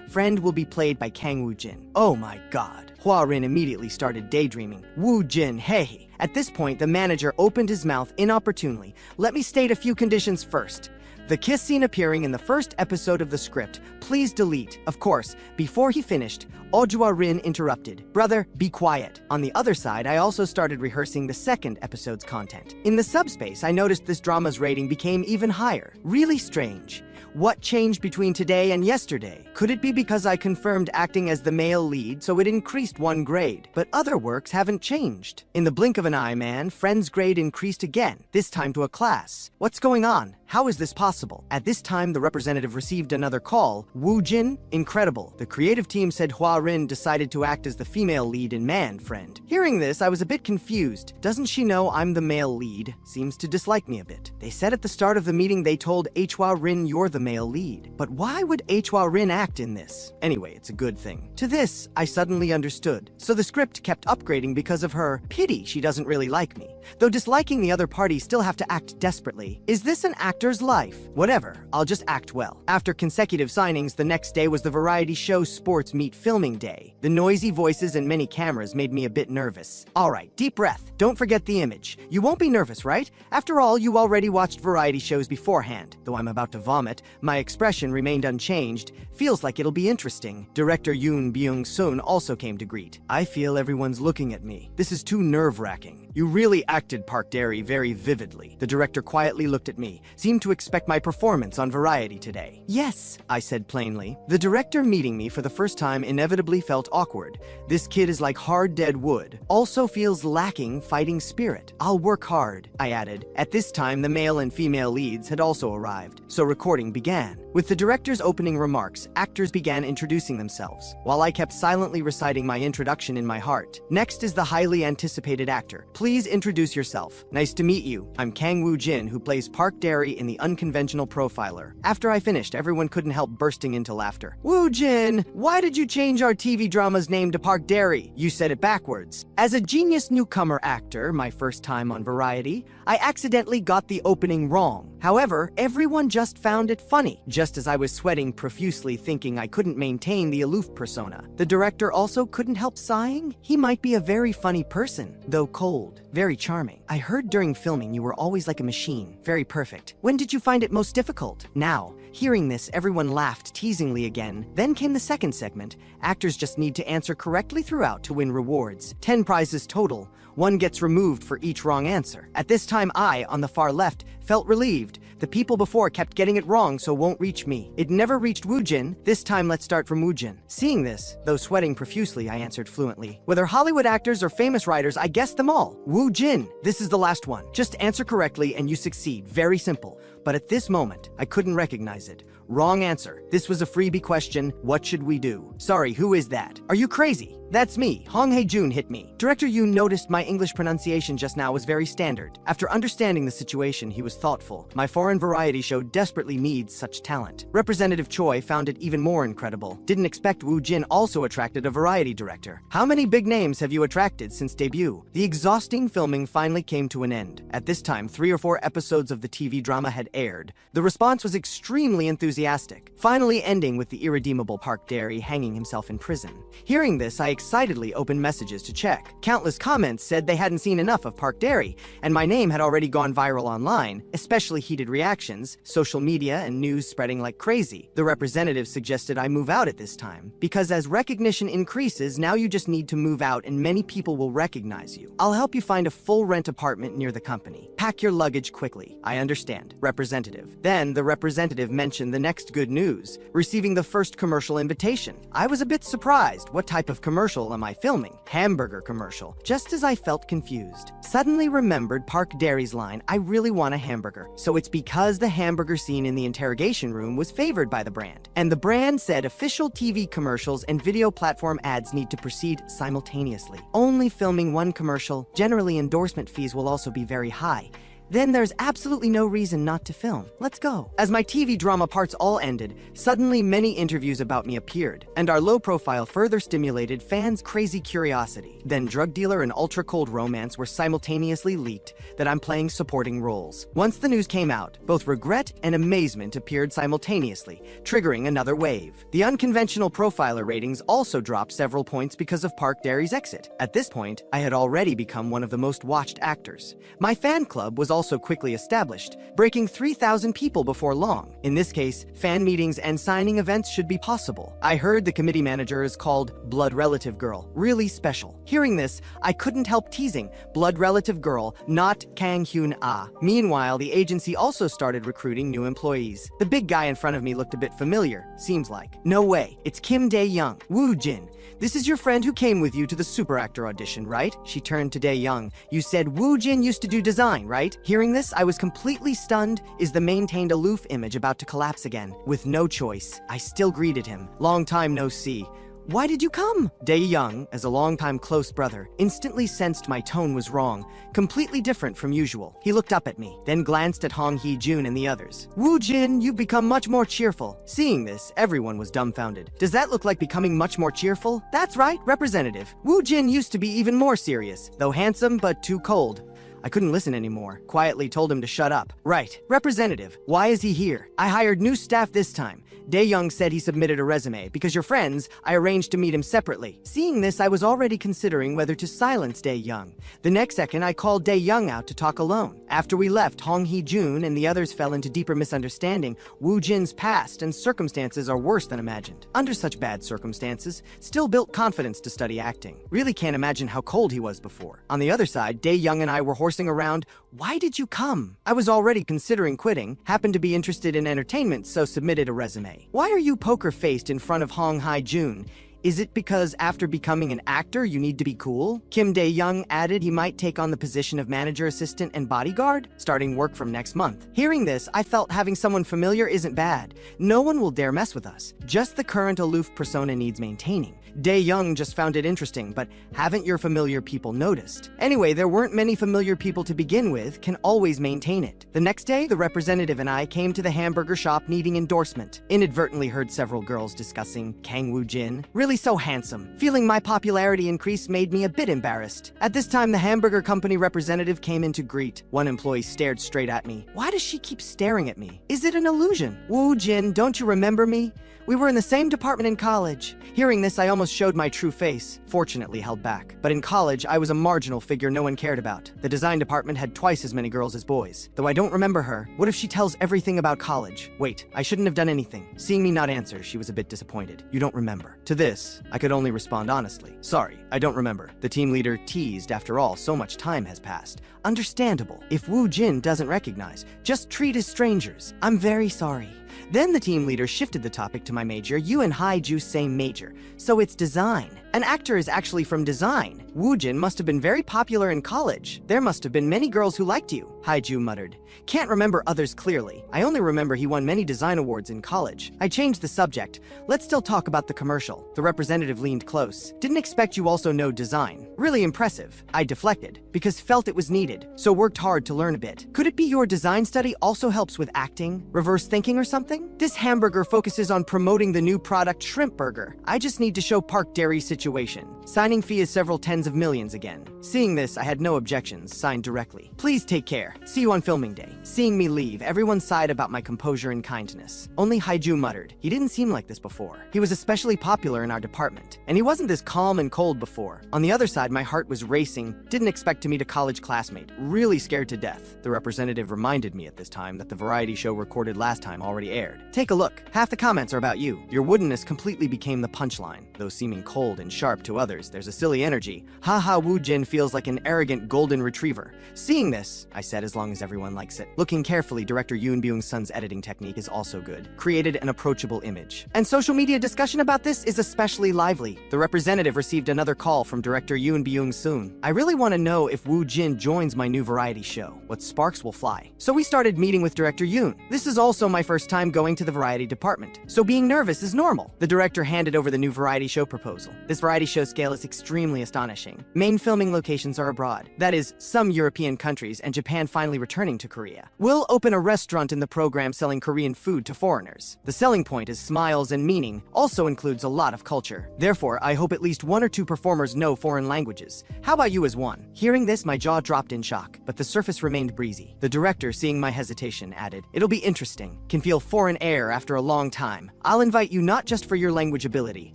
Friend will be played by Kang Woo Jin. Oh my god. Rin immediately started daydreaming. Woo Jin, hey. At this point, the manager opened his mouth inopportunely. Let me state a few conditions first. The kiss scene appearing in the first episode of the script, please delete. Of course, before he finished, Rin interrupted. Brother, be quiet. On the other side, I also started rehearsing the second episode's content. In the subspace, I noticed this drama's rating became even higher. Really strange. What changed between today and yesterday? Could it be because I confirmed acting as the male lead, so it increased 1 grade? But other works haven't changed. In the blink of an eye, Friend's grade increased again, this time to a class. What's going on? How is this possible? At this time, the representative received another call. Woo Jin? Incredible. The creative team said Rin decided to act as the female lead in Friend. Hearing this, I was a bit confused. Doesn't she know I'm the male lead? Seems to dislike me a bit. They said at the start of the meeting they told Rin you're the male lead. But why would Rin act in this? Anyway, it's a good thing. To this, I suddenly understood. So the script kept upgrading because of her. Pity she doesn't really like me. Though disliking the other party still have to act desperately. Is this an actor's life? Whatever, I'll just act well. After consecutive signings, the next day was the variety show Sports Meet filming day. The noisy voices and many cameras made me a bit nervous. Alright, deep breath. Don't forget the image. You won't be nervous, right? After all, you already watched variety shows beforehand. Though I'm about to vomit, my expression remained unchanged. Feels like it'll be interesting. Director Yoon Byung-sun also came to greet. I feel everyone's looking at me. This is too nerve-wracking. You really acted Park Derry very vividly. The director quietly looked at me, seemed to expect my performance on Variety today. Yes, I said plainly. The director meeting me for the first time inevitably felt awkward. This kid is like hard dead wood. Also feels lacking fighting spirit. I'll work hard, I added. At this time, the male and female leads had also arrived, so recording began. With the director's opening remarks, actors began introducing themselves, while I kept silently reciting my introduction in my heart. Next is the highly anticipated actor. Please introduce yourself. Nice to meet you. I'm Kang Woo Jin, who plays Park Derry in The Unconventional Profiler. After I finished, everyone couldn't help bursting into laughter. Woo Jin, why did you change our TV drama's name to Park Derry? You said it backwards. As a genius newcomer actor, my first time on Variety, I accidentally got the opening wrong. However, everyone just found it funny, just as I was sweating profusely thinking I couldn't maintain the aloof persona. The director also couldn't help sighing. He might be a very funny person, though cold. Very charming. I heard during filming you were always like a machine. Very perfect. When did you find it most difficult? Now, hearing this, everyone laughed teasingly again. Then came the second segment. Actors just need to answer correctly throughout to win rewards. 10 prizes total. 1 gets removed for each wrong answer. At this time, I, on the far left, felt relieved. The people before kept getting it wrong, so won't reach me. It never reached Woojin. This time let's start from Woojin. Seeing this, though sweating profusely, I answered fluently. Whether Hollywood actors or famous writers, I guessed them all. Woojin. This is the last one. Just answer correctly and you succeed. Very simple. But at this moment, I couldn't recognize it. Wrong answer. This was a freebie question. What should we do? Sorry, who is that? Are you crazy? That's me. Hong Hae-jun hit me. Director Yoon noticed my English pronunciation just now was very standard. After understanding the situation, he was thoughtful. My foreign variety show desperately needs such talent. Representative Choi found it even more incredible. Didn't expect Woo Jin also attracted a variety director. How many big names have you attracted since debut? The exhausting filming finally came to an end. At this time, 3 or 4 episodes of the TV drama had aired. The response was extremely enthusiastic, finally ending with the irredeemable Park Dae-ri hanging himself in prison. Hearing this, I excitedly opened messages to check. Countless comments said they hadn't seen enough of Park Dae-ri, and my name had already gone viral online, especially heated reactions, social media, and news spreading like crazy. The representative suggested I move out at this time, because as recognition increases, now you just need to move out and many people will recognize you. I'll help you find a full rent apartment near the company. Pack your luggage quickly. I understand. Representative. Then the representative mentioned the next good news, receiving the first commercial invitation. I was a bit surprised. What type of commercial am I filming? Hamburger commercial. Just as I felt confused, suddenly remembered Park Dae-ri's line, I really want a hamburger. So it's because the hamburger scene in the interrogation room was favored by the brand. And the brand said official TV commercials and video platform ads need to proceed simultaneously. Only filming one commercial, generally endorsement fees will also be very high. Then there's absolutely no reason not to film. Let's go. As my TV drama parts all ended, suddenly many interviews about me appeared, and our low profile further stimulated fans' crazy curiosity. Then drug dealer and ultra cold romance were simultaneously leaked that I'm playing supporting roles. Once the news came out, both regret and amazement appeared simultaneously, triggering another wave. The unconventional profiler ratings also dropped several points because of Park Dae-ri's exit. At this point, I had already become one of the most watched actors. My fan club was also quickly established, breaking 3,000 people before long. In this case, fan meetings and signing events should be possible. I heard the committee manager is called Blood Relative Girl. Really special. Hearing this, I couldn't help teasing. Blood Relative Girl, not Kang Hyun Ah. Meanwhile, the agency also started recruiting new employees. The big guy in front of me looked a bit familiar, seems like. No way. It's Kim Dae-young. Woo Jin. This is your friend who came with you to the super actor audition, right? She turned to Dae-young. You said Woo Jin used to do design, right? Hearing this, I was completely stunned. Is the maintained aloof image about to collapse again? With no choice, I still greeted him. Long time no see. Why did you come? Dae-young, as a longtime close brother, instantly sensed my tone was wrong, completely different from usual. He looked up at me, then glanced at Hong Hee-jun and the others. Woo Jin, you've become much more cheerful. Seeing this, everyone was dumbfounded. Does that look like becoming much more cheerful? That's right, representative. Woo Jin used to be even more serious, though handsome but too cold. I couldn't listen anymore. Quietly told him to shut up. Right. Representative, why is he here? I hired new staff this time. Dae-young said he submitted a resume. Because you're friends, I arranged to meet him separately. Seeing this, I was already considering whether to silence Dae-young. The next second, I called Dae-young out to talk alone. After we left, Hong Hee-jun and the others fell into deeper misunderstanding. Woo Jin's past and circumstances are worse than imagined. Under such bad circumstances, still built confidence to study acting. Really can't imagine how cold he was before. On the other side, Dae-young and I were horsing around. Why did you come? I was already considering quitting, happened to be interested in entertainment, so submitted a resume. Why are you poker-faced in front of Hong Hye-jun? Is it because after becoming an actor, you need to be cool? Kim Dae-young added he might take on the position of manager assistant and bodyguard, starting work from next month. Hearing this, I felt having someone familiar isn't bad. No one will dare mess with us. Just the current aloof persona needs maintaining. Dae-young just found it interesting, but haven't your familiar people noticed? Anyway, there weren't many familiar people to begin with, can always maintain it. The next day, the representative and I came to the hamburger shop needing endorsement. Inadvertently heard several girls discussing Kang Woo Jin. Really so handsome. Feeling my popularity increase made me a bit embarrassed. At this time, the hamburger company representative came in to greet. One employee stared straight at me. Why does she keep staring at me? Is it an illusion? Woo Jin, don't you remember me? We were in the same department in college. Hearing this, I almost showed my true face, fortunately held back. But in college, I was a marginal figure no one cared about. The design department had twice as many girls as boys. Though I don't remember her, what if she tells everything about college? Wait, I shouldn't have done anything. Seeing me not answer, she was a bit disappointed. You don't remember. To this, this, I could only respond honestly. Sorry, I don't remember. The team leader teased. After all, so much time has passed. Understandable. If Wu Jin doesn't recognize, just treat as strangers. I'm very sorry. Then the team leader shifted the topic to my major. You and Haiju same major, so it's design. An actor is actually from design. Woojin must have been very popular in college. There must have been many girls who liked you, Haiju muttered. Can't remember others clearly. I only remember he won many design awards in college. I changed the subject. Let's still talk about the commercial. The representative leaned close. Didn't expect you also know design. Really impressive. I deflected, because felt it was needed, so worked hard to learn a bit. Could it be your design study also helps with acting, reverse thinking or something? This hamburger focuses on promoting the new product Shrimp Burger. I just need to show Park Dairy situation. Signing fee is several tens of millions again. Seeing this, I had no objections, signed directly. Please take care. See you on filming day. Seeing me leave, everyone sighed about my composure and kindness. Only Haiju muttered. He didn't seem like this before. He was especially popular in our department, and he wasn't this calm and cold before. On the other side, my heart was racing. Didn't expect to meet a college classmate. Really scared to death. The representative reminded me at this time that the variety show recorded last time already aired. Take a look. Half the comments are about you. Your woodenness completely became the punchline. Though seeming cold and sharp to others, there's a silly energy. Haha, Wu Jin feels like an arrogant golden retriever. Seeing this, I said, as long as everyone likes it. Looking carefully, director Yoon Byung-sun's editing technique is also good. Created an approachable image. And social media discussion about this is especially lively. The representative received another call from director Yoon Byung-sun. I really want to know if Wu Jin joins my new variety show. What sparks will fly. So we started meeting with director Yoon. This is also my first time going to the variety department, so being nervous is normal. The director handed over the new variety show proposal. This variety show scale is extremely astonishing. Main filming locations are abroad. That is, some European countries and Japan finally returning to Korea. We'll open a restaurant in the program selling Korean food to foreigners. The selling point is smiles and meaning, also includes a lot of culture. Therefore, I hope at least 1 or 2 performers know foreign languages. How about you as one? Hearing this, my jaw dropped in shock, but the surface remained breezy. The director, seeing my hesitation, added, "It'll be interesting. Can feel foreign air after a long time. I'll invite you not just for your language ability.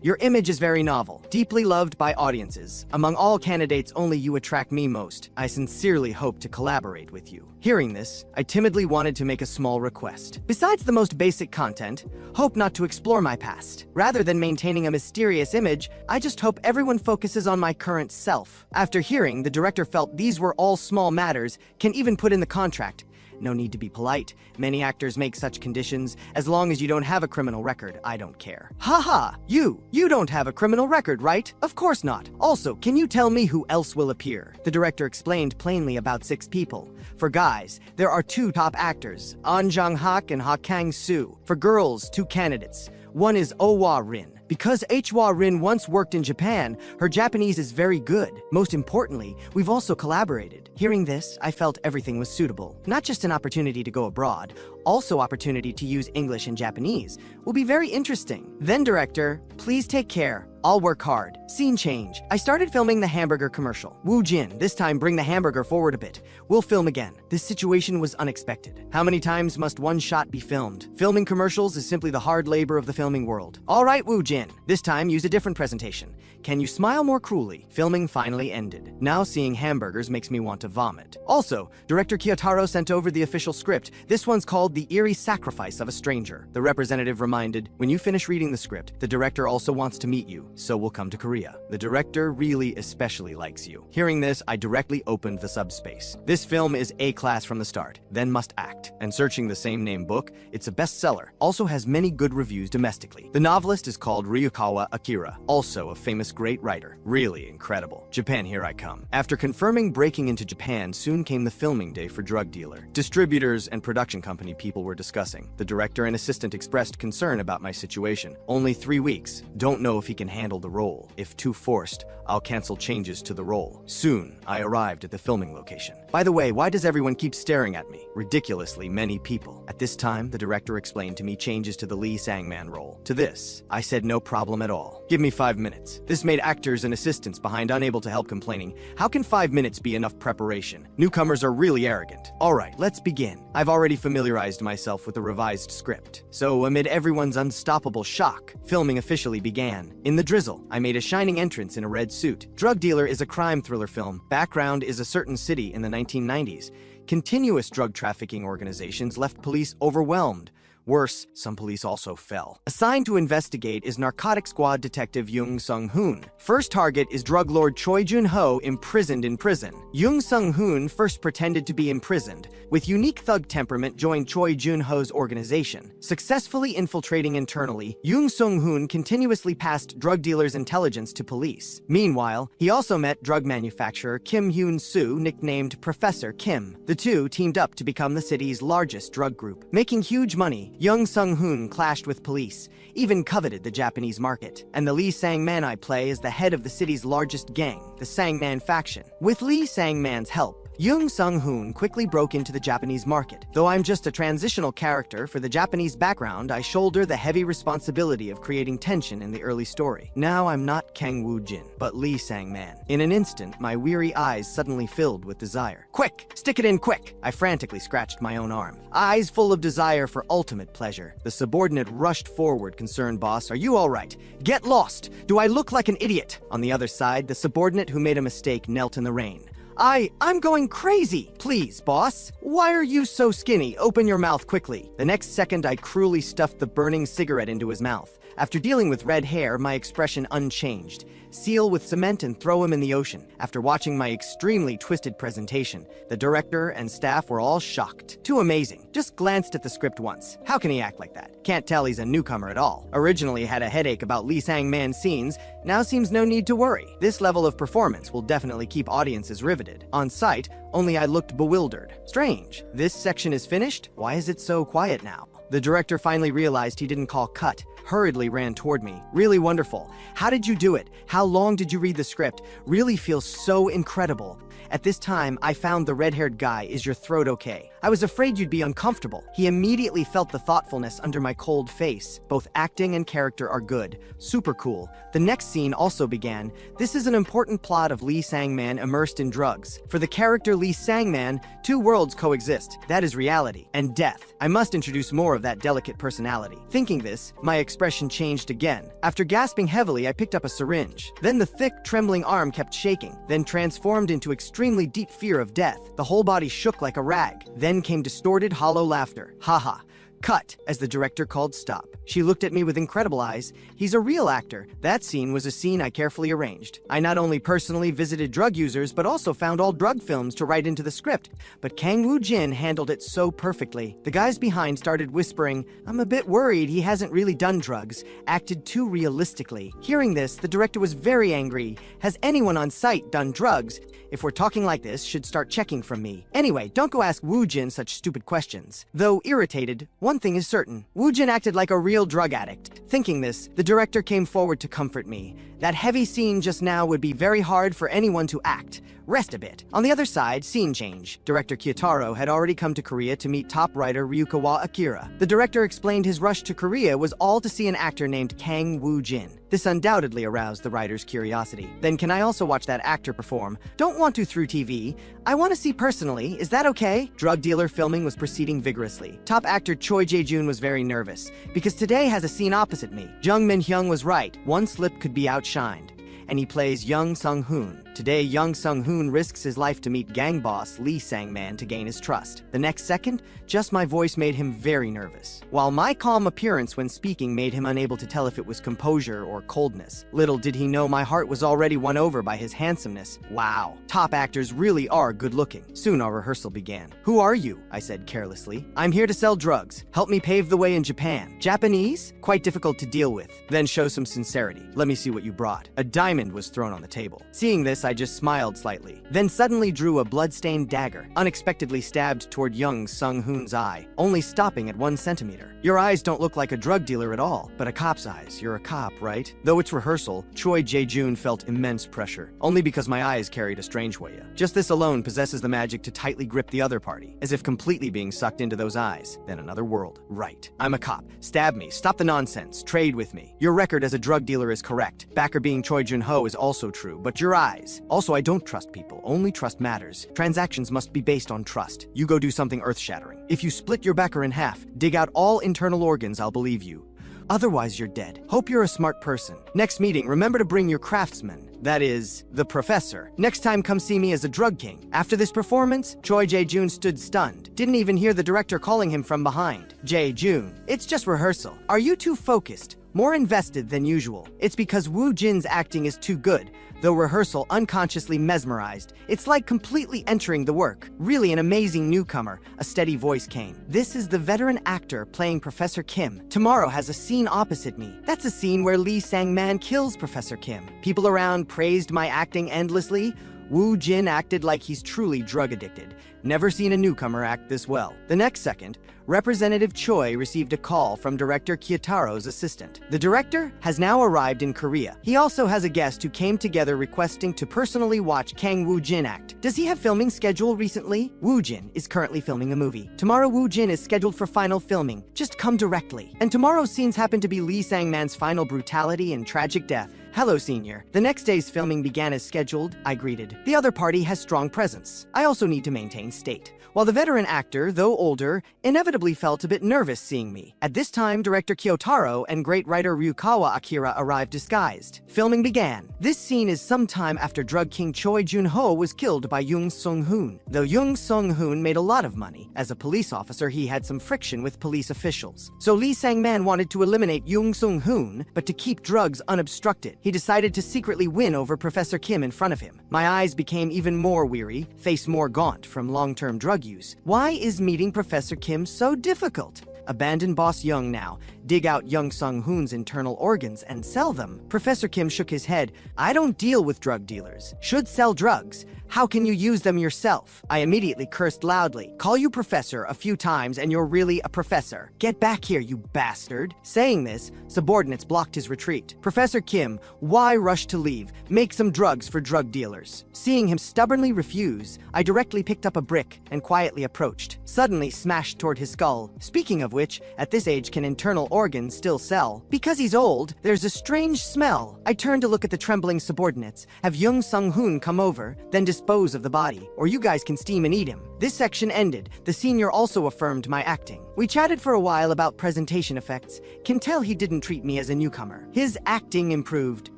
Your image is very novel, deeply loved by audiences. Among all candidates, only you attract me most. I sincerely hope to collaborate with you." Hearing this, I timidly wanted to make a small request. Besides the most basic content, hope not to explore my past. Rather than maintaining a mysterious image, I just hope everyone focuses on my current self. After hearing, the director felt these were all small matters, can even put in the contract. No need to be polite. Many actors make such conditions. As long as you don't have a criminal record, I don't care. Haha, you don't have a criminal record, right? Of course not. Also, can you tell me who else will appear? The director explained plainly about 6 people. For guys, there are 2 top actors, An Jang-hak and Ha Kang-soo. For girls, 2 candidates. One is Oh-wa Rin. Because Hwa Rin once worked in Japan, her Japanese is very good. Most importantly, we've also collaborated. Hearing this, I felt everything was suitable. Not just an opportunity to go abroad, also opportunity to use English and Japanese. Will be very interesting. Then director, please take care. I'll work hard. Scene change. I started filming the hamburger commercial. Wu Jin, this time bring the hamburger forward a bit. We'll film again. This situation was unexpected. How many times must one shot be filmed? Filming commercials is simply the hard labor of the filming world. All right, Wu Jin. This time use a different presentation. Can you smile more cruelly? Filming finally ended. Now seeing hamburgers makes me want to vomit. Also, director Kiyotaro sent over the official script. This one's called The Eerie Sacrifice of a Stranger. The representative reminded, when you finish reading the script, the director also wants to meet you, so we'll come to Korea. The director really especially likes you. Hearing this, I directly opened the subspace. This film is A-class from the start, then must act. And searching the same name book, it's a bestseller. Also has many good reviews domestically. The novelist is called Ryukawa Akira, also a famous great writer. Really incredible. Japan, here I come. After confirming breaking into Japan, soon came the filming day for Drug Dealer. Distributors and production company people were discussing. The director and assistant expressed concern about my situation. Only 3 weeks. Don't know if he can handle the role. If too forced, I'll cancel changes to the role. Soon, I arrived at the filming location. By the way, why does everyone keep staring at me? Ridiculously many people. At this time, the director explained to me changes to the Lee Sang-man role. To this, I said no problem at all. Give me 5 minutes. This made actors and assistants behind unable to help, complaining, how can 5 minutes be enough preparation? Newcomers are really arrogant. Alright, let's begin. I've already familiarized myself with the revised script. So amid everyone's unstoppable shock, filming officially began. In the drizzle, I made a shining entrance in a red suit. Drug Dealer is a crime thriller film. Background is a certain city in the 1990s. Continuous drug trafficking organizations left police overwhelmed. Worse, some police also fell. Assigned to investigate is Narcotic Squad Detective Jung Sung-hoon. First target is drug lord Choi Jun-ho, imprisoned in prison. Jung Sung-hoon first pretended to be imprisoned. With unique thug temperament, joined Choi Jun-ho's organization. Successfully infiltrating internally, Jung Sung-hoon continuously passed drug dealers' intelligence to police. Meanwhile, he also met drug manufacturer Kim Hyun-soo, nicknamed Professor Kim. The two teamed up to become the city's largest drug group. Making huge money, Jung Sung-hoon clashed with police, even coveted the Japanese market. And the Lee Sang-man I play is the head of the city's largest gang, the Sang-man faction. With Lee Sang-man's help, Jung Sung-hoon quickly broke into the Japanese market. Though I'm just a transitional character for the Japanese background, I shoulder the heavy responsibility of creating tension in the early story. Now I'm not Kang Woo-jin, but Lee Sang-man. In an instant, my weary eyes suddenly filled with desire. Quick! Stick it in quick! I frantically scratched my own arm. Eyes full of desire for ultimate pleasure. The subordinate rushed forward, concerned. Boss, are you all right? Get lost! Do I look like an idiot? On the other side, the subordinate who made a mistake knelt in the rain. I'm going crazy. Please, boss. Why are you so skinny? Open your mouth quickly. The next second, I cruelly stuffed the burning cigarette into his mouth. After dealing with red hair, my expression unchanged. Seal with cement and throw him in the ocean. After watching my extremely twisted presentation, the director and staff were all shocked. Too amazing. Just glanced at the script once. How can he act like that? Can't tell he's a newcomer at all. Originally had a headache about Lee Sang-man's scenes, now seems no need to worry. This level of performance will definitely keep audiences riveted. On site, only I looked bewildered. Strange. This section is finished? Why is it so quiet now? The director finally realized he didn't call cut, hurriedly ran toward me. Really wonderful. How did you do it? How long did you read the script? Really feels so incredible. At this time, I found the red-haired guy. Is your throat okay? I was afraid you'd be uncomfortable. He immediately felt the thoughtfulness under my cold face. Both acting and character are good. Super cool. The next scene also began. This is an important plot of Lee Sang-man immersed in drugs. For the character Lee Sang-man, two worlds coexist. That is reality and death. I must introduce more of that delicate personality. Thinking this, my expression changed again. After gasping heavily, I picked up a syringe. Then the thick, trembling arm kept shaking, then transformed into extremely deep fear of death. The whole body shook like a rag. Then came distorted, hollow laughter. Haha. Cut, as the director called stop. She looked at me with incredible eyes. He's a real actor. That scene was a scene I carefully arranged. I not only personally visited drug users, but also found all drug films to write into the script. But Kang Woo-jin handled it so perfectly. The guys behind started whispering, I'm a bit worried he hasn't really done drugs, acted too realistically. Hearing this, the director was very angry. Has anyone on site done drugs? If we're talking like this, should start checking from me. Anyway, don't go ask Woo-jin such stupid questions. Though irritated, one thing is certain. Woo-jin acted like a real drug addict. Thinking this, the director came forward to comfort me. That heavy scene just now would be very hard for anyone to act. Rest a bit. On the other side, scene change. Director Kyotaro had already come to Korea to meet top writer Ryukawa Akira. The director explained his rush to Korea was all to see an actor named Kang Woo-jin. This undoubtedly aroused the writer's curiosity. Then can I also watch that actor perform? Don't want to through TV. I want to see personally. Is that okay? Drug dealer filming was proceeding vigorously. Top actor Choi Jae-joon was very nervous, because today has a scene opposite me. Jung Min-hyung was right. One slip could be outshined. And he plays Jung Sung-hoon. Today, Jung Sung-hoon risks his life to meet gang boss Lee Sang-man to gain his trust. The next second, just my voice made him very nervous, while my calm appearance when speaking made him unable to tell if it was composure or coldness. Little did he know my heart was already won over by his handsomeness. Wow, top actors really are good-looking. Soon our rehearsal began. Who are you? I said carelessly. I'm here to sell drugs. Help me pave the way in Japan. Japanese? Quite difficult to deal with. Then show some sincerity. Let me see what you brought. A diamond was thrown on the table. Seeing this, I just smiled slightly, then suddenly drew a blood-stained dagger, unexpectedly stabbed toward Jung Sung-hoon's eye, only stopping at 1 centimeter. Your eyes don't look like a drug dealer at all, but a cop's eyes. You're a cop, right? Though it's rehearsal, Choi Jae-joon felt immense pressure, only because my eyes carried a strange way. Just this alone possesses the magic to tightly grip the other party, as if completely being sucked into those eyes. Then another world. Right. I'm a cop. Stab me. Stop the nonsense. Trade with me. Your record as a drug dealer is correct. Backer being Choi Jun-ho is also true, but your eyes. Also, I don't trust people. Only trust matters. Transactions must be based on trust. You go do something earth-shattering. If you split your backer in half, dig out all internal organs, I'll believe you. Otherwise, you're dead. Hope you're a smart person. Next meeting, remember to bring your craftsman. That is, the professor. Next time come see me as a drug king. After this performance, Choi Jae-joon stood stunned. Didn't even hear the director calling him from behind. Jae-joon, it's just rehearsal. Are you too focused? More invested than usual. It's because Woo Jin's acting is too good, though rehearsal unconsciously mesmerized. It's like completely entering the work. Really an amazing newcomer, a steady voice came. This is the veteran actor playing Professor Kim. Tomorrow has a scene opposite me. That's a scene where Lee Sang-man kills Professor Kim. People around praised my acting endlessly. Woo Jin acted like he's truly drug addicted. Never seen a newcomer act this well. The next second, Representative Choi received a call from director Kyotaro's assistant. The director has now arrived in Korea. He also has a guest who came together requesting to personally watch Kang Woo Jin act. Does he have filming schedule recently? Woo Jin is currently filming a movie. Tomorrow Woo Jin is scheduled for final filming. Just come directly. And tomorrow's scenes happen to be Lee Sang-man's final brutality and tragic death. Hello, senior. The next day's filming began as scheduled, I greeted. The other party has strong presence. I also need to maintain state. While the veteran actor, though older, inevitably felt a bit nervous seeing me. At this time, director Kyotaro and great writer Ryukawa Akira arrived disguised. Filming began. This scene is sometime after drug king Choi Jun-ho was killed by Yoon Sung-hoon. Though Yoon Sung-hoon made a lot of money, as a police officer he had some friction with police officials. So Lee Sang-man wanted to eliminate Yoon Sung-hoon, but to keep drugs unobstructed. He decided to secretly win over Professor Kim in front of him. My eyes became even more weary, face more gaunt from long-term drug use. Why is meeting Professor Kim so difficult? Abandon Boss Young now, dig out Young Sung-hoon's internal organs and sell them. Professor Kim shook his head. I don't deal with drug dealers. Should sell drugs. How can you use them yourself? I immediately cursed loudly. Call you professor a few times and you're really a professor. Get back here, you bastard. Saying this, subordinates blocked his retreat. Professor Kim, why rush to leave? Make some drugs for drug dealers. Seeing him stubbornly refuse, I directly picked up a brick and quietly approached. Suddenly smashed toward his skull. Speaking of which, at this age can internal organs still sell? Because he's old, there's a strange smell. I turned to look at the trembling subordinates. Have Young Sung-hoon come over, then dispose of the body, or you guys can steam and eat him. This section ended. The senior also affirmed my acting. We chatted for a while about presentation effects. Can tell he didn't treat me as a newcomer. His acting improved.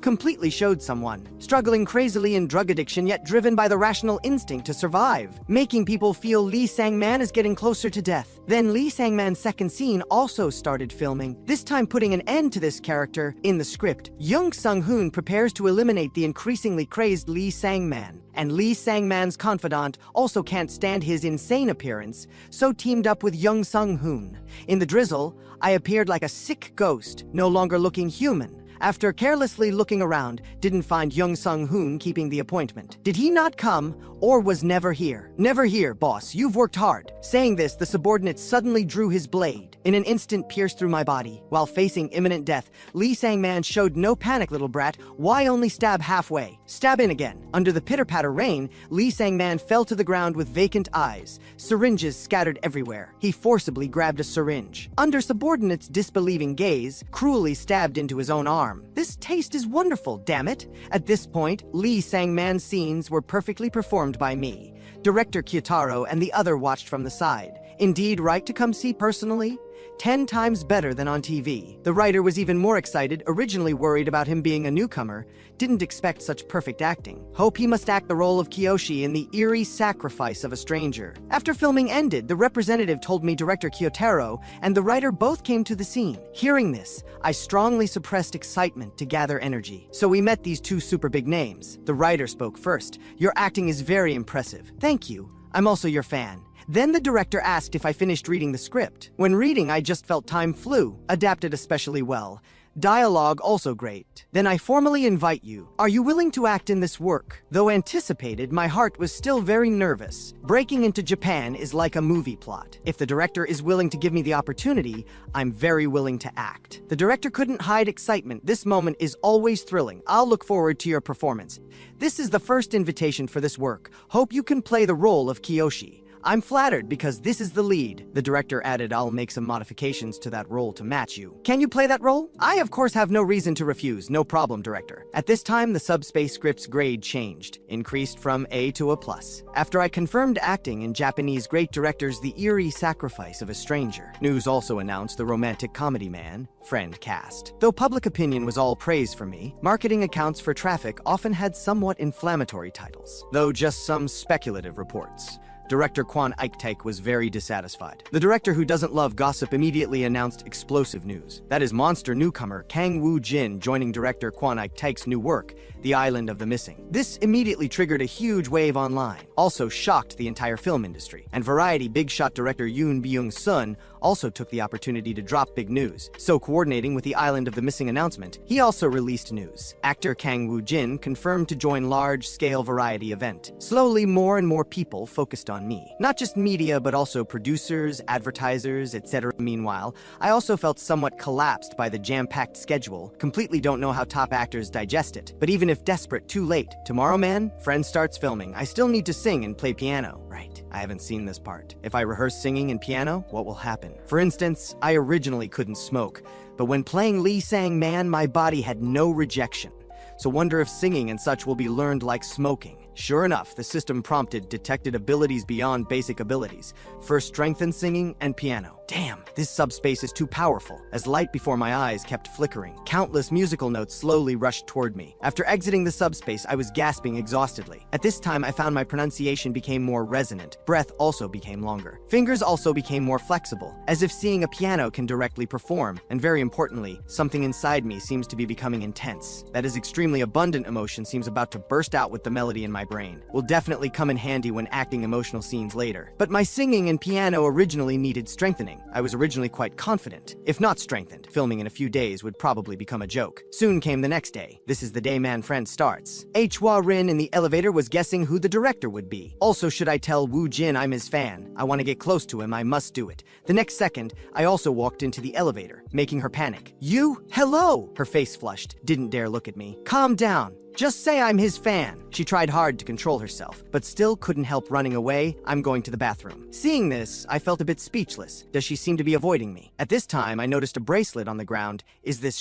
Completely showed someone. Struggling crazily in drug addiction yet driven by the rational instinct to survive. Making people feel Lee Sang-man is getting closer to death. Then Lee Sang-man's second scene also started filming. This time putting an end to this character. In the script, Young Sung-hoon prepares to eliminate the increasingly crazed Lee Sang-man. And Lee Sang-man's confidant also can't stand his insane appearance, so teamed up with Young Sung-hoon. In the drizzle, I appeared like a sick ghost, no longer looking human. After carelessly looking around, didn't find Young Sung-hoon keeping the appointment. Did he not come, or was never here? Never here, boss. You've worked hard. Saying this, the subordinate suddenly drew his blade. In an instant, pierced through my body. While facing imminent death, Lee Sang-man showed no panic, little brat. Why only stab halfway? Stab in again. Under the pitter-patter rain, Lee Sang-man fell to the ground with vacant eyes. Syringes scattered everywhere. He forcibly grabbed a syringe. Under subordinate's disbelieving gaze, cruelly stabbed into his own arm. This taste is wonderful, damn it. At this point, Lee Sang-man's scenes were perfectly performed by me. Director Kyotaro and the other watched from the side. Indeed, right to come see personally? 10 times better than on TV. The writer was even more excited, originally worried about him being a newcomer, didn't expect such perfect acting. Hope he must act the role of Kiyoshi in the eerie sacrifice of a stranger. After filming ended, the representative told me director Kyotaro and the writer both came to the scene. Hearing this, I strongly suppressed excitement to gather energy. So we met these two super big names. The writer spoke first. Your acting is very impressive. Thank you. I'm also your fan. Then the director asked if I finished reading the script. When reading, I just felt time flew, adapted especially well. Dialogue also great. Then I formally invite you. Are you willing to act in this work? Though anticipated, my heart was still very nervous. Breaking into Japan is like a movie plot. If the director is willing to give me the opportunity, I'm very willing to act. The director couldn't hide excitement. This moment is always thrilling. I'll look forward to your performance. This is the first invitation for this work. Hope you can play the role of Kiyoshi. I'm flattered because this is the lead. The director added, I'll make some modifications to that role to match you. Can you play that role? I, of course, have no reason to refuse. No problem, director. At this time, the subspace script's grade changed, increased from A to a plus. After I confirmed acting in Japanese great directors The Eerie Sacrifice of a Stranger. News also announced the romantic comedy man, Friend cast. Though public opinion was all praise for me, marketing accounts for Traffic often had somewhat inflammatory titles, though just some speculative reports. Director Kwon Ike-taek was very dissatisfied. The director who doesn't love gossip immediately announced explosive news. That is monster newcomer Kang Woo-jin joining director Kwon Ike-taek's new work, The Island of the Missing. This immediately triggered a huge wave online, also shocked the entire film industry. And Variety big shot director Yoon Byung-sun also took the opportunity to drop big news. So coordinating with The Island of the Missing announcement, he also released news. Actor Kang Woo-jin confirmed to join large-scale Variety event. Slowly, more and more people focused on me. Not just media, but also producers, advertisers, etc. Meanwhile, I also felt somewhat collapsed by the jam-packed schedule. Completely don't know how top actors digest it. But even if desperate, too late. Tomorrow, man, friend starts filming. I still need to sing and play piano. Right, I haven't seen this part. If I rehearse singing and piano, what will happen? For instance, I originally couldn't smoke, but when playing Lee Sang Man, my body had no rejection. So wonder if singing and such will be learned like smoking. Sure enough, the system prompted detected abilities beyond basic abilities. First strengthened singing and piano. Damn, this subspace is too powerful. As light before my eyes kept flickering, countless musical notes slowly rushed toward me. After exiting the subspace, I was gasping exhaustedly. At this time, I found my pronunciation became more resonant. Breath also became longer. Fingers also became more flexible, as if seeing a piano can directly perform. And very importantly, something inside me seems to be becoming intense. That is extremely abundant emotion seems about to burst out with the melody in my brain. Will definitely come in handy when acting emotional scenes later. But my singing and piano originally needed strengthening. I was originally quite confident. If not strengthened, filming in a few days would probably become a joke. Soon came the next day. This is the day man friend starts. Hwa Rin in the elevator was guessing who the director would be. Also, should I tell Woo Jin I'm his fan? I want to get close to him, I must do it. The next second, I also walked into the elevator, making her panic. You? Hello! Her face flushed, didn't dare look at me. Calm down. Just say I'm his fan. She tried hard to control herself, but still couldn't help running away. I'm going to the bathroom. Seeing this, I felt a bit speechless. Does she seem to be avoiding me? At this time, I noticed a bracelet on the ground. Is this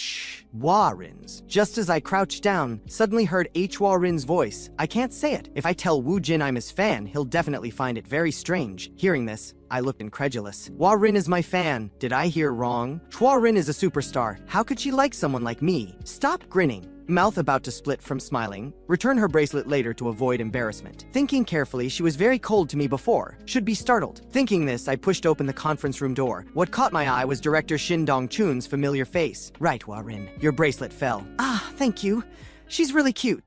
Hwa Rin's? Just as I crouched down, suddenly heard Hwa Rin's voice. I can't say it. If I tell Woo Jin I'm his fan, he'll definitely find it very strange. Hearing this, I looked incredulous. Hwa Rin is my fan. Did I hear wrong? Hwa Rin is a superstar. How could she like someone like me? Stop grinning. Mouth about to split from smiling, return her bracelet later to avoid embarrassment. Thinking carefully, she was very cold to me before. Should be startled. Thinking this, I pushed open the conference room door. What caught my eye was director Shin Dong-chun's familiar face. Right, Hwa Rin, your bracelet fell. Ah, thank you. She's really cute.